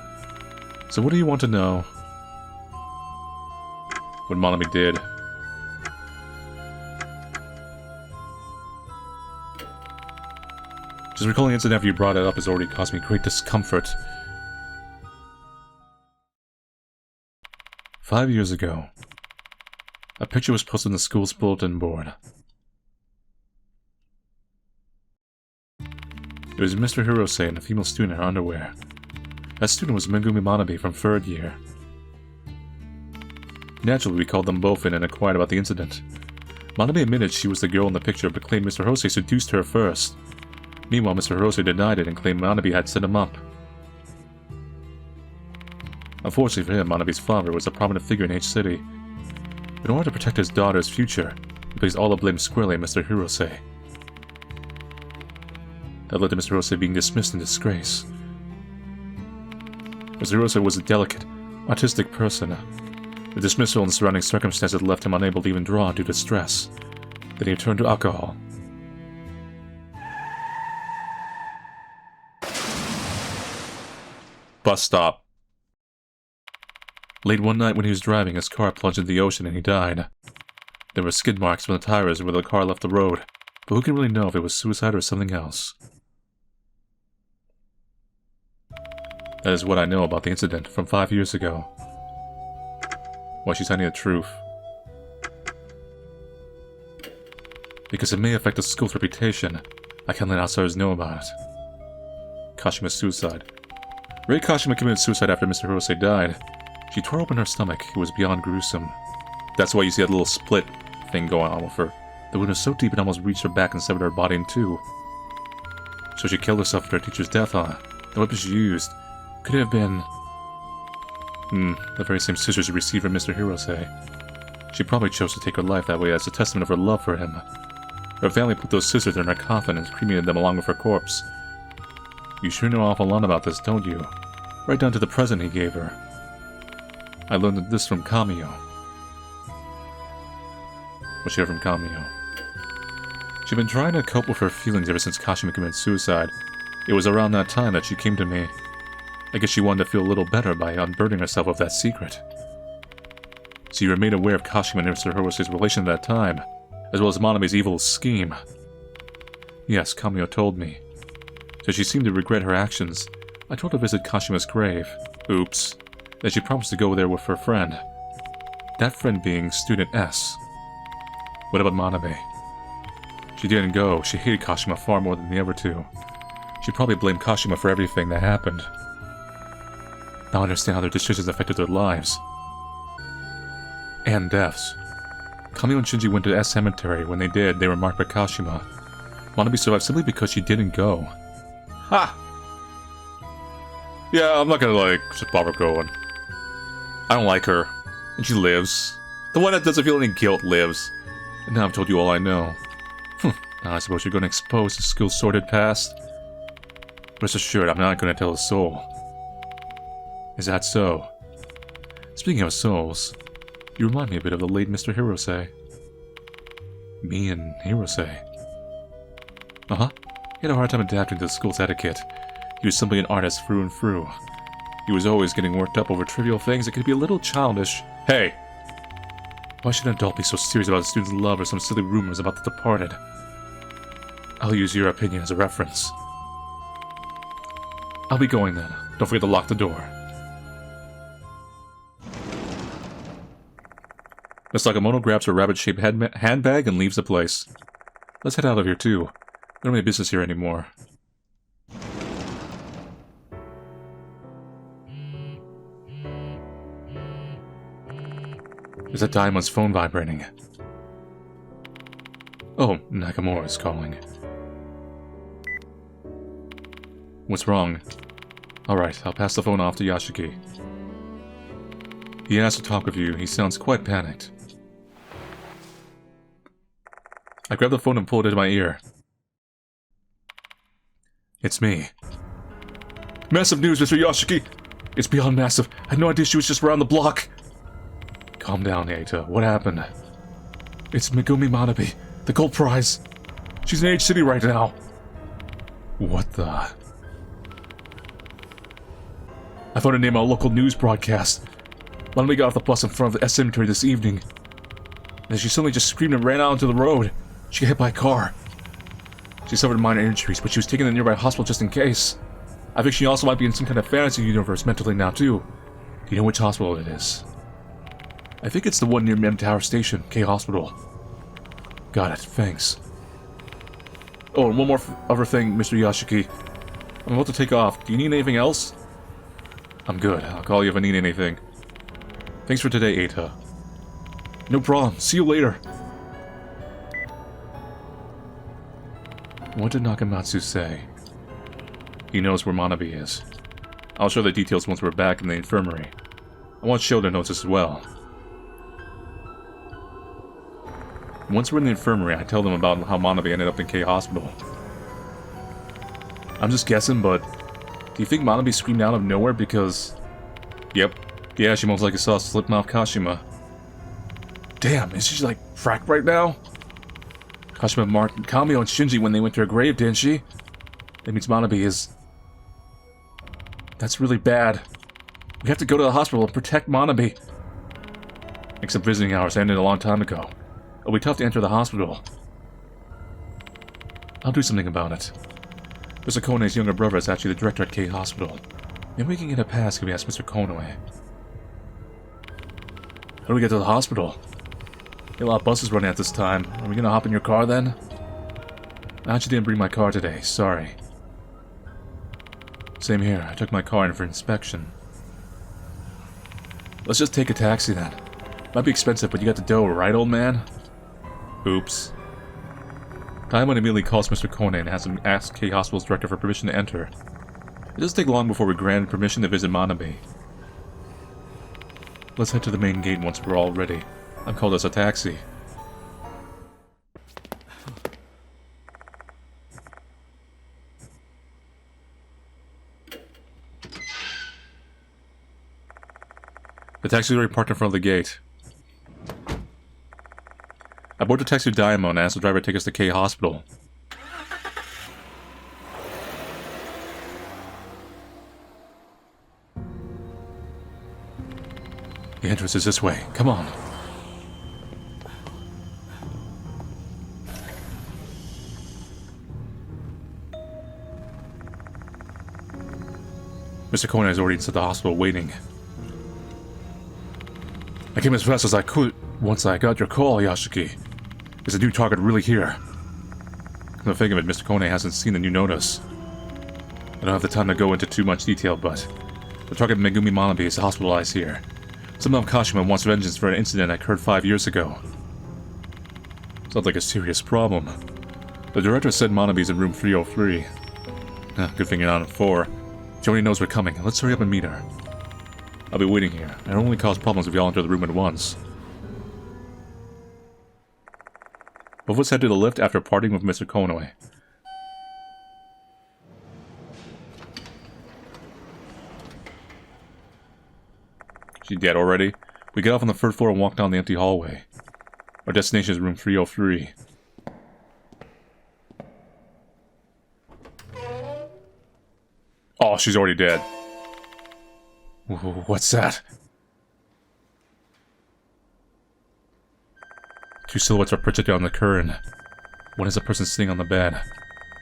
Speaker 1: So what do you want to know? what Manabi did. Just recalling the incident after you brought it up has already caused me great discomfort. 5 years ago, a picture was posted on the school's bulletin board. It was Mr. Hirose and a female student in her underwear. That student was Megumi Manabi from 3rd year. Naturally, we called them both in and inquired about the incident. Manabi admitted she was the girl in the picture but claimed Mr. Hirose seduced her first. Meanwhile, Mr. Hirose denied it and claimed Manabi had set him up. Unfortunately for him, Manabi's father was a prominent figure in H City. In order to protect his daughter's future, he placed all the blame squarely on Mr. Hirose. That led to Mr. Hirose being dismissed in disgrace. Mr. Hirose was a delicate, artistic person. The dismissal and surrounding circumstances left him unable to even draw due to stress. Then he turned to alcohol. Bus stop. Late one night when he was driving, his car plunged into the ocean and he died. There were skid marks from the tires where the car left the road, but who can really know if it was suicide or something else? That is what I know about the incident from 5 years ago. Why she's hiding the truth. Because it may affect the school's reputation, I can't let outsiders know about it. Kashima's suicide. Rei Kashima committed suicide after Mr. Hirose died. She tore open her stomach. It was beyond gruesome. That's why you see that little split thing going on with her. The wound was so deep it almost reached her back and severed her body in two. So she killed herself after her teacher's death, huh? The weapon she used could it have been... the very same scissors she received from Mr. Hirose. She probably chose to take her life that way as a testament of her love for him. Her family put those scissors in her coffin and cremated them along with her corpse. You sure know an awful lot about this, don't you? Right down to the present he gave her. I learned this from Kamio. What's she heard from Kamio? She'd been trying to cope with her feelings ever since Kashima committed suicide. It was around that time that she came to me. I guess she wanted to feel a little better by unburdening herself of that secret. So you were made aware of Kashima and Mr. Hirose's relation at that time, as well as Manabi's evil scheme. Yes, Kamio told me. So she seemed to regret her actions. I told her to visit Kashima's grave. Oops. Then she promised to go there with her friend. That friend being Student S. What about Manabi? She didn't go. She hated Kashima far more than the other two. She probably blamed Kashima for everything that happened. Now I understand how their decisions affected their lives. And deaths. Kamio and Shinji went to S Cemetery. When they did, they were marked by Kashima. Manabi survived simply because she didn't go. Ha! Yeah, I'm not gonna, just bother going. I don't like her. And she lives. The one that doesn't feel any guilt lives. And now I've told you all I know. Now I suppose you're gonna expose the school's sordid past. Rest assured, I'm not gonna tell a soul. Is that so? Speaking of souls, you remind me a bit of the late Mr. Hirose. Me and Hirose. Uh-huh. He had a hard time adapting to the school's etiquette. He was simply an artist through and through. He was always getting worked up over trivial things that could be a little childish. Hey! Why should an adult be so serious about a student's love or some silly rumors about the departed? I'll use your opinion as a reference. I'll be going then. Don't forget to lock the door. Miss Sakamoto grabs her rabbit-shaped handbag and leaves the place. Let's head out of here too. We don't have any business here anymore. Is that Diamond's phone vibrating? Oh, Nakamura's calling. What's wrong? Alright, I'll pass the phone off to Yashiki. He asked to talk with you. He sounds quite panicked. I grabbed the phone and pulled it to my ear. It's me. Massive news, Mr. Yashiki! It's beyond massive. I had no idea she was just around the block. Calm down, Eita. What happened? It's Megumi Manabi, the gold prize. She's in H City right now. What the... I found her name on a local news broadcast. Manabi got off the bus in front of the cemetery this evening. And then she suddenly just screamed and ran out into the road. She got hit by a car. She suffered minor injuries, but she was taken to the nearby hospital just in case. I think she also might be in some kind of fantasy universe mentally now, too. Do you know which hospital it is? I think it's the one near Mem Tower Station, K Hospital. Got it, thanks. Oh, and one more other thing, Mr. Yashiki. I'm about to take off. Do you need anything else? I'm good. I'll call you if I need anything. Thanks for today, Eita. No problem. See you later. What did Nakamatsu say? He knows where Manabi is. I'll show the details once we're back in the infirmary. I want Shou to know this as well. Once we're in the infirmary, I tell them about how Manabi ended up in K Hospital. I'm just guessing, but do you think Manabi screamed out of nowhere because... Yep. Yeah, she most likely saw a slipmouth Kashima. Damn, is she like fracked right now? Kashima marked Kamio and Shinji when they went to her grave, didn't she? That means Manabi is... That's really bad. We have to go to the hospital and protect Manabi. Except visiting hours ended a long time ago. It'll be tough to enter the hospital. I'll do something about it. Mr. Konoe's younger brother is actually the director at K Hospital. Maybe we can get a pass if we ask Mr. Konoe. How do we get to the hospital? A lot of buses running at this time. Are we gonna hop in your car then? I actually didn't bring my car today, sorry. Same here, I took my car in for inspection. Let's just take a taxi then. Might be expensive, but you got the dough, right, old man? Oops. Diamond immediately calls Mr. Konoe and has him ask K Hospital's director for permission to enter. It doesn't take long before we're granted permission to visit Manabi. Let's head to the main gate once we're all ready. I've called us a taxi. The taxi's already parked in front of the gate. I board the taxi to Diamond and asked the driver to take us to K Hospital. The entrance is this way. Come on. Mr. Konoe is already inside the hospital waiting. I came as fast as I could once I got your call, Yashiki. Is the new target really here? Come to think of it, Mr. Konoe hasn't seen the new notice. I don't have the time to go into too much detail, but the target Megumi Manabi is hospitalized here. Somehow Kashima wants vengeance for an incident that occurred 5 years ago. Sounds like a serious problem. The director said Manabi's in room 303. Good thing you're not in 4. She already knows we're coming. Let's hurry up and meet her. I'll be waiting here. It'll only cause problems if we all enter the room at once. Both of us head to the lift after parting with Mr. Konoe. She dead already? We get off on the 3rd floor and walk down the empty hallway. Our destination is room 303. Oh, she's already dead. What's that? Two silhouettes are projected on the curtain. One is a person sitting on the bed,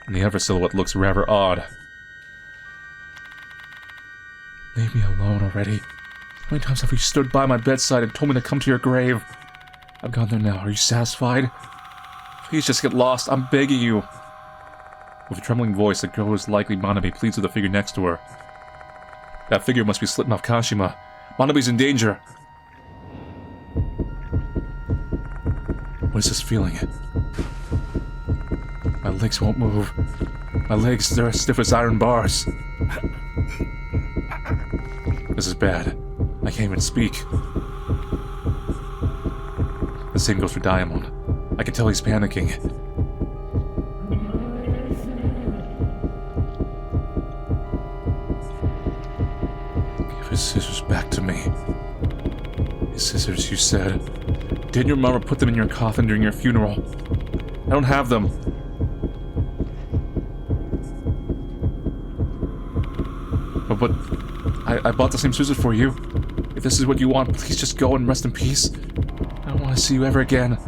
Speaker 1: and the other silhouette looks rather odd. Leave me alone already. How many times have you stood by my bedside and told me to come to your grave? I've gone there now. Are you satisfied? Please just get lost. I'm begging you. With a trembling voice, the girl who is likely Manabi pleads with the figure next to her. That figure must be slipmouth Kashima. Manabi's in danger. What is this feeling? My legs won't move. My legs, they're as stiff as iron bars. This is bad. I can't even speak. The same goes for Diamond. I can tell he's panicking. Give his scissors back to me. His scissors, you said. Didn't your mama put them in your coffin during your funeral? I don't have them. But I bought the same scissors for you. If this is what you want, please just go and rest in peace. I don't want to see you ever again.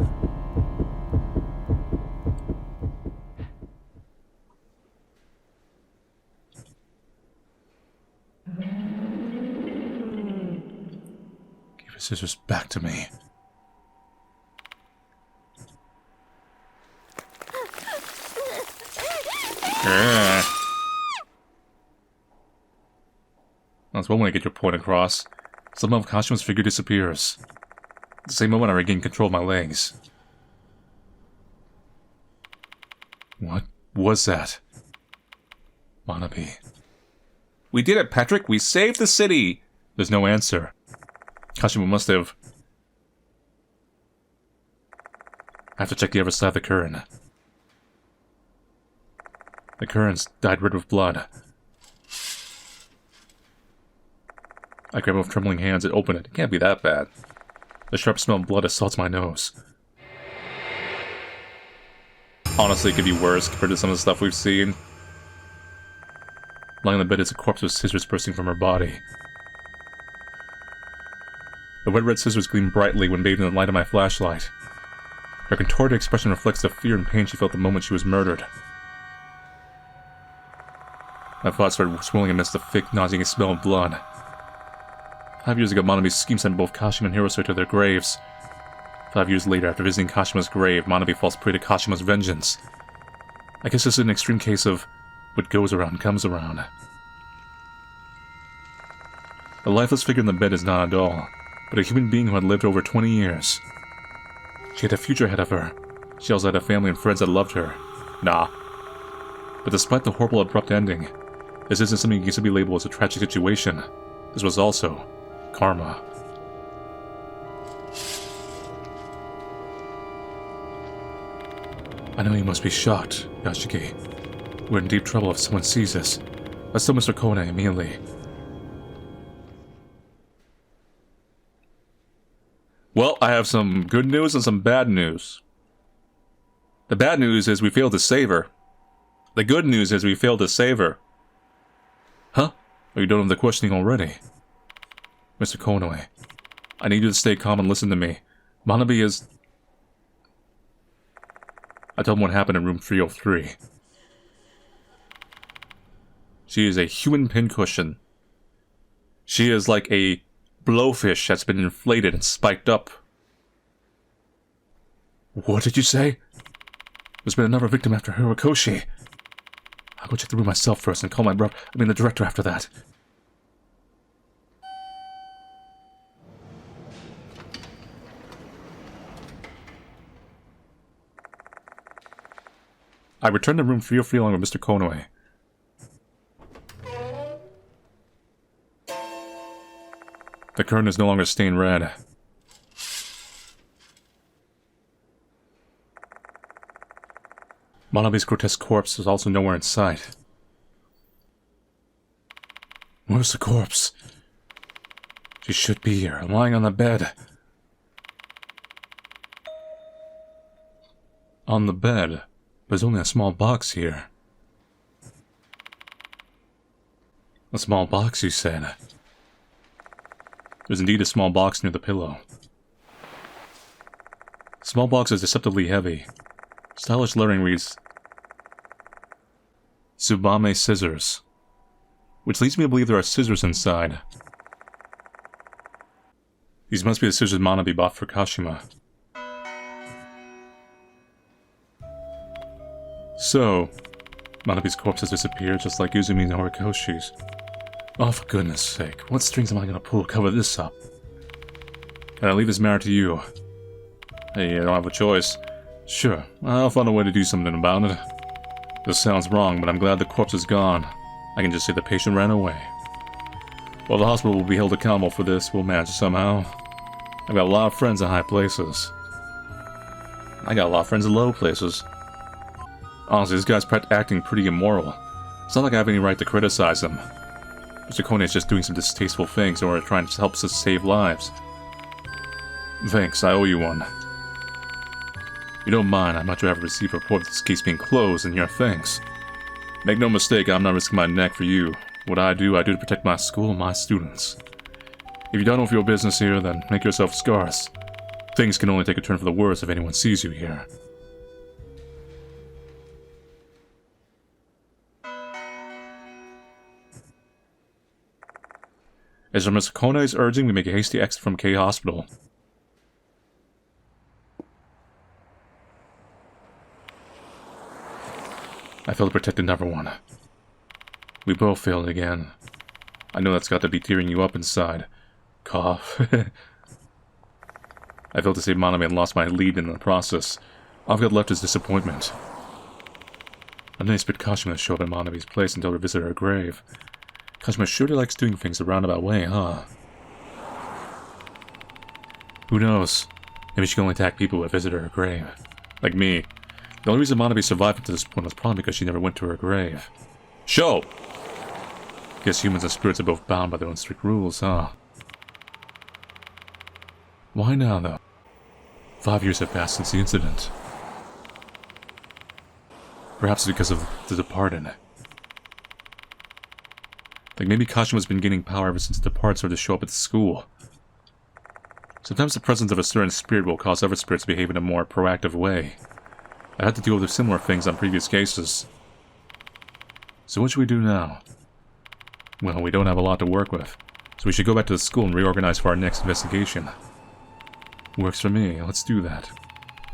Speaker 1: Give your scissors back to me. That's one way to get your point across. Somehow Kashima's figure disappears. At the same moment I regain control of my legs. What was that? Manabi. We did it, Patrick! We saved the city! There's no answer. Kashima must have... I have to check the other side of the current. The current's dyed red with blood. I grab it with trembling hands and open it. It can't be that bad. The sharp smell of blood assaults my nose. Honestly, it could be worse compared to some of the stuff we've seen. Lying on the bed is a corpse with scissors bursting from her body. The wet red scissors gleam brightly when bathed in the light of my flashlight. Her contorted expression reflects the fear and pain she felt the moment she was murdered. My thoughts started swirling amidst the thick, nauseating smell of blood. 5 years ago, Manabi's scheme sent both Kashima and Hirose to their graves. 5 years later, after visiting Kashima's grave, Manabi falls prey to Kashima's vengeance. I guess this is an extreme case of what goes around comes around. The lifeless figure in the bed is not a doll, but a human being who had lived over 20 years. She had a future ahead of her. She also had a family and friends that loved her. Nah. But despite the horrible abrupt ending, this isn't something you can be labeled as a tragic situation. This was also karma. I know you must be shocked, Yashiki. We're in deep trouble if someone sees this. Let's tell Mr. Kone immediately. Well, I have some good news and some bad news. The bad news is we failed to save her. The good news is we failed to save her. Huh? Are you done with the questioning already? Mr. Konoe, I need you to stay calm and listen to me. Manabi is... I told him what happened in room 303. She is a human pincushion. She is like a blowfish that's been inflated and spiked up. What did you say? There's been another victim after Hirokoshi. I'll go check the room myself first and call the director after that. I returned to room 303 along with Mr. Konoe. The curtain is no longer stained red. Manabi's grotesque corpse is also nowhere in sight. Where's the corpse? She should be here, lying on the bed. On the bed? There's only a small box here. A small box, you said? There's indeed a small box near the pillow. The small box is deceptively heavy. Stylish lettering reads, Tsubame scissors, which leads me to believe there are scissors inside. These must be the scissors Manabi bought for Kashima. So, Manabi's corpse has disappeared just like Uzumi and Horikoshi's. Oh, for goodness sake, what strings am I gonna pull to cover this up? Can I leave this matter to you? Hey, I don't have a choice. Sure, I'll find a way to do something about it. This sounds wrong, but I'm glad the corpse is gone. I can just say the patient ran away. While the hospital will be held accountable for this, we'll manage somehow. I've got a lot of friends in high places. I got a lot of friends in low places. Honestly, this guy's acting pretty immoral. It's not like I have any right to criticize him. Mr. Kone is just doing some distasteful things in order to try and help us save lives. Thanks, I owe you one. If you don't mind, I'd much rather receive a report of this case being closed than your thanks. Make no mistake, I'm not risking my neck for you. What I do to protect my school and my students. If you don't know your business here, then make yourself scarce. Things can only take a turn for the worse if anyone sees you here. As Mr. Kona is urging, we make a hasty exit from K Hospital. I failed to protect another one. We both failed again. I know that's got to be tearing you up inside. Cough. I failed to save Manabi and lost my lead in the process. All I've got left is disappointment. And then I expect Kashima to show up at Manabi's place and tell her to visit her grave. Kashima surely likes doing things a roundabout way, huh? Who knows? Maybe she can only attack people who have visited her grave. Like me. The only reason Manabi survived up to this point was probably because she never went to her grave. Shou! Guess humans and spirits are both bound by their own strict rules, huh? Why now, though? 5 years have passed since the incident. Perhaps because of the departed. Like maybe Kashima's been gaining power ever since the departed started to show up at the school. Sometimes the presence of a certain spirit will cause other spirits to behave in a more proactive way. I've had to deal with similar things on previous cases. So what should we do now? Well, we don't have a lot to work with, so we should go back to the school and reorganize for our next investigation. Works for me, let's do that.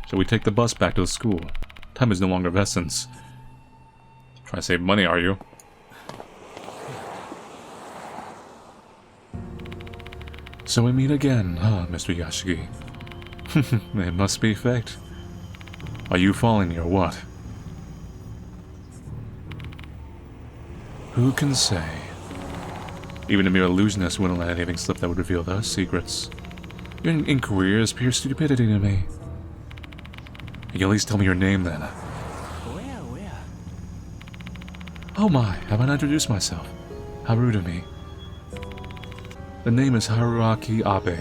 Speaker 1: Shall we take the bus back to the school? Time is no longer of essence. Trying to save money, are you? So we meet again, huh, Mr. Yashiki? It must be fate. Are you following me or what? Who can say? Even a mere illusionist wouldn't let anything slip that would reveal those secrets. Your inquiry is pure stupidity to me. You can at least tell me your name then.
Speaker 2: Where?
Speaker 1: Oh my, have I not introduced myself? How rude of me. The name is Haruaki Abe.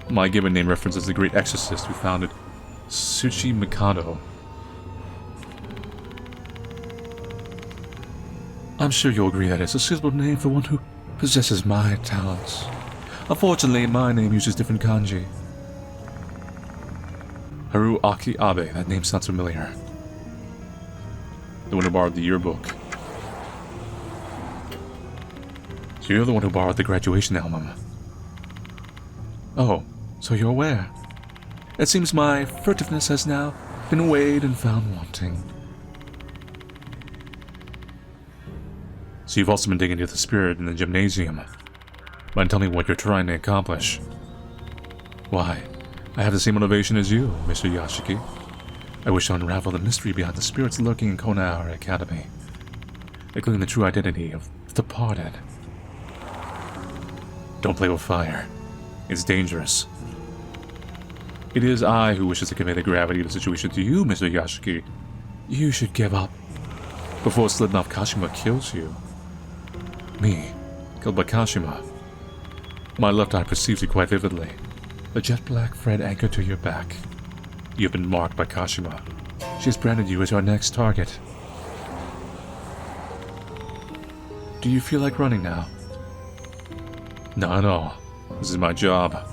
Speaker 1: My given name references the great exorcist who founded Tsuchi Mikado. I'm sure you'll agree that it's a suitable name for one who possesses my talents. Unfortunately, my name uses different kanji. Haruaki Abe, that name sounds familiar. The one who borrowed the yearbook. So you're the one who borrowed the graduation album. Oh, so you're aware. It seems my furtiveness has now been weighed and found wanting. So you've also been digging into the spirit in the gymnasium. Mind telling me what you're trying to accomplish? Why, I have the same motivation as you, Mr. Yashiki. I wish to unravel the mystery behind the spirits lurking in Konoha Academy, including the true identity of the departed. Don't play with fire. It's dangerous. It is I who wishes to convey the gravity of the situation to you, Mr. Yashiki. You should give up before Slidnov Kashima kills you. Me, killed by Kashima. My left eye perceives you quite vividly. The jet black thread anchored to your back. You have been marked by Kashima. She has branded you as our next target. Do you feel like running now? Not at all. This is my job.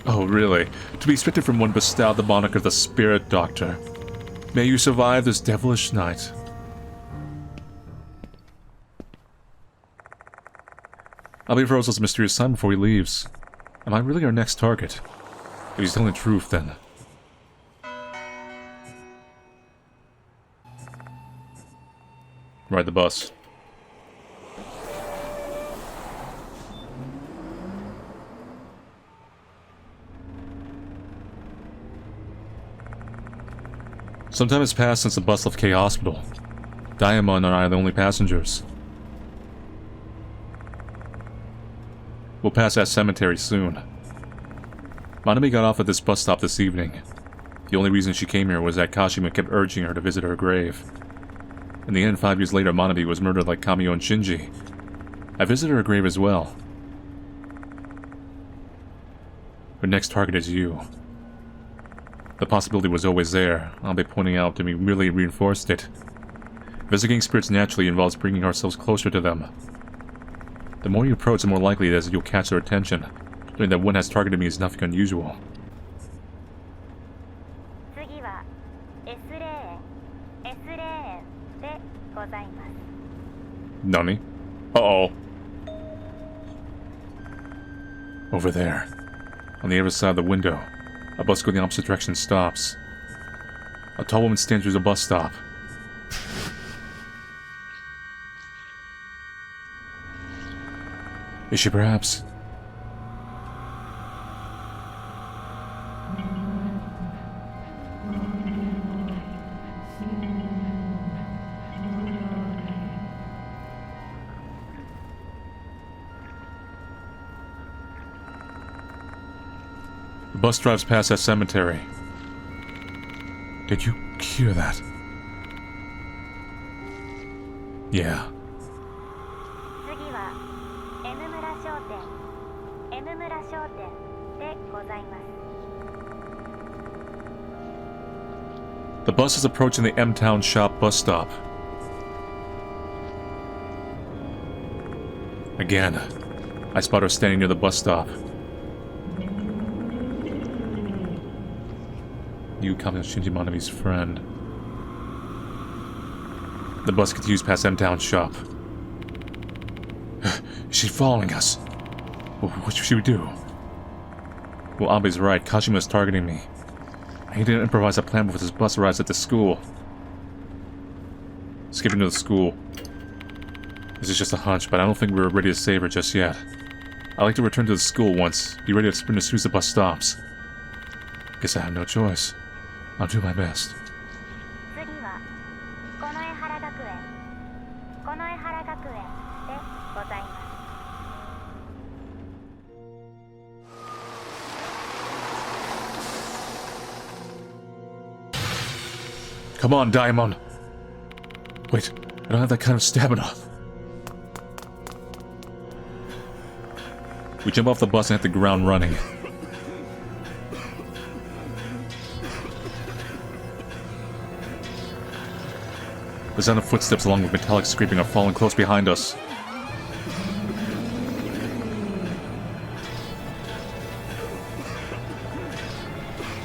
Speaker 1: Oh, really? To be expected from one bestowed the moniker of the Spirit Doctor. May you survive this devilish night. I'll be Rosa's mysterious son before he leaves. Am I really our next target? If he's telling the truth, then. Ride the bus. Some time has passed since the bus left K Hospital. Diamond and I are the only passengers. We'll pass that cemetery soon. Manabi got off at this bus stop this evening. The only reason she came here was that Kashima kept urging her to visit her grave. In the end, 5 years later, Manabi was murdered like Kamio and Shinji. I visited her grave as well. Her next target is you. The possibility was always there. I'll be pointing out to me merely reinforced it. Visiting spirits naturally involves bringing ourselves closer to them. The more you approach, the more likely it is that you'll catch their attention. Knowing that one has targeted me is nothing unusual.
Speaker 4: 次は S レーン S レーンでございます。
Speaker 1: Nani? Uh-oh. Over there. On the other side of the window. A bus going the opposite direction stops. A tall woman stands through the bus stop. Is she perhaps... The bus drives past that cemetery. Did you hear that? Yeah.
Speaker 4: 次は M 村商店 M 村商店でございます。
Speaker 1: The bus is approaching the M-Town shop bus stop. Again, I spot her standing near the bus stop. You come Shinji Manabi's friend. The bus continues past M-Town shop. Is she following us? What should we do? Well, Abe's right. Kashima is targeting me. I need to improvise a plan before this bus arrives at the school. Skipping to the school. This is just a hunch, but I don't think we're ready to save her just yet. I'd like to return to the school once. Be ready to sprint as soon as the bus stops. Guess I have no choice. I'll do my best.
Speaker 4: 次はこの江原学園この江原学園でございます。
Speaker 1: Come on, Diamond. Wait, I don't have that kind of stamina. We jump off the bus and hit the ground running. The sound of footsteps along with metallic scraping are falling close behind us.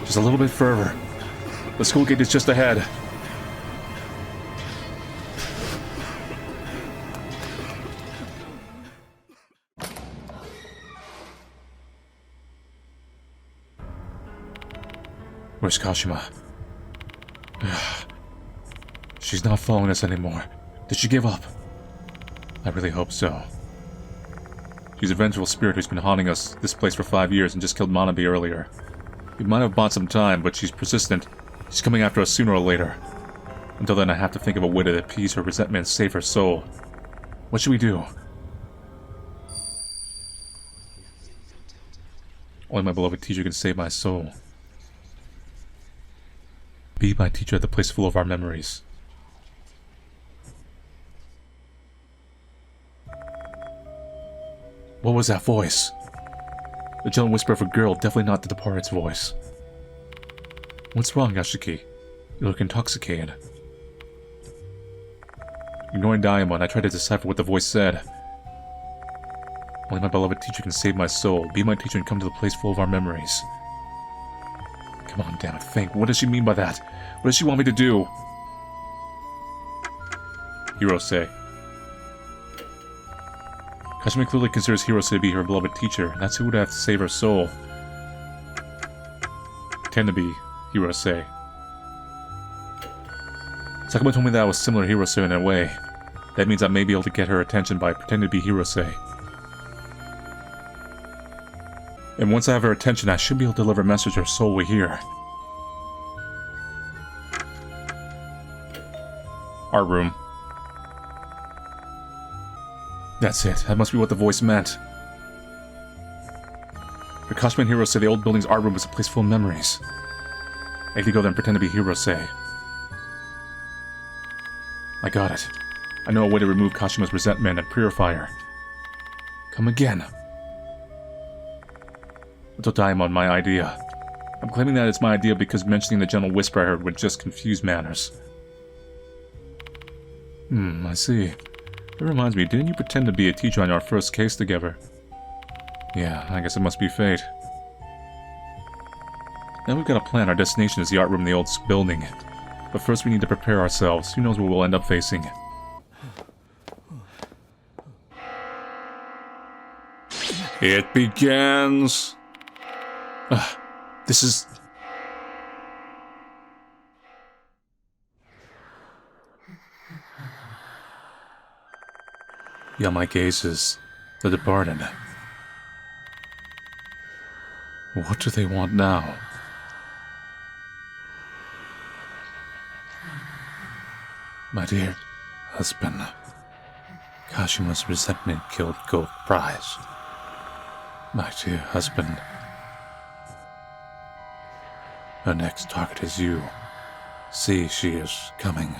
Speaker 1: Just a little bit further. The school gate is just ahead. Where's Kashima? She's not following us anymore. Did she give up? I really hope so. She's a vengeful spirit who's been haunting us this place for 5 years and just killed Manabi earlier. We might have bought some time, but she's persistent. She's coming after us sooner or later. Until then, I have to think of a way to appease her resentment and save her soul. What should we do? Only my beloved teacher can save my soul. Be my teacher at the place full of our memories. What was that voice? The gentle whisper of a girl, definitely not the departed's voice. What's wrong, Yashiki? You look intoxicated. Ignoring Diamond, I tried to decipher what the voice said. Only my beloved teacher can save my soul. Be my teacher and come to the place full of our memories. Come on, damn it, think. What does she mean by that? What does she want me to do? Hirose. Kashima clearly considers Hirose to be her beloved teacher, and that's who would have to save her soul. Pretend to be Hirose. Sakamoto told me that I was similar to Hirose in a way. That means I may be able to get her attention by pretending to be Hirose. And once I have her attention, I should be able to deliver a message her soul will hear. Art room. That's it. That must be what the voice meant. For Kashima and Hirose, the old building's art room was a place full of memories. I could go there and pretend to be Hirose. I got it. I know a way to remove Kashima's resentment and purify her. Come again. Don't Diamond, my idea. I'm claiming that it's my idea because mentioning the gentle whisper I heard would just confuse matters. I see. It reminds me, didn't you pretend to be a teacher on our first case together? Yeah, I guess it must be fate. Now we've got a plan. Our destination is the art room in the old building. But first we need to prepare ourselves. Who knows what we'll end up facing. It begins! This is... Beyond my gazes, the departed. What do they want now? My dear husband, Kashima's resentment killed Gold Prize. My dear husband, her next target is you. See, she is coming.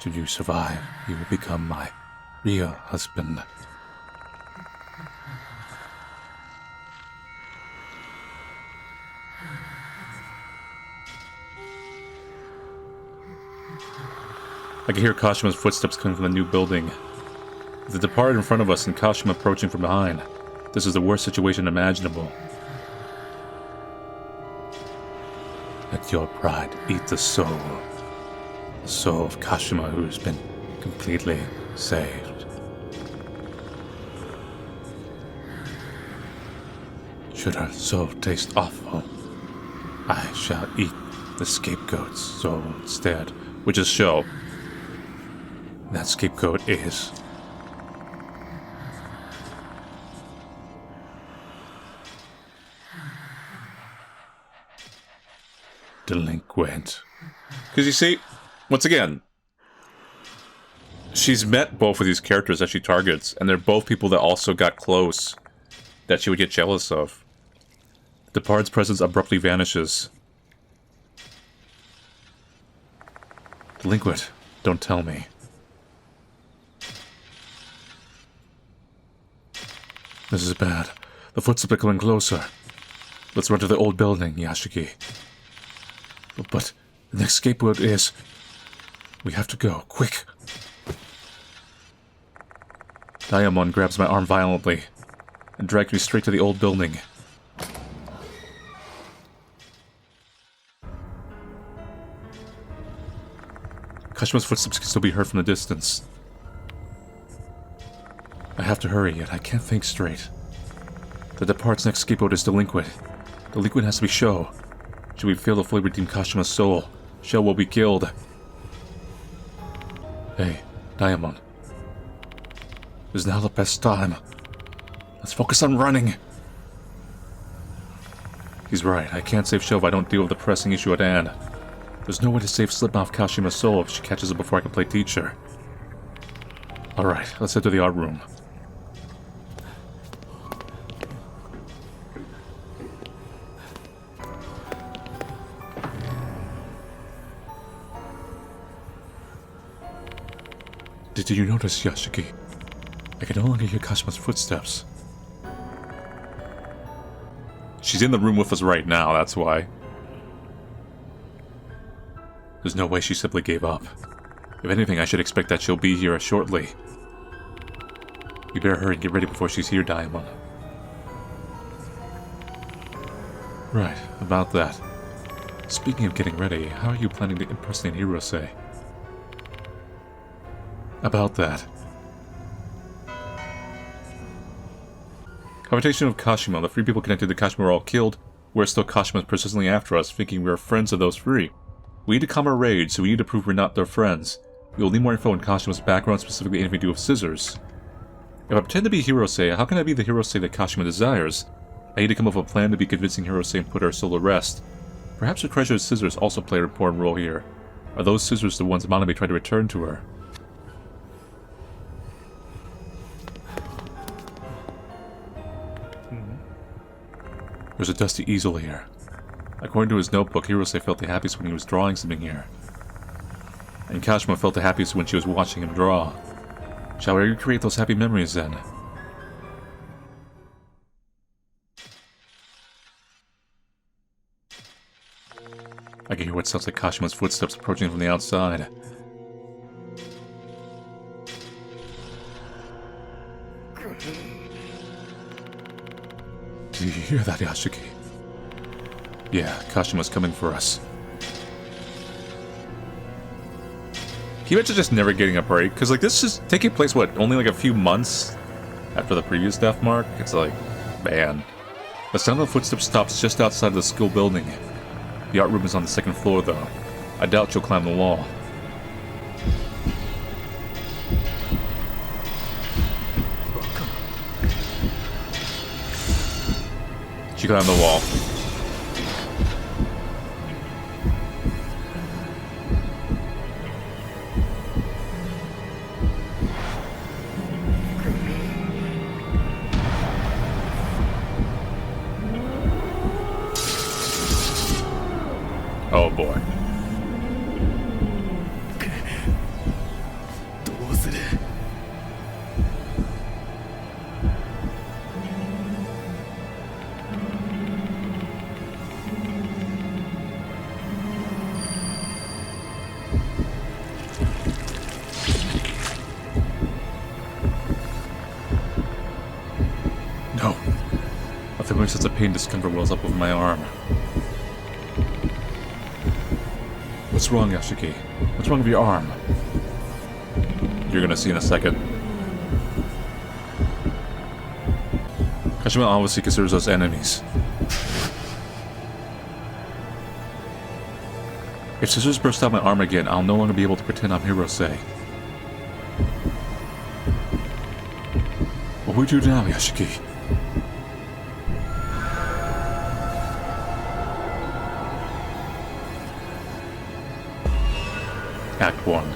Speaker 1: Should you survive, you will become my real husband. I can hear Kashima's footsteps coming from the new building. The departed in front of us and Kashima approaching from behind. This is the worst situation imaginable. Let your pride eat the soul. The soul of Kashima, who has been completely saved. Should her soul taste awful, I shall eat the scapegoat's soul instead, which is Shou. That scapegoat is... delinquent. Because you see, once again, she's met both of these characters that she targets, and they're both people that also got close, that she would get jealous of. The departed's presence abruptly vanishes. Delinquent, don't tell me. This is bad. The footsteps are coming closer. Let's run to the old building, Yashiki. But the next scapegoat is... We have to go, quick. Diamond grabs my arm violently and drags me straight to the old building. Kashima's footsteps can still be heard from the distance. I have to hurry, yet I can't think straight. The departed's next scapegoat is Delinquent. Delinquent has to be Shou. Should we fail to fully redeem Kashima's soul, Shou will be killed. Hey, Diamond. Is now the best time. Let's focus on running. He's right, I can't save Shou if I don't deal with the pressing issue at hand. There's no way to save Slipmouth Kashima's soul if she catches it before I can play teacher. Alright, let's head to the art room. Did you notice, Yashiki? I can no longer hear Kashima's footsteps. She's in the room with us right now, that's why. There's no way she simply gave up. If anything, I should expect that she'll be here shortly. You better hurry and get ready before she's here, Diamond. Right, about that. Speaking of getting ready, how are you planning to impersonate Hirose? About that. Confrontation of Kashima. The three people connected to Kashima were all killed. Whereas still Kashima is persistently after us, thinking we are friends of those three. We need to calm our rage, so we need to prove we're not their friends. We will need more info on Kashima's background, specifically anything to do with scissors. If I pretend to be Hirose, how can I be the Hirose that Kashima desires? I need to come up with a plan to be convincing Hirose and put her soul to rest. Perhaps her treasured scissors also play an important role here. Are those scissors the ones Manabi tried to return to her? There's a dusty easel here. According to his notebook, Hirose felt the happiest when he was drawing something here. And Kashima felt the happiest when she was watching him draw. Shall we recreate those happy memories then? I can hear what sounds like Kashima's footsteps approaching from the outside. you hear that, Yashiki? Yeah, Kashima's coming for us. Can you imagine just never getting a break? Because, like, this is taking place, what, only like a few months after the previous death mark? It's like, man. The sound of footsteps stops just outside the school building. The art room is on the second floor, though. I doubt she'll climb the wall. She climbed the wall. Oh boy. No. A familiar sense of pain discomfort wells up over my arm. What's wrong, Yashiki? What's wrong with your arm? You're gonna see in a second. Kashima obviously considers us enemies. If scissors burst out my arm again, I'll no longer be able to pretend I'm Hirose. What will we do now, Yashiki? Act 1.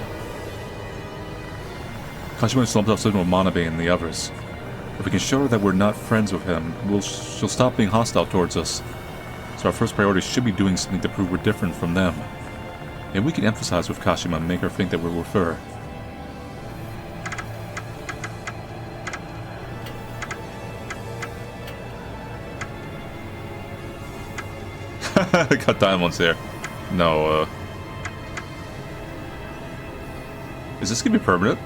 Speaker 1: Kashima slumps off sitting with Manabi and the others. If we can show her that we're not friends with him, she'll stop being hostile towards us. So our first priority should be doing something to prove we're different from them. Maybe we can emphasize with Kashima and make her think that we're with her. I got diamonds there. No, is this gonna be permanent?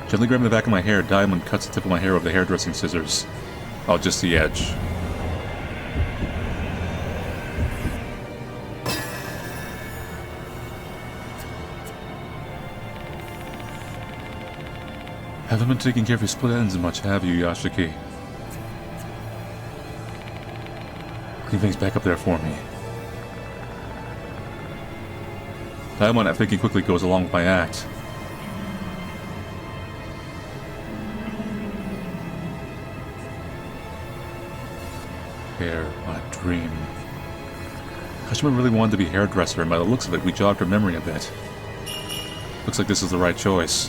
Speaker 1: Gently grabbing the back of my hair, Diamond cuts the tip of my hair with the hairdressing scissors. Oh, just the edge. Haven't been taking care of your split ends much, have you, Yashiki? Clean things back up there for me. Diamond, I'm thinking, quickly goes along with my act. Hair, my dream. Kashima really wanted to be a hairdresser, and by the looks of it, we jogged her memory a bit. Looks like this is the right choice.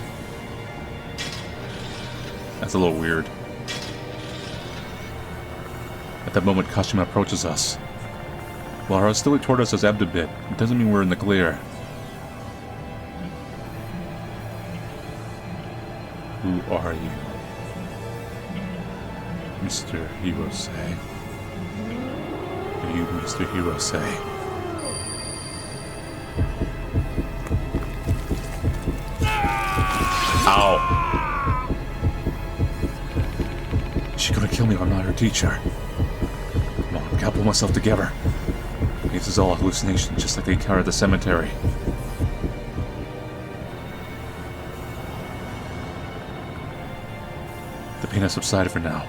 Speaker 1: That's a little weird. At that moment, Kashima approaches us. While her hostility toward us has ebbed a bit, it doesn't mean we're in the clear. Who are you? Mr. Hirose? Are you Mr. Hirose? Ow! She's gonna kill me if I'm not her teacher. Come on, I gotta pull myself together. This is all a hallucination, just like the encounter at the cemetery. The pain has subsided for now.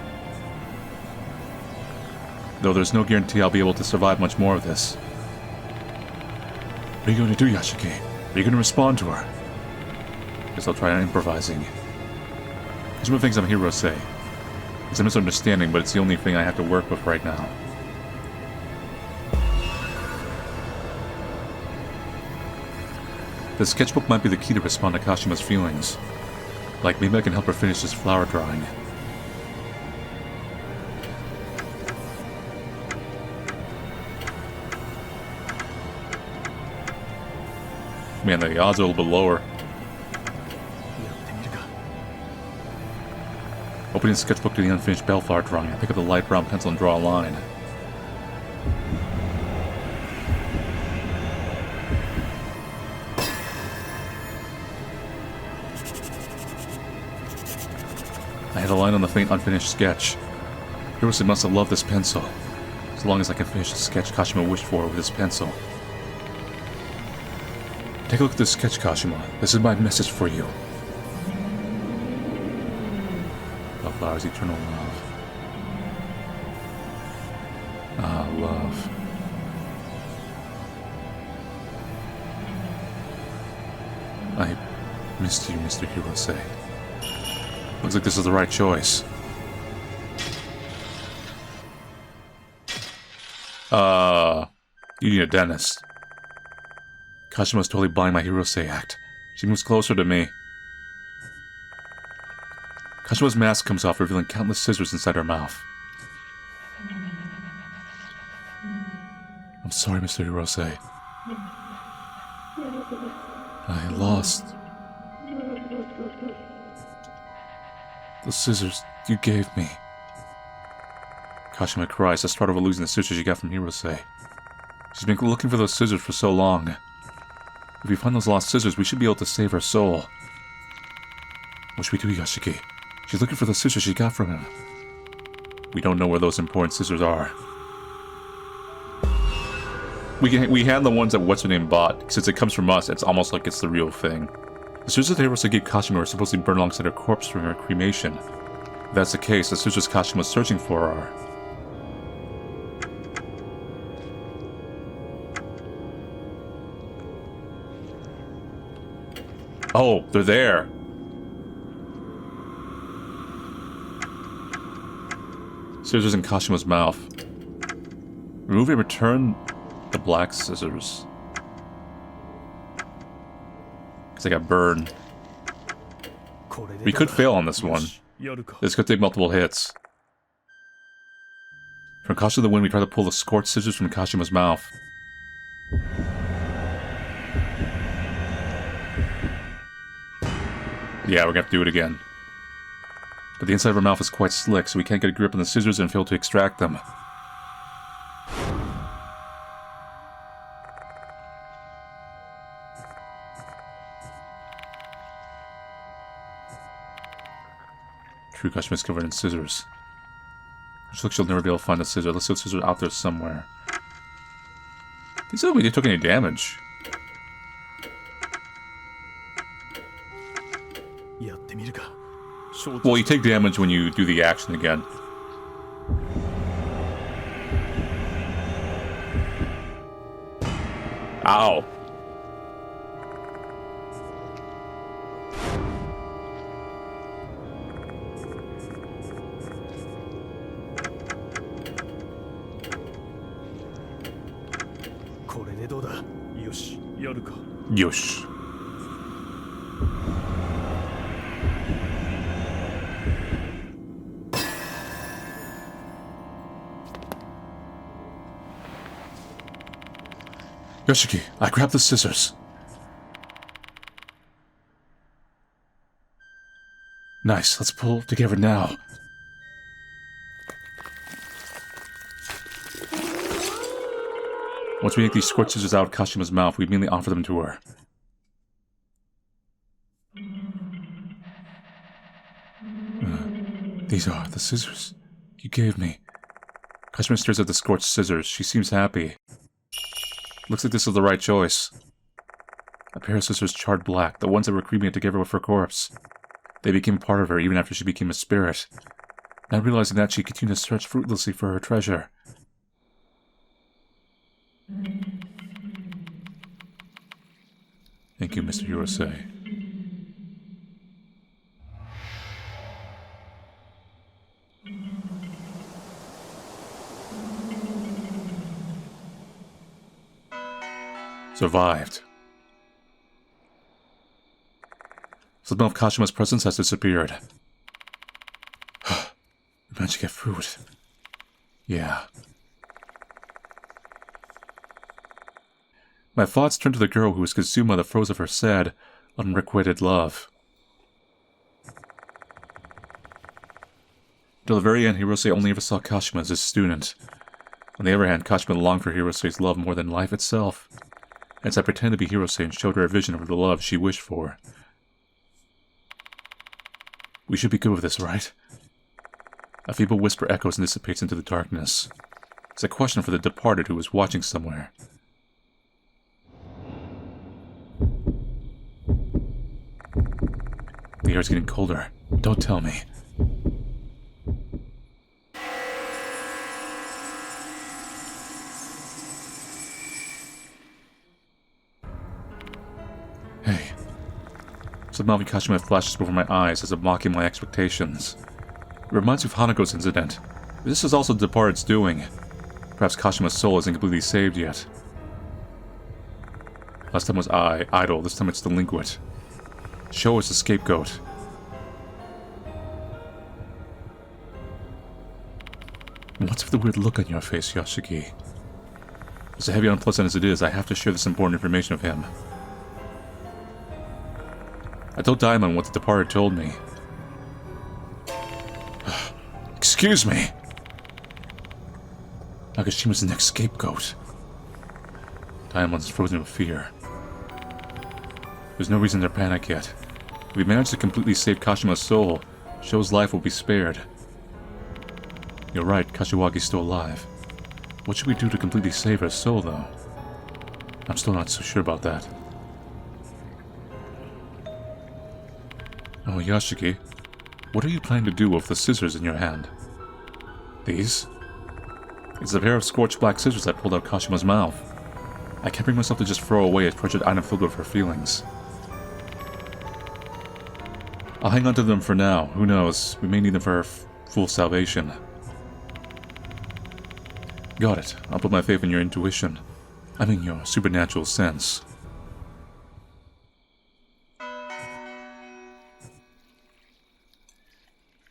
Speaker 1: Though there's no guarantee I'll be able to survive much more of this. What are you going to do, Yashiki? Are you going to respond to her? Guess I'll try improvising. Kashima thinks I'm Hirose. It's a misunderstanding, but it's the only thing I have to work with right now. The sketchbook might be the key to respond to Kashima's feelings. Like, maybe I can help her finish this flower drawing. Man, the odds are a little bit lower. Opening the sketchbook to the unfinished bellflower drawing, I pick up the light brown pencil and draw a line. I had a line on the faint unfinished sketch. Hirose must have loved this pencil. As long as I can finish the sketch Kashima wished for with this pencil. Take a look at this sketch, Kashima. This is my message for you. The flower's eternal love. Ah, love. I missed you, Mr. Hirose. Looks like this is the right choice. You need a dentist. Kashima's totally buying my Hirose act. She moves closer to me. Kashima's mask comes off, revealing countless scissors inside her mouth. I'm sorry, Mr. Hirose. I lost the scissors you gave me. Kashima cries, the start of losing the scissors she got from Hirose. She's been looking for those scissors for so long. If we find those lost scissors, we should be able to save her soul. What should we do, Yoshiki? She's looking for the scissors she got from him. We don't know where those important scissors are. We had the ones that what's-her-name bought. Since it comes from us, it's almost like it's the real thing. The scissors Hirose gave Kashima were supposed to burn alongside her corpse during her cremation. If that's the case, the scissors Kashima was searching for are... Oh, they're there. Scissors in Kashima's mouth. Remove and return the black scissors. Because they got burned. We could fail on this one. This could take multiple hits. From caution of the wind, we try to pull the scorched scissors from Kashima's mouth. Yeah, we're gonna have to do it again. But the inside of her mouth is quite slick, so we can't get a grip on the scissors and fail to extract them. True, Kashima's covered in scissors. Looks like she'll never be able to find the scissors. Let's see if scissors are out there somewhere. These don't really took any damage. Well, you take damage when you do the action again. Ow. Yosh. Yoshiki, I grabbed the scissors. Nice, let's pull together now. Once we take these scorched scissors out of Kashima's mouth, we immediately offer them to her. These are the scissors you gave me. Kashima stares at the scorched scissors. She seems happy. Looks like this is the right choice. A pair of scissors charred black, the ones that were cremated together with her corpse. They became part of her even after she became a spirit. Now realizing that, she continued to search fruitlessly for her treasure. Thank you, Mr. Hirose. Survived. The smell of Kashima's presence has disappeared. We managed to get fruit. Yeah. My thoughts turned to the girl who was consumed by the throes of her sad, unrequited love. Till the very end, Hirose only ever saw Kashima as his student. On the other hand, Kashima longed for Hirose's love more than life itself. Hence I pretended to be Hirose and showed her a vision of the love she wished for. We should be good with this, right? A feeble whisper echoes and dissipates into the darkness. It's a question for the departed who was watching somewhere. The air is getting colder. Don't tell me. Hey. Suddenly Kashima flashes before my eyes as if mocking my expectations. It reminds me of Hanako's incident. This is also the departed's doing. Perhaps Kashima's soul isn't completely saved yet. Last time was I, idol. This time it's delinquent. Shou is the scapegoat. What's with the weird look on your face, Yoshiki? As heavy and unpleasant as it is, I have to share this important information of him. I told Diamond what the departed told me. Excuse me! Nakashima's the next scapegoat. Diamond's frozen with fear. There's no reason to panic yet. If we manage to completely save Kashima's soul, Shou's life will be spared. You're right, Kashiwagi's still alive. What should we do to completely save her soul, though? I'm still not so sure about that. Oh, Yoshiki, what are you planning to do with the scissors in your hand? These? It's a pair of scorched black scissors I pulled out Kashima's mouth. I can't bring myself to just throw away a treasured item filled with her feelings. I'll hang on to them for now. Who knows? We may need them for her full salvation. Got it. I'll put my faith in your intuition. I mean your supernatural sense.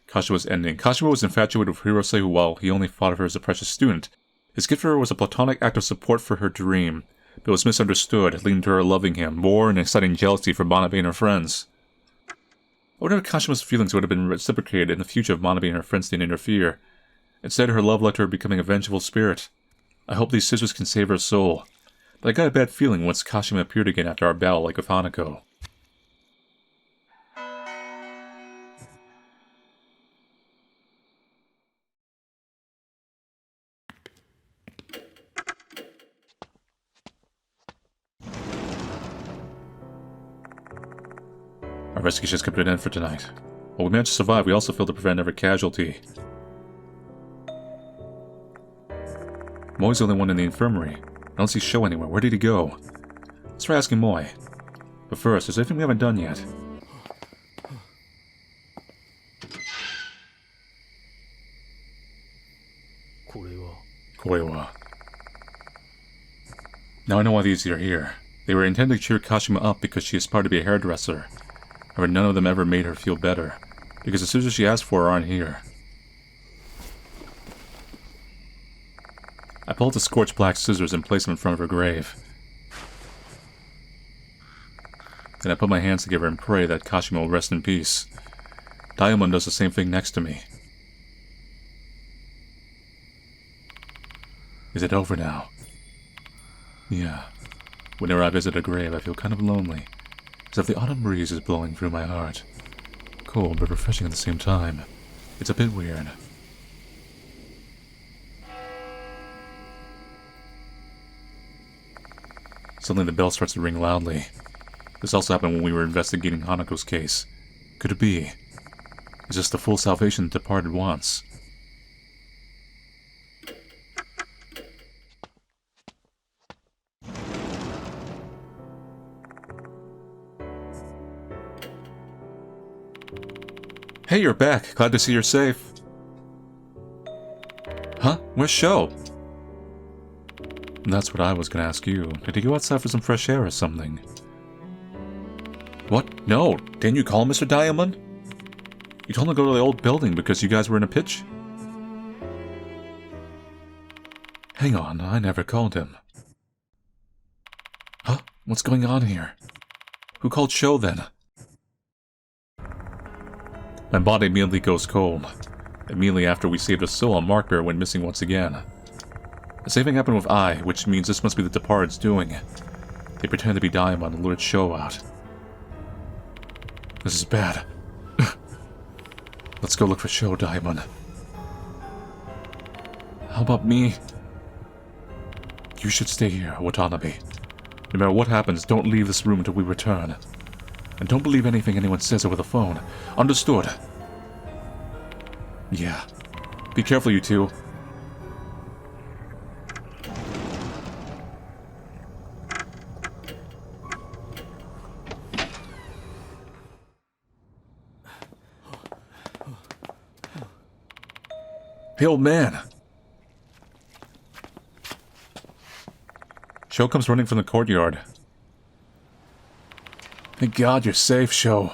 Speaker 1: Kashima's ending. Kashima was infatuated with Hirose while he only thought of her as a precious student. His gift for her was a platonic act of support for her dream, but was misunderstood, leading to her loving him more and exciting jealousy for Manabi and her friends. I wonder if Kashima's feelings would have been reciprocated in the future if Manabi and her friends didn't interfere. Instead, her love led to her becoming a vengeful spirit. I hope these scissors can save her soul, but I got a bad feeling once Kashima appeared again after our battle like with Hanako. Our rescue ship's come to an end for tonight. While we managed to survive, we also failed to prevent every casualty. Moi's the only one in the infirmary. I don't see Shou anywhere. Where did he go? Let's try asking Moi. But first, there's anything we haven't done yet. Korewa. Now I know why these are here. They were intended to cheer Kashima up because she aspired to be a hairdresser. However, none of them ever made her feel better, because the scissors she asked for aren't here. I pulled the scorched black scissors and placed them in front of her grave. Then I put my hands together and pray that Kashima will rest in peace. Diamond does the same thing next to me. Is it over now? Yeah. Whenever I visit a grave, I feel kind of lonely. As if the autumn breeze is blowing through my heart. Cold but refreshing at the same time. It's a bit weird. Suddenly the bell starts to ring loudly. This also happened when we were investigating Hanako's case. Could it be? Is this the full salvation the departed wants? Hey, you're back. Glad to see you're safe. Huh? Where's Shou? That's what I was gonna ask you. Did he go outside for some fresh air or something? What? No. Didn't you call him Mr. Diamond? You told him to go to the old building because you guys were in a pitch? Hang on, I never called him. Huh? What's going on here? Who called Shou then? My body immediately goes cold. Immediately after we saved a soul, a mark bearer went missing once again. The same thing happened with I, which means this must be the departed's doing. They pretended to be Diamond and lured Shou out. This is bad. Let's go look for Shou, Diamond. How about me? You should stay here, Watanabe. No matter what happens, don't leave this room until we return. And don't believe anything anyone says over the phone. Understood? Yeah. Be careful, you two. Hey, old man. Shou comes running from the courtyard. Thank God you're safe, Shou.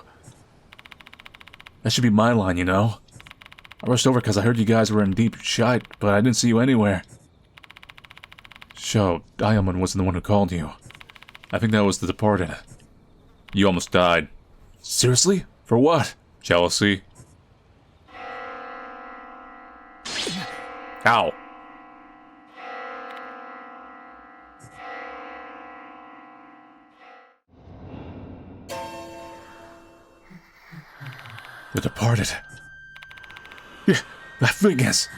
Speaker 1: That should be my line, you know? I rushed over because I heard you guys were in deep shite, but I didn't see you anywhere. Shou, Diamond wasn't the one who called you. I think that was the departed. You almost died. Seriously? For what? Jealousy? Ow. The departed. Yeah, that thing is.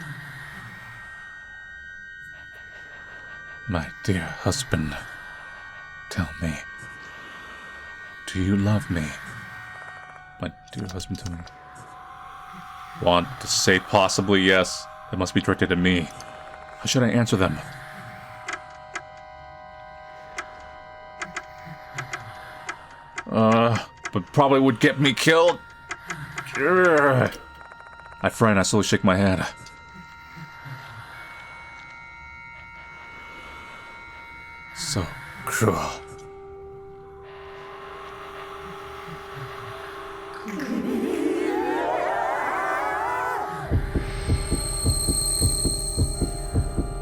Speaker 1: My dear husband, tell me, do you love me? My dear husband, tell me. Want to say possibly yes. It must be directed at me. How should I answer them? But probably would get me killed. I frown and I slowly shake my head. So cruel.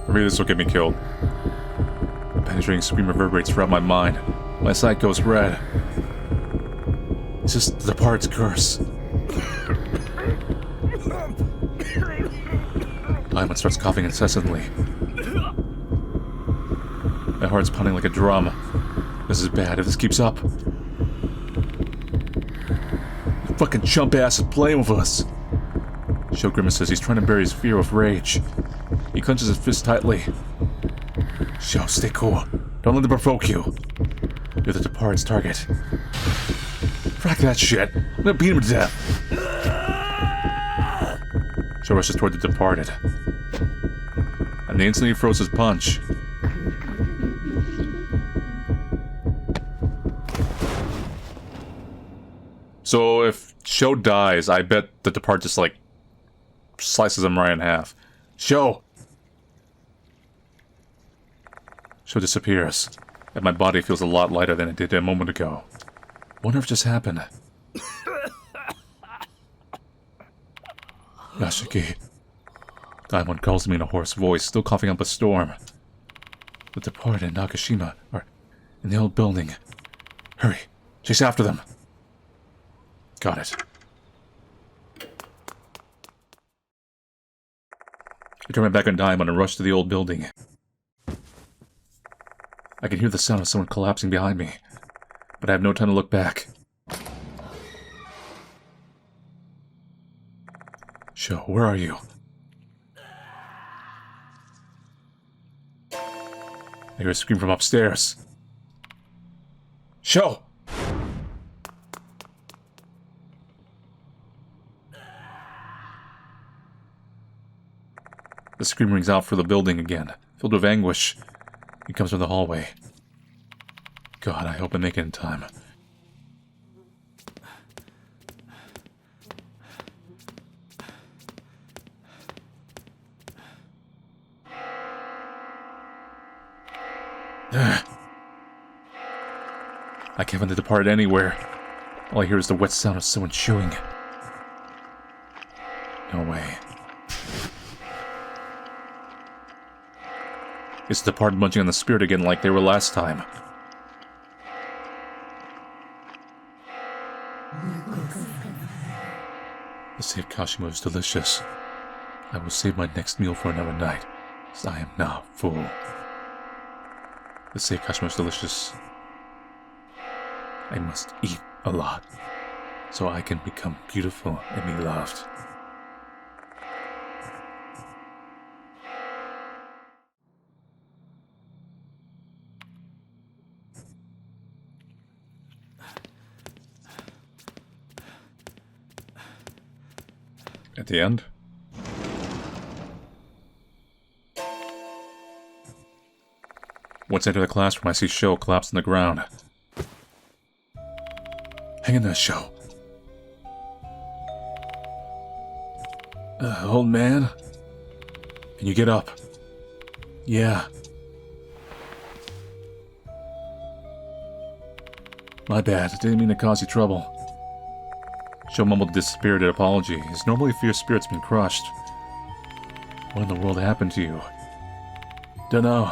Speaker 1: Maybe this will get me killed. A penetrating scream reverberates throughout my mind. My sight goes red. It's just the departed's curse. Diamond starts coughing incessantly. My heart's pounding like a drum. This is bad if this keeps up. The fucking chump ass is playing with us. Shou grimaces. He's trying to bury his fear with rage. He clenches his fist tightly. Shou, stay cool. Don't let them provoke you. You're the departed's target. Frack that shit. I'm gonna beat him to death. Shou rushes toward the departed. And the instant he throws his punch. So if Shou dies, I bet the departed just like slices him right in half. Shou! Shou disappears, and my body feels a lot lighter than it did a moment ago. Wonder if it just happened. Yashiki. Diamond calls me in a hoarse voice, still coughing up a storm. The departed and Nakashima are in the old building. Hurry, chase after them. Got it. I turn my back on Diamond and rush to the old building. I can hear the sound of someone collapsing behind me, but I have no time to look back. Shou, where are you? I hear a scream from upstairs. Shou! The scream rings out through the building again, filled with anguish. It comes from the hallway. God, I hope I make it in time. I can't find the departed anywhere. All I hear is the wet sound of someone chewing. No way. It's the departed munching on the spirit again like they were last time. The saved Kashima is delicious. I will save my next meal for another night, as I am now full. The saved Kashima is delicious. I must eat a lot, so I can become beautiful and be loved. At the end? Once I enter the classroom, I see Shou collapse on the ground. Hang in there, Shou. Old man? Can you get up? Yeah. My bad, didn't mean to cause you trouble. Shou mumbled a dispirited apology. His normally fierce spirit's been crushed. What in the world happened to you? Dunno.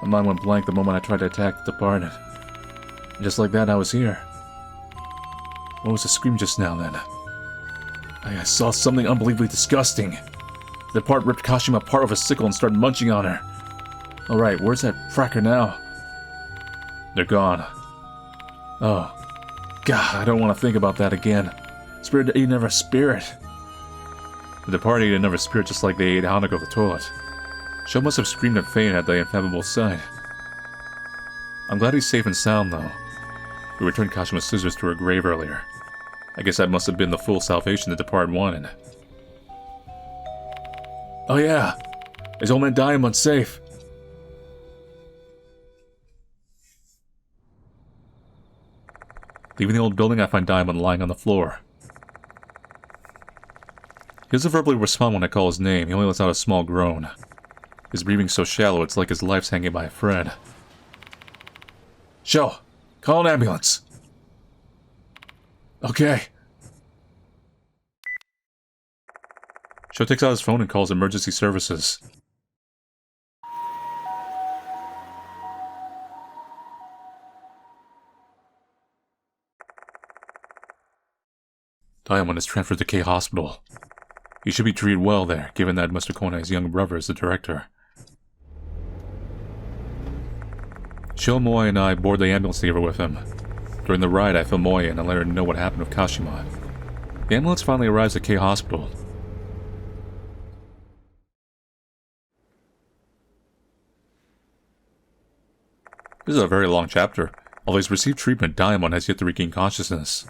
Speaker 1: My mind went blank the moment I tried to attack the departed. Just like that, I was here. What was the scream just now, then? I saw something unbelievably disgusting. The part ripped Kashima apart with a sickle and started munching on her. Alright, where's that fracker now? They're gone. Oh. God, I don't want to think about that again. Spirit ate another spirit. The departed ate another spirit just like they ate Hanako the toilet. Shou must have screamed and fainted at the ineffable sight. I'm glad he's safe and sound, though. We returned Kashima's scissors to her grave earlier. I guess that must have been the full salvation the departed wanted. Oh yeah! Is old man Diamond safe? Leaving the old building, I find Diamond lying on the floor. He doesn't verbally respond when I call his name, he only lets out a small groan. His breathing's so shallow, it's like his life's hanging by a thread. Shou, call an ambulance. Okay. Shou takes out his phone and calls emergency services. Diamond is transferred to K Hospital. He should be treated well there, given that Mr. Konai's younger brother is the director. Shou, Moe, and I board the ambulance together with him. During the ride, I fill Moe in and let her know what happened with Kashima. The ambulance finally arrives at K Hospital. This is a very long chapter. Although he's received treatment, Diamond has yet to regain consciousness.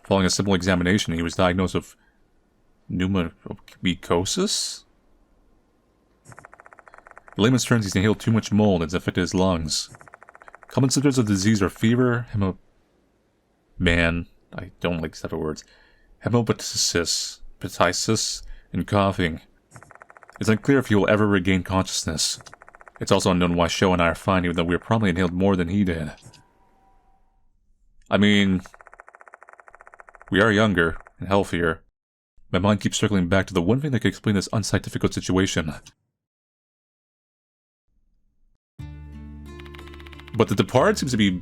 Speaker 1: Following a simple examination, he was diagnosed with pneumoconiosis? In layman's terms, he's inhaled too much mold and it's affected his lungs. Common symptoms of the disease are fever, I don't like several words. Hemoptysis, and coughing. It's unclear if he will ever regain consciousness. It's also unknown why Shou and I are fine, even though we probably inhaled more than he did. I mean, we are younger and healthier. My mind keeps circling back to the one thing that could explain this unscientific situation. But the departed seems to be...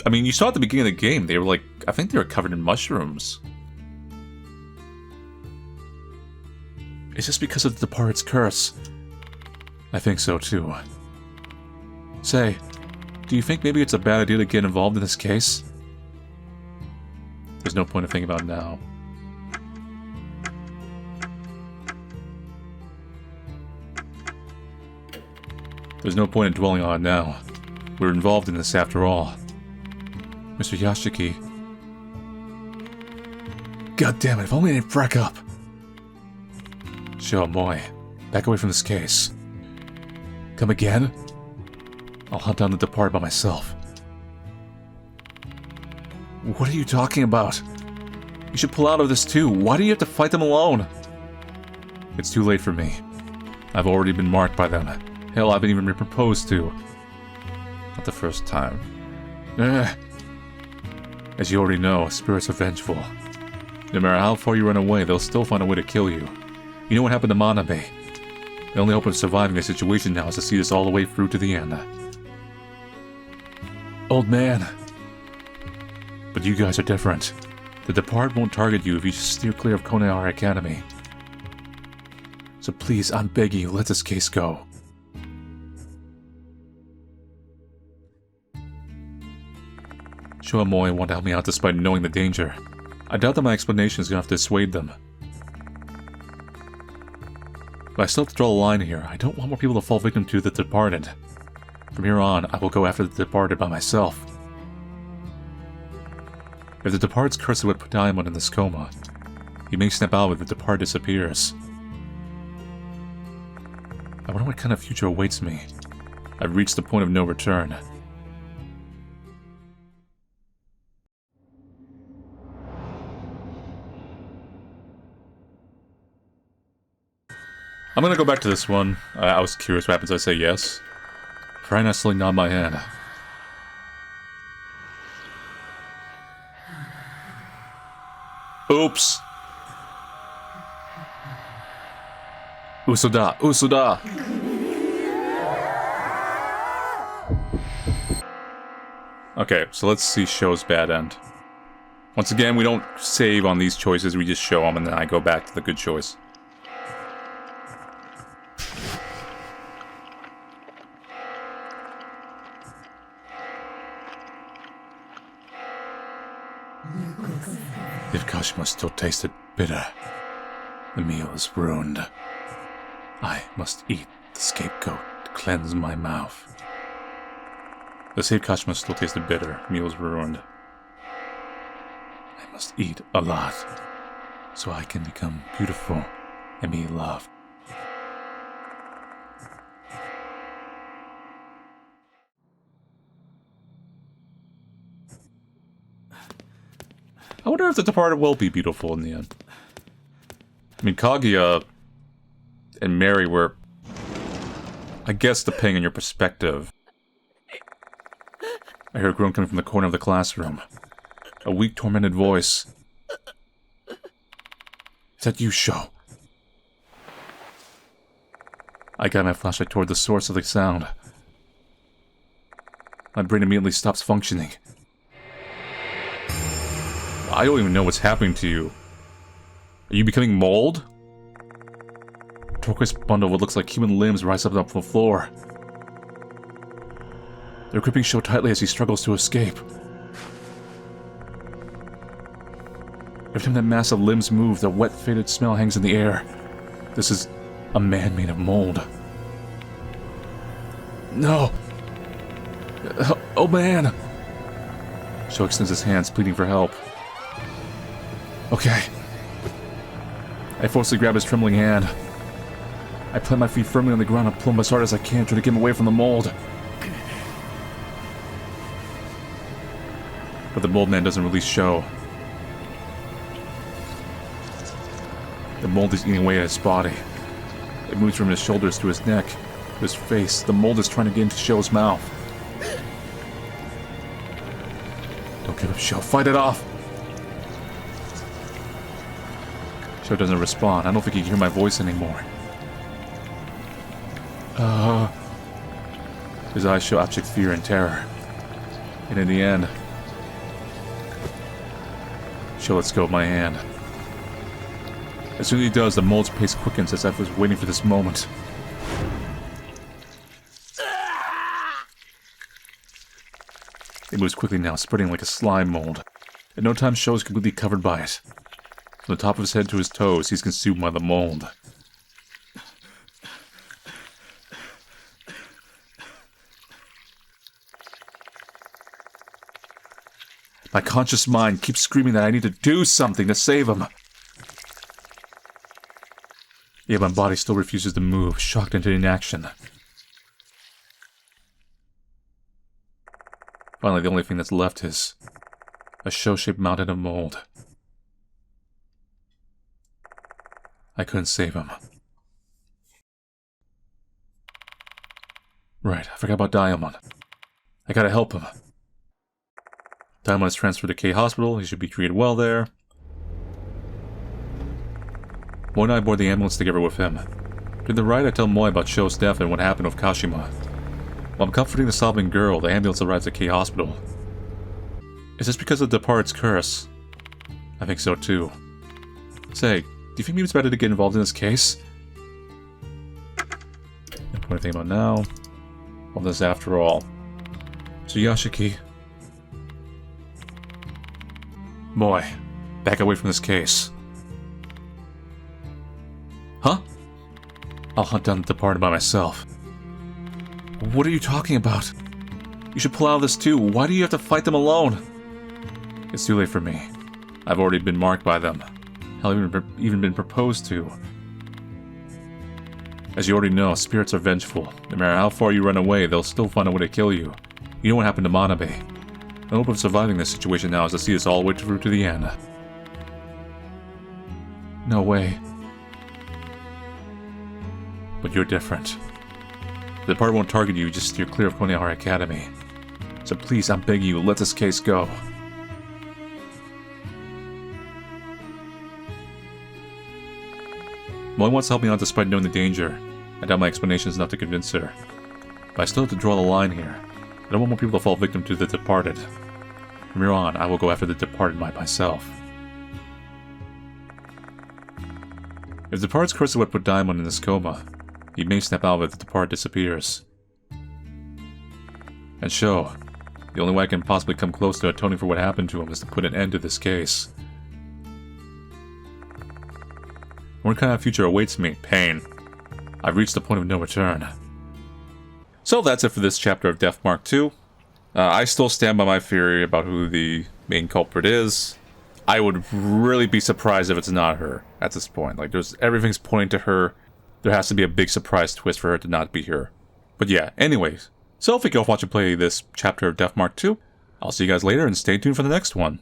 Speaker 1: I mean, you saw at the beginning of the game, they were like... I think they were covered in mushrooms. It's just because of the departed's curse. I think so, too. Say, do you think maybe it's a bad idea to get involved in this case? There's no point in thinking about it now. There's no point in dwelling on it now. We're involved in this after all. Mr. Yashiki. God damn it, if only I didn't frack up. Shou, Moe, back away from this case. Come again? I'll hunt down the departed by myself. What are you talking about? You should pull out of this too. Why do you have to fight them alone? It's too late for me. I've already been marked by them. Hell, I've even been proposed to. Not the first time. As you already know, spirits are vengeful. No matter how far you run away, they'll still find a way to kill you. You know what happened to Manabi? The only hope of surviving the situation now is to see this all the way through to the end. Old man. But you guys are different. The departed won't target you if you just steer clear of Konai Academy. So please, I'm begging you, let this case go. Shou and Moe want to help me out despite knowing the danger. I doubt that my explanation is going to have to dissuade them. But I still have to draw a line here. I don't want more people to fall victim to the departed. From here on, I will go after the departed by myself. If the departed's curse would put Diamond in this coma, He may snap out when the depart disappears. I wonder what kind of future awaits me. I've reached the point of no return. I'm gonna go back to this one. I was curious what happens if I say yes. Try not to nod my head. Oops! Usoda! Usoda! Okay, so let's see Shou's bad end. Once again, we don't save on these choices, we just show them and then I go back to the good choice. If Kashima still tasted bitter, the meal is ruined. I must eat the scapegoat to cleanse my mouth. The save Kashima still tasted bitter, meal is ruined. I must eat a lot, so I can become beautiful and be loved. I wonder if the departed will be beautiful in the end. I mean, Kaguya and Mary were, I guess, depending on your perspective. I hear a groan coming from the corner of the classroom. A weak, tormented voice. Is that you, Shou? I guide my flashlight toward the source of the sound. My brain immediately stops functioning. I don't even know what's happening to you. Are you becoming mold? A turquoise bundle of what looks like human limbs rise up from the floor. They're gripping Shou tightly as he struggles to escape. Every time that mass of limbs move, the wet, faded smell hangs in the air. This is a man made of mold. No! Oh man! Shou extends his hands, pleading for help. Okay. I forcefully grab his trembling hand. I plant my feet firmly on the ground and pull him as hard as I can, trying to get him away from the mold. But the mold man doesn't release Shou. The mold is eating away at his body. It moves from his shoulders to his neck, to his face. The mold is trying to get into Shou's mouth. Don't give up, Shou. Fight it off! Shou doesn't respond. I don't think he can hear my voice anymore. His eyes show abject fear and terror. And in the end, Shou lets go of my hand. As soon as he does, the mold's pace quickens as if I was waiting for this moment. It moves quickly now, spreading like a slime mold. In no time, Shou is completely covered by it. From the top of his head to his toes, he's consumed by the mold. My conscious mind keeps screaming that I need to do something to save him. Yet my body still refuses to move, shocked into inaction. Finally, the only thing that's left is a Shou-shaped mountain of mold. I couldn't save him. Right, I forgot about Diamond. I gotta help him. Diamond is transferred to K Hospital. He should be treated well there. Moi and I board the ambulance together with him. During the ride, I tell Moi about Shou's death and what happened with Kashima. While I'm comforting the sobbing girl, the ambulance arrives at K Hospital. Is this because of the departed's curse? I think so too. Say, do you think maybe it's better to get involved in this case? Don't put anything about now. All this after all. So Yashiki. Moi, back away from this case. Huh? I'll hunt down the departed by myself. What are you talking about? You should pull out of this too. Why do you have to fight them alone? It's too late for me. I've already been marked by them. even been proposed to. As you already know, spirits are vengeful. No matter how far you run away, they'll still find a way to kill you. You know what happened to Manabi. The hope of surviving this situation now is to see us all the way through to the end. No way. But you're different. The department won't target you, just steer clear of Konehara Academy. So please, I'm begging you, let this case go. Molly wants to help me out despite knowing the danger. I doubt my explanation is enough to convince her. But I still have to draw the line here. I don't want more people to fall victim to the departed. From here on, I will go after the departed by myself. If the departed's curse is what put Diamond in this coma, he may snap out of it if the departed disappears. And Shou, the only way I can possibly come close to atoning for what happened to him is to put an end to this case. What kind of future awaits me? Pain. I've reached the point of no return. So that's it for this chapter of Darth Mark II. I still stand by my theory about who the main culprit is. I would really be surprised if it's not her at this point. Like, everything's pointing to her. There has to be a big surprise twist for her to not be her. But yeah, anyways. So thank you all for watching play this chapter of Darth Mark II. I'll see you guys later and stay tuned for the next one.